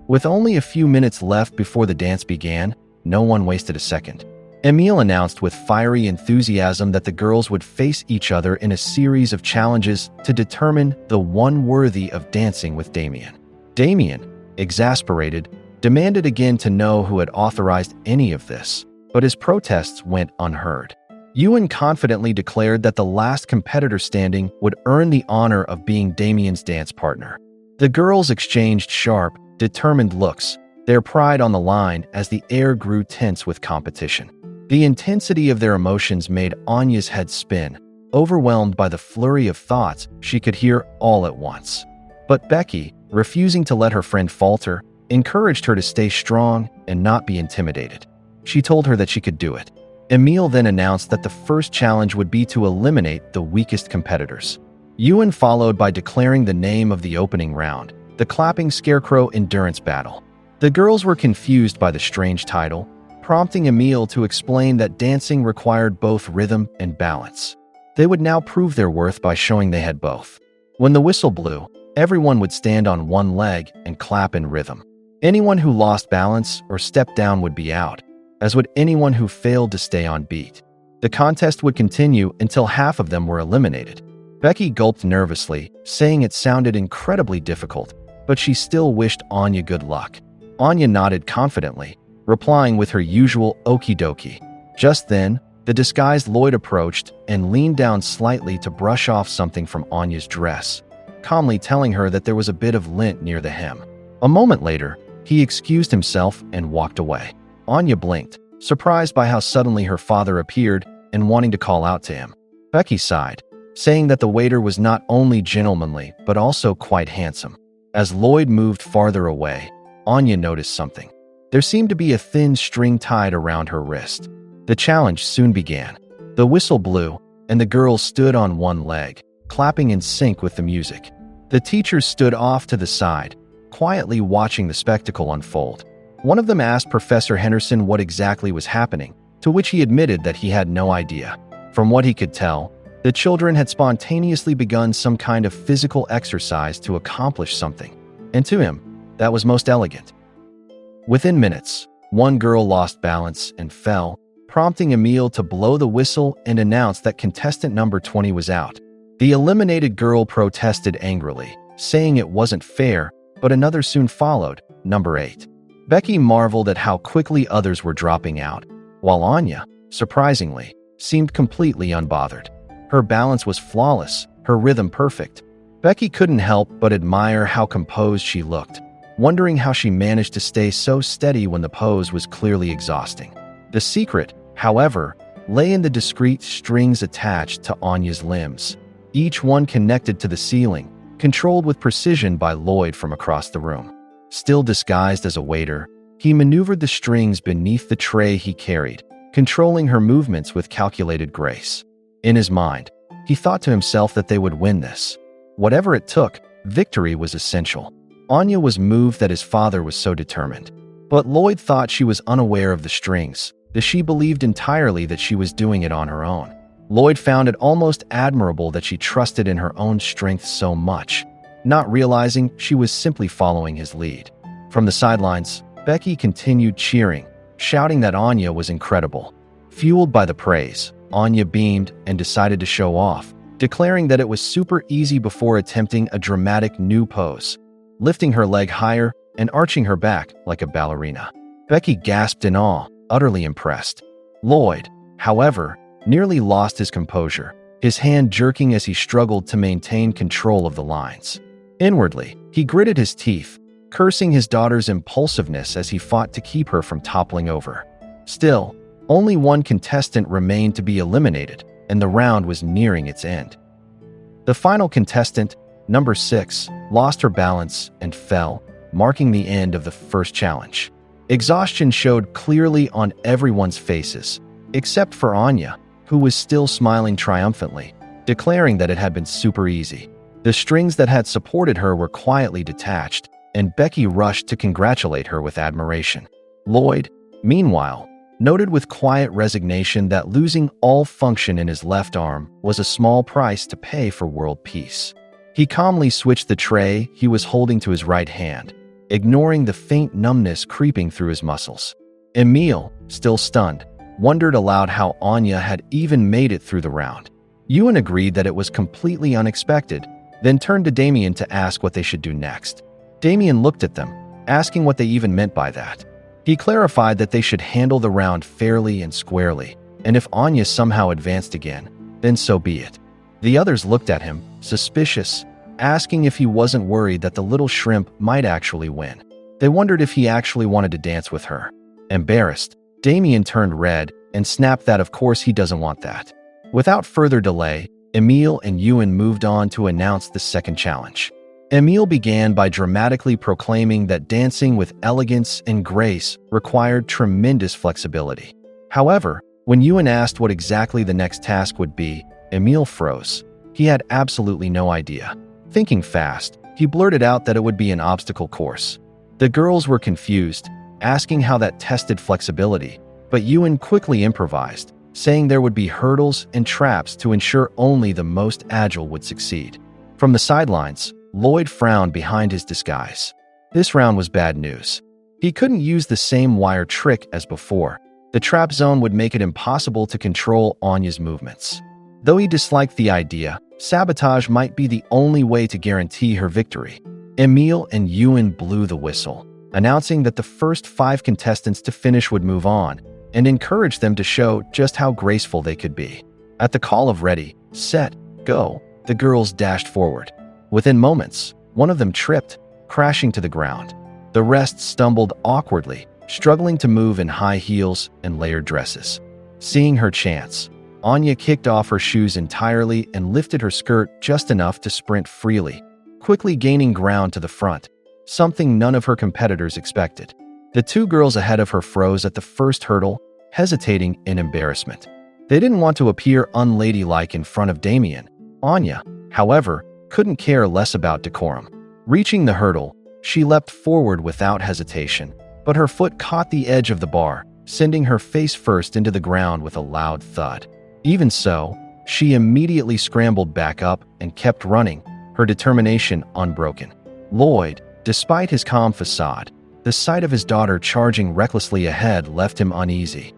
With only a few minutes left before the dance began, no one wasted a second. Emil announced with fiery enthusiasm that the girls would face each other in a series of challenges to determine the one worthy of dancing with Damien. Damien, exasperated, demanded again to know who had authorized any of this, but his protests went unheard. Ewan confidently declared that the last competitor standing would earn the honor of being Damien's dance partner. The girls exchanged sharp, determined looks, their pride on the line as the air grew tense with competition. The intensity of their emotions made Anya's head spin, overwhelmed by the flurry of thoughts she could hear all at once. But Becky, refusing to let her friend falter, encouraged her to stay strong and not be intimidated. She told her that she could do it. Emil then announced that the first challenge would be to eliminate the weakest competitors. Ewan followed by declaring the name of the opening round, the Clapping Scarecrow Endurance Battle. The girls were confused by the strange title, prompting Emil to explain that dancing required both rhythm and balance. They would now prove their worth by showing they had both. When the whistle blew, everyone would stand on one leg and clap in rhythm. Anyone who lost balance or stepped down would be out, as would anyone who failed to stay on beat. The contest would continue until half of them were eliminated. Becky gulped nervously, saying it sounded incredibly difficult, but she still wished Anya good luck. Anya nodded confidently, replying with her usual okie dokie. Just then, the disguised Lloyd approached and leaned down slightly to brush off something from Anya's dress, calmly telling her that there was a bit of lint near the hem. A moment later, he excused himself and walked away. Anya blinked, surprised by how suddenly her father appeared and wanting to call out to him. Becky sighed, saying that the waiter was not only gentlemanly but also quite handsome. As Lloyd moved farther away, Anya noticed something. There seemed to be a thin string tied around her wrist. The challenge soon began. The whistle blew, and the girls stood on one leg, clapping in sync with the music. The teachers stood off to the side, quietly watching the spectacle unfold. One of them asked Professor Henderson what exactly was happening, to which he admitted that he had no idea. From what he could tell, the children had spontaneously begun some kind of physical exercise to accomplish something, and to him, that was most elegant. Within minutes, one girl lost balance and fell, prompting Emil to blow the whistle and announce that contestant number 20 was out. The eliminated girl protested angrily, saying it wasn't fair, but another soon followed, number 8. Becky marveled at how quickly others were dropping out, while Anya, surprisingly, seemed completely unbothered. Her balance was flawless, her rhythm perfect. Becky couldn't help but admire how composed she looked, wondering how she managed to stay so steady when the pose was clearly exhausting. The secret, however, lay in the discrete strings attached to Anya's limbs, each one connected to the ceiling, controlled with precision by Lloyd from across the room. Still disguised as a waiter, he maneuvered the strings beneath the tray he carried, controlling her movements with calculated grace. In his mind, he thought to himself that they would win this. Whatever it took, victory was essential. Anya was moved that his father was so determined. But Lloyd thought she was unaware of the strings, that she believed entirely that she was doing it on her own. Lloyd found it almost admirable that she trusted in her own strength so much, not realizing she was simply following his lead. From the sidelines, Becky continued cheering, shouting that Anya was incredible. Fueled by the praise, Anya beamed and decided to show off, declaring that it was super easy before attempting a dramatic new pose, lifting her leg higher and arching her back like a ballerina. Becky gasped in awe, utterly impressed. Lloyd, however, nearly lost his composure, his hand jerking as he struggled to maintain control of the lines. Inwardly, he gritted his teeth, cursing his daughter's impulsiveness as he fought to keep her from toppling over. Still, only one contestant remained to be eliminated, and the round was nearing its end. The final contestant, number 6, lost her balance and fell, marking the end of the first challenge. Exhaustion showed clearly on everyone's faces, except for Anya, who was still smiling triumphantly, declaring that it had been super easy. The strings that had supported her were quietly detached, and Becky rushed to congratulate her with admiration. Lloyd, meanwhile, noted with quiet resignation that losing all function in his left arm was a small price to pay for world peace. He calmly switched the tray he was holding to his right hand, ignoring the faint numbness creeping through his muscles. Emil, still stunned, wondered aloud how Anya had even made it through the round. Ewan agreed that it was completely unexpected, then turned to Damien to ask what they should do next. Damien looked at them, asking what they even meant by that. He clarified that they should handle the round fairly and squarely, and if Anya somehow advanced again, then so be it. The others looked at him, suspicious, asking if he wasn't worried that the little shrimp might actually win. They wondered if he actually wanted to dance with her. Embarrassed, Damien turned red and snapped that of course he doesn't want that. Without further delay, Emil and Ewan moved on to announce the second challenge. Emil began by dramatically proclaiming that dancing with elegance and grace required tremendous flexibility. However, when Ewan asked what exactly the next task would be, Emil froze. He had absolutely no idea. Thinking fast, he blurted out that it would be an obstacle course. The girls were confused, asking how that tested flexibility, but Ewan quickly improvised, saying there would be hurdles and traps to ensure only the most agile would succeed. From the sidelines, Lloyd frowned behind his disguise. This round was bad news. He couldn't use the same wire trick as before. The trap zone would make it impossible to control Anya's movements. Though he disliked the idea, sabotage might be the only way to guarantee her victory. Emil and Ewan blew the whistle, announcing that the first 5 contestants to finish would move on, and encouraged them to show just how graceful they could be. At the call of ready, set, go, the girls dashed forward. Within moments, one of them tripped, crashing to the ground. The rest stumbled awkwardly, struggling to move in high heels and layered dresses. Seeing her chance, Anya kicked off her shoes entirely and lifted her skirt just enough to sprint freely, quickly gaining ground to the front, something none of her competitors expected. The 2 girls ahead of her froze at the first hurdle, hesitating in embarrassment. They didn't want to appear unladylike in front of Damien. Anya, however, couldn't care less about decorum. Reaching the hurdle, she leapt forward without hesitation, but her foot caught the edge of the bar, sending her face first into the ground with a loud thud. Even so, she immediately scrambled back up and kept running, her determination unbroken. Lloyd, despite his calm facade, the sight of his daughter charging recklessly ahead left him uneasy.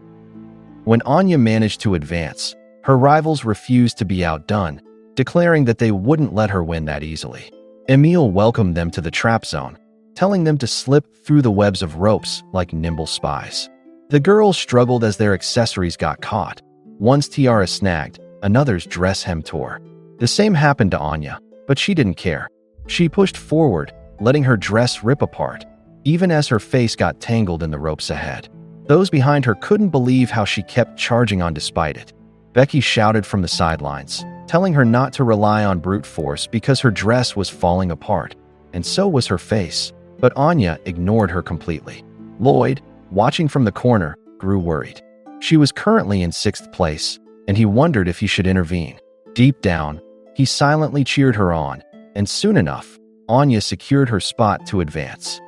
When Anya managed to advance, her rivals refused to be outdone, declaring that they wouldn't let her win that easily. Emil welcomed them to the trap zone, telling them to slip through the webs of ropes like nimble spies. The girls struggled as their accessories got caught. One's tiara snagged, another's dress hem tore. The same happened to Anya, but she didn't care. She pushed forward, letting her dress rip apart, even as her face got tangled in the ropes ahead. Those behind her couldn't believe how she kept charging on despite it. Becky shouted from the sidelines, telling her not to rely on brute force because her dress was falling apart, and so was her face. But Anya ignored her completely. Lloyd, watching from the corner, grew worried. She was currently in 6th place, and he wondered if he should intervene. Deep down, he silently cheered her on, and soon enough, Anya secured her spot to advance.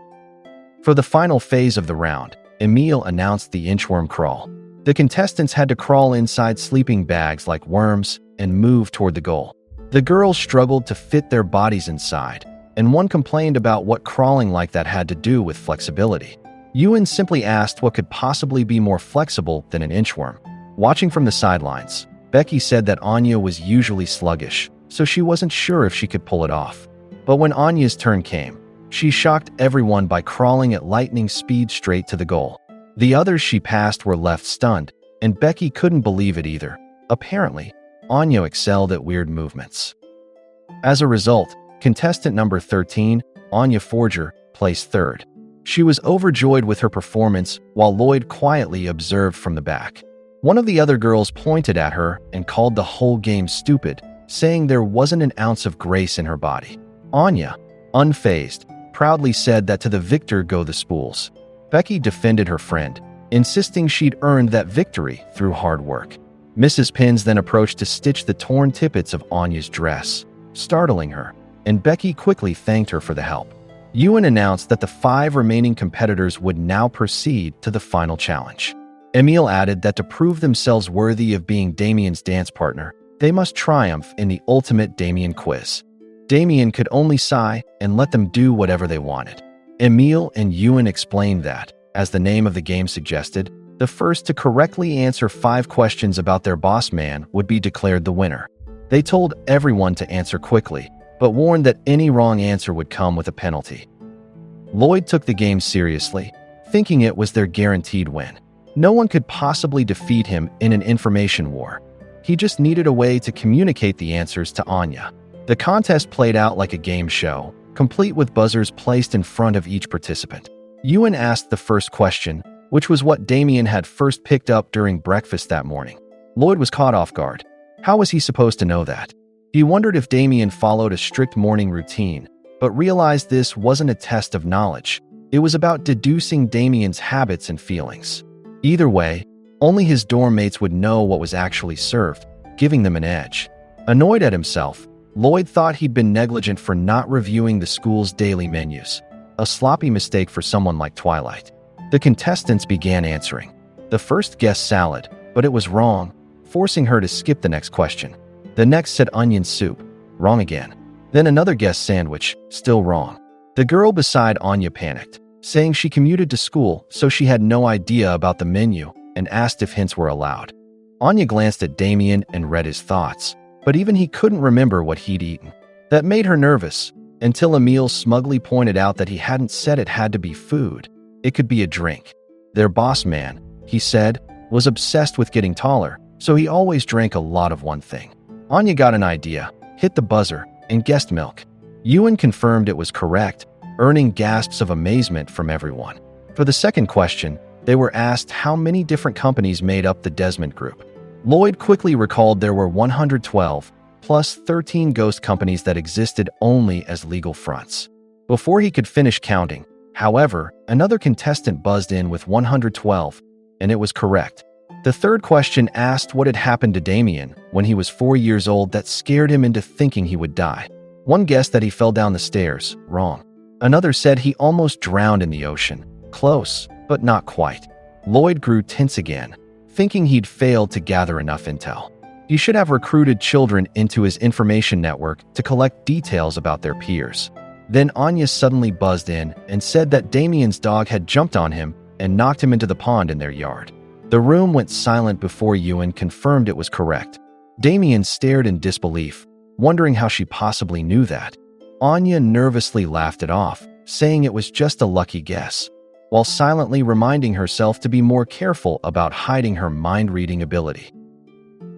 For the final phase of the round, Emil announced the inchworm crawl. The contestants had to crawl inside sleeping bags like worms and move toward the goal. The girls struggled to fit their bodies inside, and one complained about what crawling like that had to do with flexibility. Ewan simply asked what could possibly be more flexible than an inchworm. Watching from the sidelines, Becky said that Anya was usually sluggish, so she wasn't sure if she could pull it off. But when Anya's turn came, she shocked everyone by crawling at lightning speed straight to the goal. The others she passed were left stunned, and Becky couldn't believe it either. Apparently, Anya excelled at weird movements. As a result, contestant number 13, Anya Forger, placed 3rd. She was overjoyed with her performance, while Lloyd quietly observed from the back. One of the other girls pointed at her and called the whole game stupid, saying there wasn't an ounce of grace in her body. Anya, unfazed, proudly said that to the victor go the spools. Becky defended her friend, insisting she'd earned that victory through hard work. Mrs. Pins then approached to stitch the torn tippets of Anya's dress, startling her, and Becky quickly thanked her for the help. Ewan announced that the 5 remaining competitors would now proceed to the final challenge. Emil added that to prove themselves worthy of being Damien's dance partner, they must triumph in the ultimate Damien quiz. Damien could only sigh and let them do whatever they wanted. Emil and Ewan explained that, as the name of the game suggested, the first to correctly answer 5 questions about their boss man would be declared the winner. They told everyone to answer quickly, but warned that any wrong answer would come with a penalty. Lloyd took the game seriously, thinking it was their guaranteed win. No one could possibly defeat him in an information war. He just needed a way to communicate the answers to Anya. The contest played out like a game show, complete with buzzers placed in front of each participant. Ewan asked the first question, which was what Damien had first picked up during breakfast that morning. Lloyd was caught off guard. How was he supposed to know that? He wondered if Damien followed a strict morning routine, but realized this wasn't a test of knowledge. It was about deducing Damien's habits and feelings. Either way, only his dorm mates would know what was actually served, giving them an edge. Annoyed at himself, Lloyd thought he'd been negligent for not reviewing the school's daily menus, a sloppy mistake for someone like Twilight. The contestants began answering. The first guessed salad, but it was wrong, forcing her to skip the next question. The next said onion soup, wrong again. Then another guessed sandwich, still wrong. The girl beside Anya panicked, saying she commuted to school so she had no idea about the menu and asked if hints were allowed. Anya glanced at Damien and read his thoughts, but even he couldn't remember what he'd eaten. That made her nervous, until Emil smugly pointed out that he hadn't said it had to be food. It could be a drink. Their boss man, he said, was obsessed with getting taller, so he always drank a lot of one thing. Anya got an idea, hit the buzzer, and guessed milk. Ewan confirmed it was correct, earning gasps of amazement from everyone. For the second question, they were asked how many different companies made up the Desmond Group. Lloyd quickly recalled there were 112, plus 13 ghost companies that existed only as legal fronts. Before he could finish counting, however, another contestant buzzed in with 112, and it was correct. The third question asked what had happened to Damien when he was 4 years old that scared him into thinking he would die. One guessed that he fell down the stairs, wrong. Another said he almost drowned in the ocean, close, but not quite. Lloyd grew tense again, thinking he'd failed to gather enough intel. He should have recruited children into his information network to collect details about their peers. Then Anya suddenly buzzed in and said that Damien's dog had jumped on him and knocked him into the pond in their yard. The room went silent before Ewan confirmed it was correct. Damien stared in disbelief, wondering how she possibly knew that. Anya nervously laughed it off, saying it was just a lucky guess, while silently reminding herself to be more careful about hiding her mind-reading ability.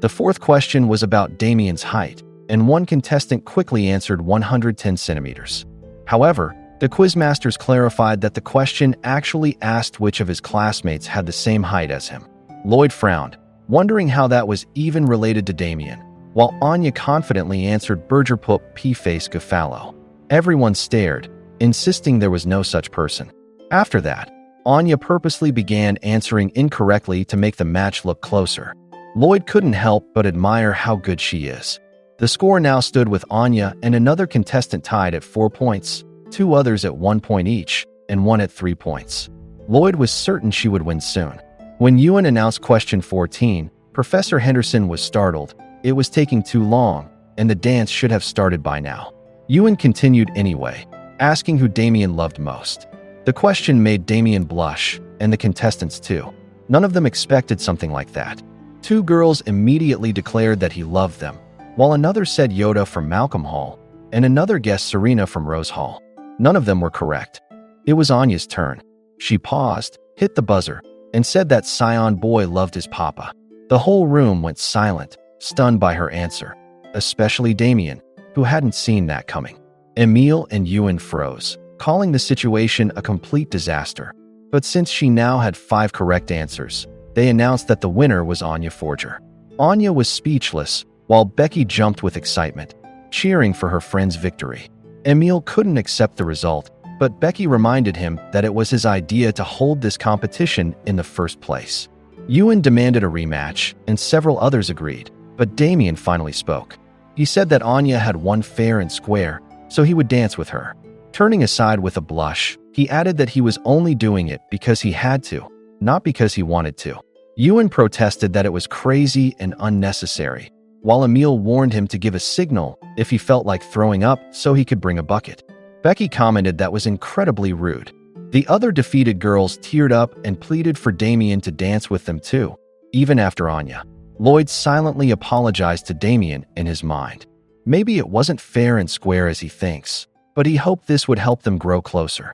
The fourth question was about Damien's height, and one contestant quickly answered 110 centimeters. However, the quizmasters clarified that the question actually asked which of his classmates had the same height as him. Lloyd frowned, wondering how that was even related to Damien, while Anya confidently answered Bergerpup P-Face Gafalo. Everyone stared, insisting there was no such person. After that, Anya purposely began answering incorrectly to make the match look closer. Lloyd couldn't help but admire how good she is. The score now stood with Anya and another contestant tied at 4 points, 2 others at 1 point each, and 1 at 3 points. Lloyd was certain she would win soon. When Ewan announced question 14, Professor Henderson was startled. It was taking too long, and the dance should have started by now. Ewan continued anyway, asking who Damien loved most. The question made Damien blush, and the contestants too. None of them expected something like that. 2 girls immediately declared that he loved them, while another said Yoda from Malcolm Hall, and another guessed Serena from Rose Hall. None of them were correct. It was Anya's turn. She paused, hit the buzzer, and said that Scion boy loved his papa. The whole room went silent, stunned by her answer, especially Damien, who hadn't seen that coming. Emil and Ewan froze, calling the situation a complete disaster. But since she now had 5 correct answers, they announced that the winner was Anya Forger. Anya was speechless, while Becky jumped with excitement, cheering for her friend's victory. Emil couldn't accept the result, but Becky reminded him that it was his idea to hold this competition in the first place. Ewan demanded a rematch, and several others agreed, but Damien finally spoke. He said that Anya had won fair and square, so he would dance with her. Turning aside with a blush, he added that he was only doing it because he had to, not because he wanted to. Ewan protested that it was crazy and unnecessary, while Emil warned him to give a signal if he felt like throwing up so he could bring a bucket. Becky commented that was incredibly rude. The other defeated girls teared up and pleaded for Damien to dance with them too, even after Anya. Lloyd silently apologized to Damien in his mind. Maybe it wasn't fair and square as he thinks, but he hoped this would help them grow closer.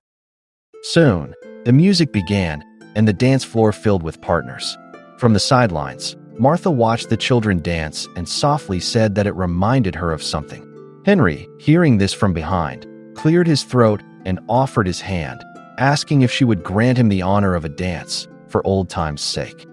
Soon, the music began, and the dance floor filled with partners. From the sidelines, Martha watched the children dance and softly said that it reminded her of something. Henry, hearing this from behind, cleared his throat and offered his hand, asking if she would grant him the honor of a dance for old time's sake.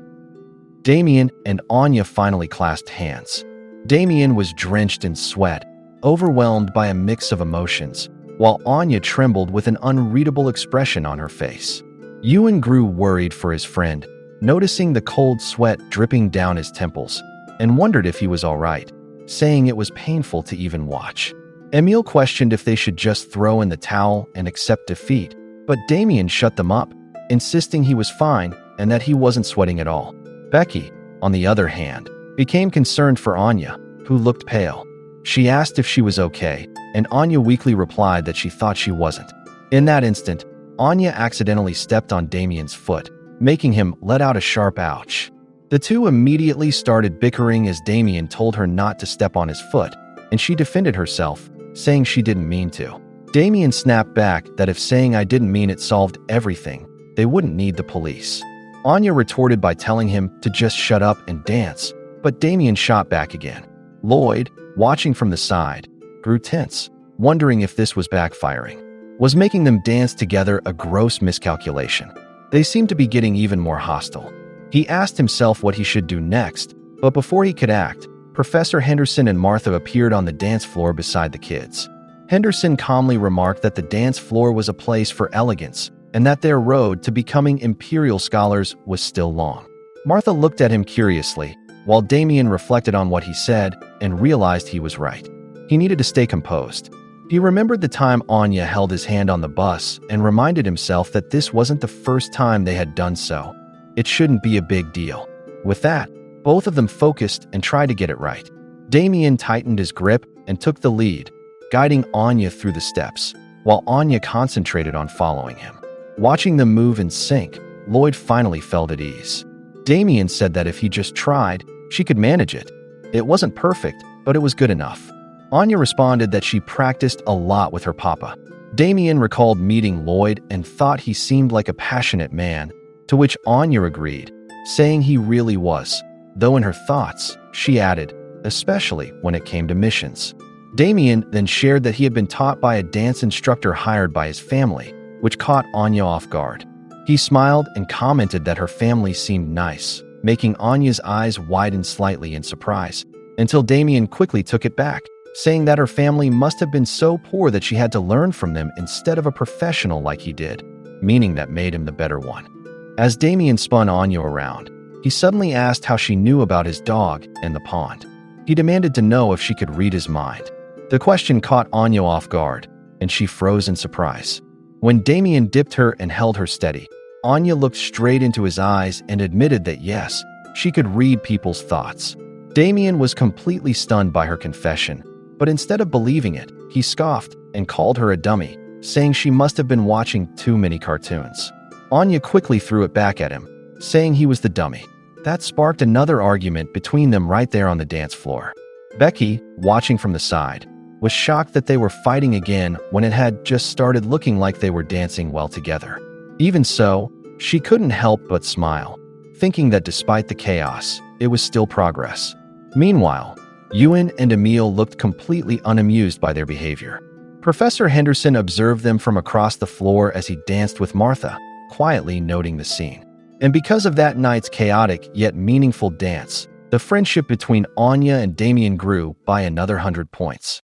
Damien and Anya finally clasped hands. Damien was drenched in sweat, overwhelmed by a mix of emotions, while Anya trembled with an unreadable expression on her face. Ewan grew worried for his friend, noticing the cold sweat dripping down his temples, and wondered if he was all right, saying it was painful to even watch. Emil questioned if they should just throw in the towel and accept defeat, but Damien shut them up, insisting he was fine and that he wasn't sweating at all. Becky, on the other hand, became concerned for Anya, who looked pale. She asked if she was okay, and Anya weakly replied that she thought she wasn't. In that instant, Anya accidentally stepped on Damien's foot, making him let out a sharp ouch. The two immediately started bickering as Damien told her not to step on his foot, and she defended herself, saying she didn't mean to. Damien snapped back that if saying "I didn't mean it" solved everything, they wouldn't need the police. Anya retorted by telling him to just shut up and dance, but Damien shot back again. Lloyd, watching from the side, grew tense, wondering if this was backfiring. Was making them dance together a gross miscalculation? They seemed to be getting even more hostile. He asked himself what he should do next, but before he could act, Professor Henderson and Martha appeared on the dance floor beside the kids. Henderson calmly remarked that the dance floor was a place for elegance, and that their road to becoming imperial scholars was still long. Martha looked at him curiously, while Damien reflected on what he said and realized he was right. He needed to stay composed. He remembered the time Anya held his hand on the bus and reminded himself that this wasn't the first time they had done so. It shouldn't be a big deal. With that, both of them focused and tried to get it right. Damien tightened his grip and took the lead, guiding Anya through the steps, while Anya concentrated on following him. Watching them move in sync, Lloyd finally felt at ease. Damien said that if he just tried, she could manage it. It wasn't perfect, but it was good enough. Anya responded that she practiced a lot with her papa. Damien recalled meeting Lloyd and thought he seemed like a passionate man, to which Anya agreed, saying he really was, though in her thoughts, she added, especially when it came to missions. Damien then shared that he had been taught by a dance instructor hired by his family, which caught Anya off guard. He smiled and commented that her family seemed nice, making Anya's eyes widen slightly in surprise, until Damien quickly took it back, saying that her family must have been so poor that she had to learn from them instead of a professional like he did, meaning that made him the better one. As Damien spun Anya around, he suddenly asked how she knew about his dog and the pond. He demanded to know if she could read his mind. The question caught Anya off guard, and she froze in surprise. When Damien dipped her and held her steady, Anya looked straight into his eyes and admitted that yes, she could read people's thoughts. Damien was completely stunned by her confession, but instead of believing it, he scoffed and called her a dummy, saying she must have been watching too many cartoons. Anya quickly threw it back at him, saying he was the dummy. That sparked another argument between them right there on the dance floor. Becky, watching from the side, was shocked that they were fighting again when it had just started looking like they were dancing well together. Even so, she couldn't help but smile, thinking that despite the chaos, it was still progress. Meanwhile, Ewan and Emil looked completely unamused by their behavior. Professor Henderson observed them from across the floor as he danced with Martha, quietly noting the scene. And because of that night's chaotic yet meaningful dance, the friendship between Anya and Damien grew by another 100 points.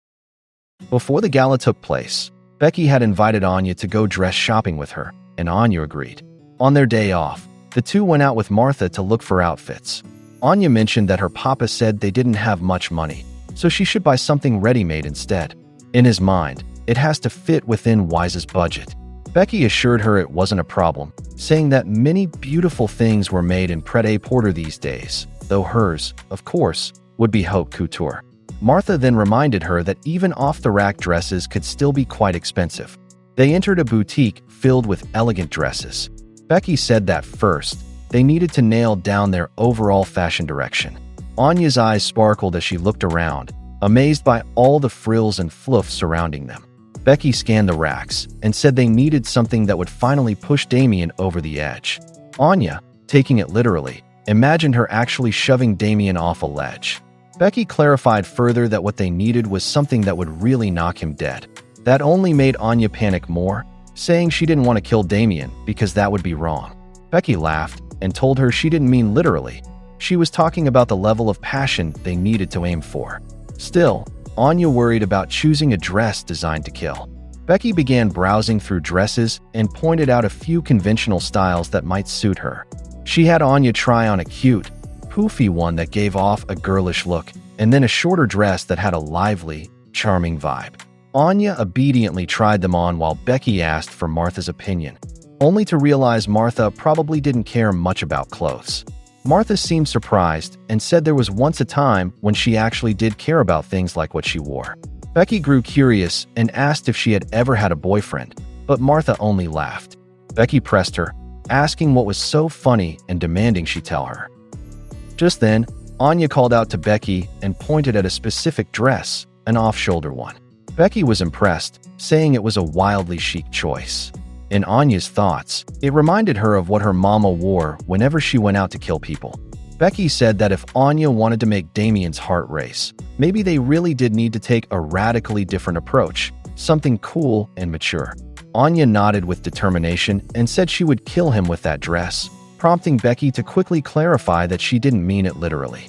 Before the gala took place, Becky had invited Anya to go dress shopping with her, and Anya agreed. On their day off, the two went out with Martha to look for outfits. Anya mentioned that her papa said they didn't have much money, so she should buy something ready-made instead. In his mind, it has to fit within Wise's budget. Becky assured her it wasn't a problem, saying that many beautiful things were made in pret-a-porter these days, though hers, of course, would be haute couture. Martha then reminded her that even off-the-rack dresses could still be quite expensive. They entered a boutique filled with elegant dresses. Becky said that first, they needed to nail down their overall fashion direction. Anya's eyes sparkled as she looked around, amazed by all the frills and fluff surrounding them. Becky scanned the racks and said they needed something that would finally push Damien over the edge. Anya, taking it literally, imagined her actually shoving Damien off a ledge. Becky clarified further that what they needed was something that would really knock him dead. That only made Anya panic more, saying she didn't want to kill Damien because that would be wrong. Becky laughed and told her she didn't mean literally. She was talking about the level of passion they needed to aim for. Still, Anya worried about choosing a dress designed to kill. Becky began browsing through dresses and pointed out a few conventional styles that might suit her. She had Anya try on a cute, poofy one that gave off a girlish look, and then a shorter dress that had a lively, charming vibe. Anya obediently tried them on while Becky asked for Martha's opinion, only to realize Martha probably didn't care much about clothes. Martha seemed surprised and said there was once a time when she actually did care about things like what she wore. Becky grew curious and asked if she had ever had a boyfriend, but Martha only laughed. Becky pressed her, asking what was so funny and demanding she tell her. Just then, Anya called out to Becky and pointed at a specific dress, an off-shoulder one. Becky was impressed, saying it was a wildly chic choice. In Anya's thoughts, it reminded her of what her mama wore whenever she went out to kill people. Becky said that if Anya wanted to make Damien's heart race, maybe they really did need to take a radically different approach, something cool and mature. Anya nodded with determination and said she would kill him with that dress, prompting Becky to quickly clarify that she didn't mean it literally.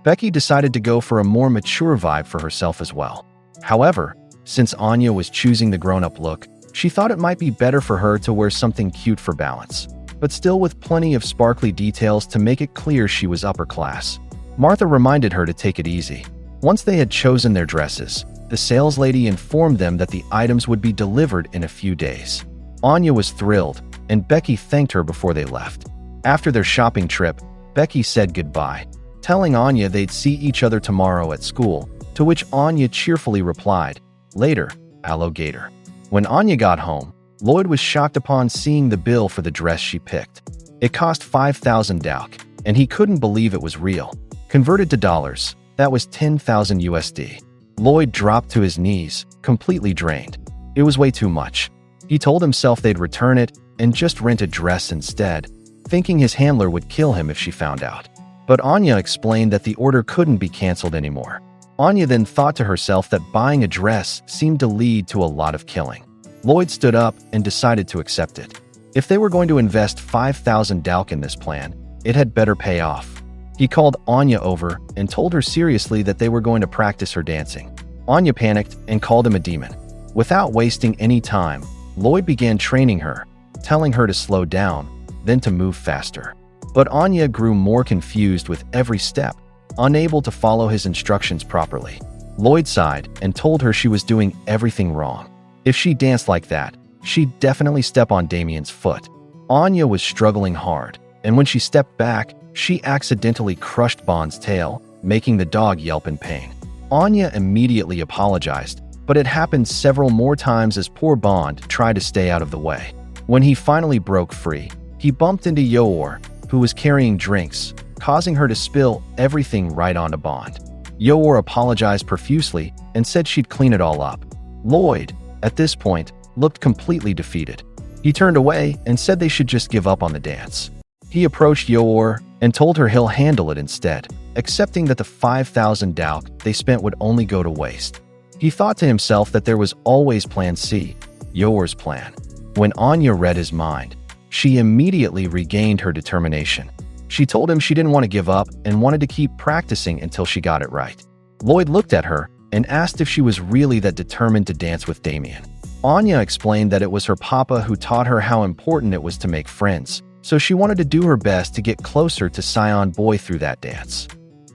Becky decided to go for a more mature vibe for herself as well. However, since Anya was choosing the grown-up look, she thought it might be better for her to wear something cute for balance, but still with plenty of sparkly details to make it clear she was upper class. Martha reminded her to take it easy. Once they had chosen their dresses, the sales lady informed them that the items would be delivered in a few days. Anya was thrilled, and Becky thanked her before they left. After their shopping trip, Becky said goodbye, telling Anya they'd see each other tomorrow at school, to which Anya cheerfully replied, "Later, alligator." When Anya got home, Lloyd was shocked upon seeing the bill for the dress she picked. It cost 5,000 DAUK, and he couldn't believe it was real. Converted to dollars, that was 10,000 USD. Lloyd dropped to his knees, completely drained. It was way too much. He told himself they'd return it and just rent a dress instead, thinking his handler would kill him if she found out. But Anya explained that the order couldn't be canceled anymore. Anya then thought to herself that buying a dress seemed to lead to a lot of killing. Lloyd stood up and decided to accept it. If they were going to invest 5,000 Dalk in this plan, it had better pay off. He called Anya over and told her seriously that they were going to practice her dancing. Anya panicked and called him a demon. Without wasting any time, Lloyd began training her, telling her to slow down, then to move faster. But Anya grew more confused with every step, unable to follow his instructions properly. Lloyd sighed and told her she was doing everything wrong. If she danced like that, she'd definitely step on Damien's foot. Anya was struggling hard, and when she stepped back, she accidentally crushed Bond's tail, making the dog yelp in pain. Anya immediately apologized, but it happened several more times as poor Bond tried to stay out of the way. When he finally broke free, he bumped into Yor, who was carrying drinks, causing her to spill everything right onto Bond. Yor apologized profusely and said she'd clean it all up. Lloyd, at this point, looked completely defeated. He turned away and said they should just give up on the dance. He approached Yor and told her he'll handle it instead, accepting that the 5,000 Dalk they spent would only go to waste. He thought to himself that there was always Plan C, Yor's plan. When Anya read his mind, she immediately regained her determination. She told him she didn't want to give up and wanted to keep practicing until she got it right. Lloyd looked at her and asked if she was really that determined to dance with Damien. Anya explained that it was her papa who taught her how important it was to make friends, so she wanted to do her best to get closer to Scion Boy through that dance.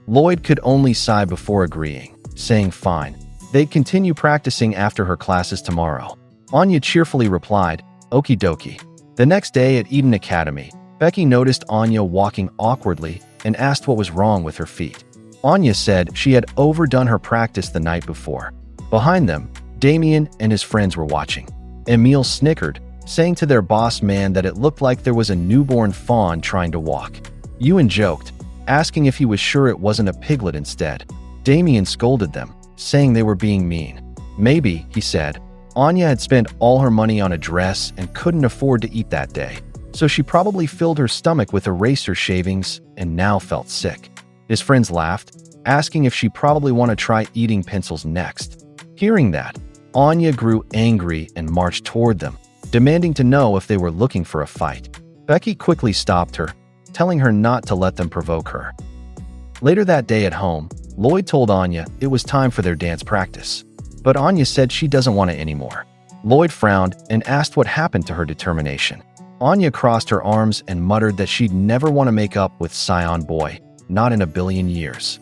Lloyd could only sigh before agreeing, saying fine. They'd continue practicing after her classes tomorrow. Anya cheerfully replied, "Okie dokie." The next day at Eden Academy, Becky noticed Anya walking awkwardly and asked what was wrong with her feet. Anya said she had overdone her practice the night before. Behind them, Damien and his friends were watching. Emile snickered, saying to their boss man that it looked like there was a newborn fawn trying to walk. Ewan joked, asking if he was sure it wasn't a piglet instead. Damien scolded them, saying they were being mean. Maybe, he said. Anya had spent all her money on a dress and couldn't afford to eat that day, so she probably filled her stomach with eraser shavings and now felt sick. His friends laughed, asking if she probably want to try eating pencils next. Hearing that, Anya grew angry and marched toward them, demanding to know if they were looking for a fight. Becky quickly stopped her, telling her not to let them provoke her. Later that day at home, Lloyd told Anya it was time for their dance practice, but Anya said she doesn't want it anymore. Lloyd frowned and asked what happened to her determination. Anya crossed her arms and muttered that she'd never want to make up with Scion Boy, not in a billion years.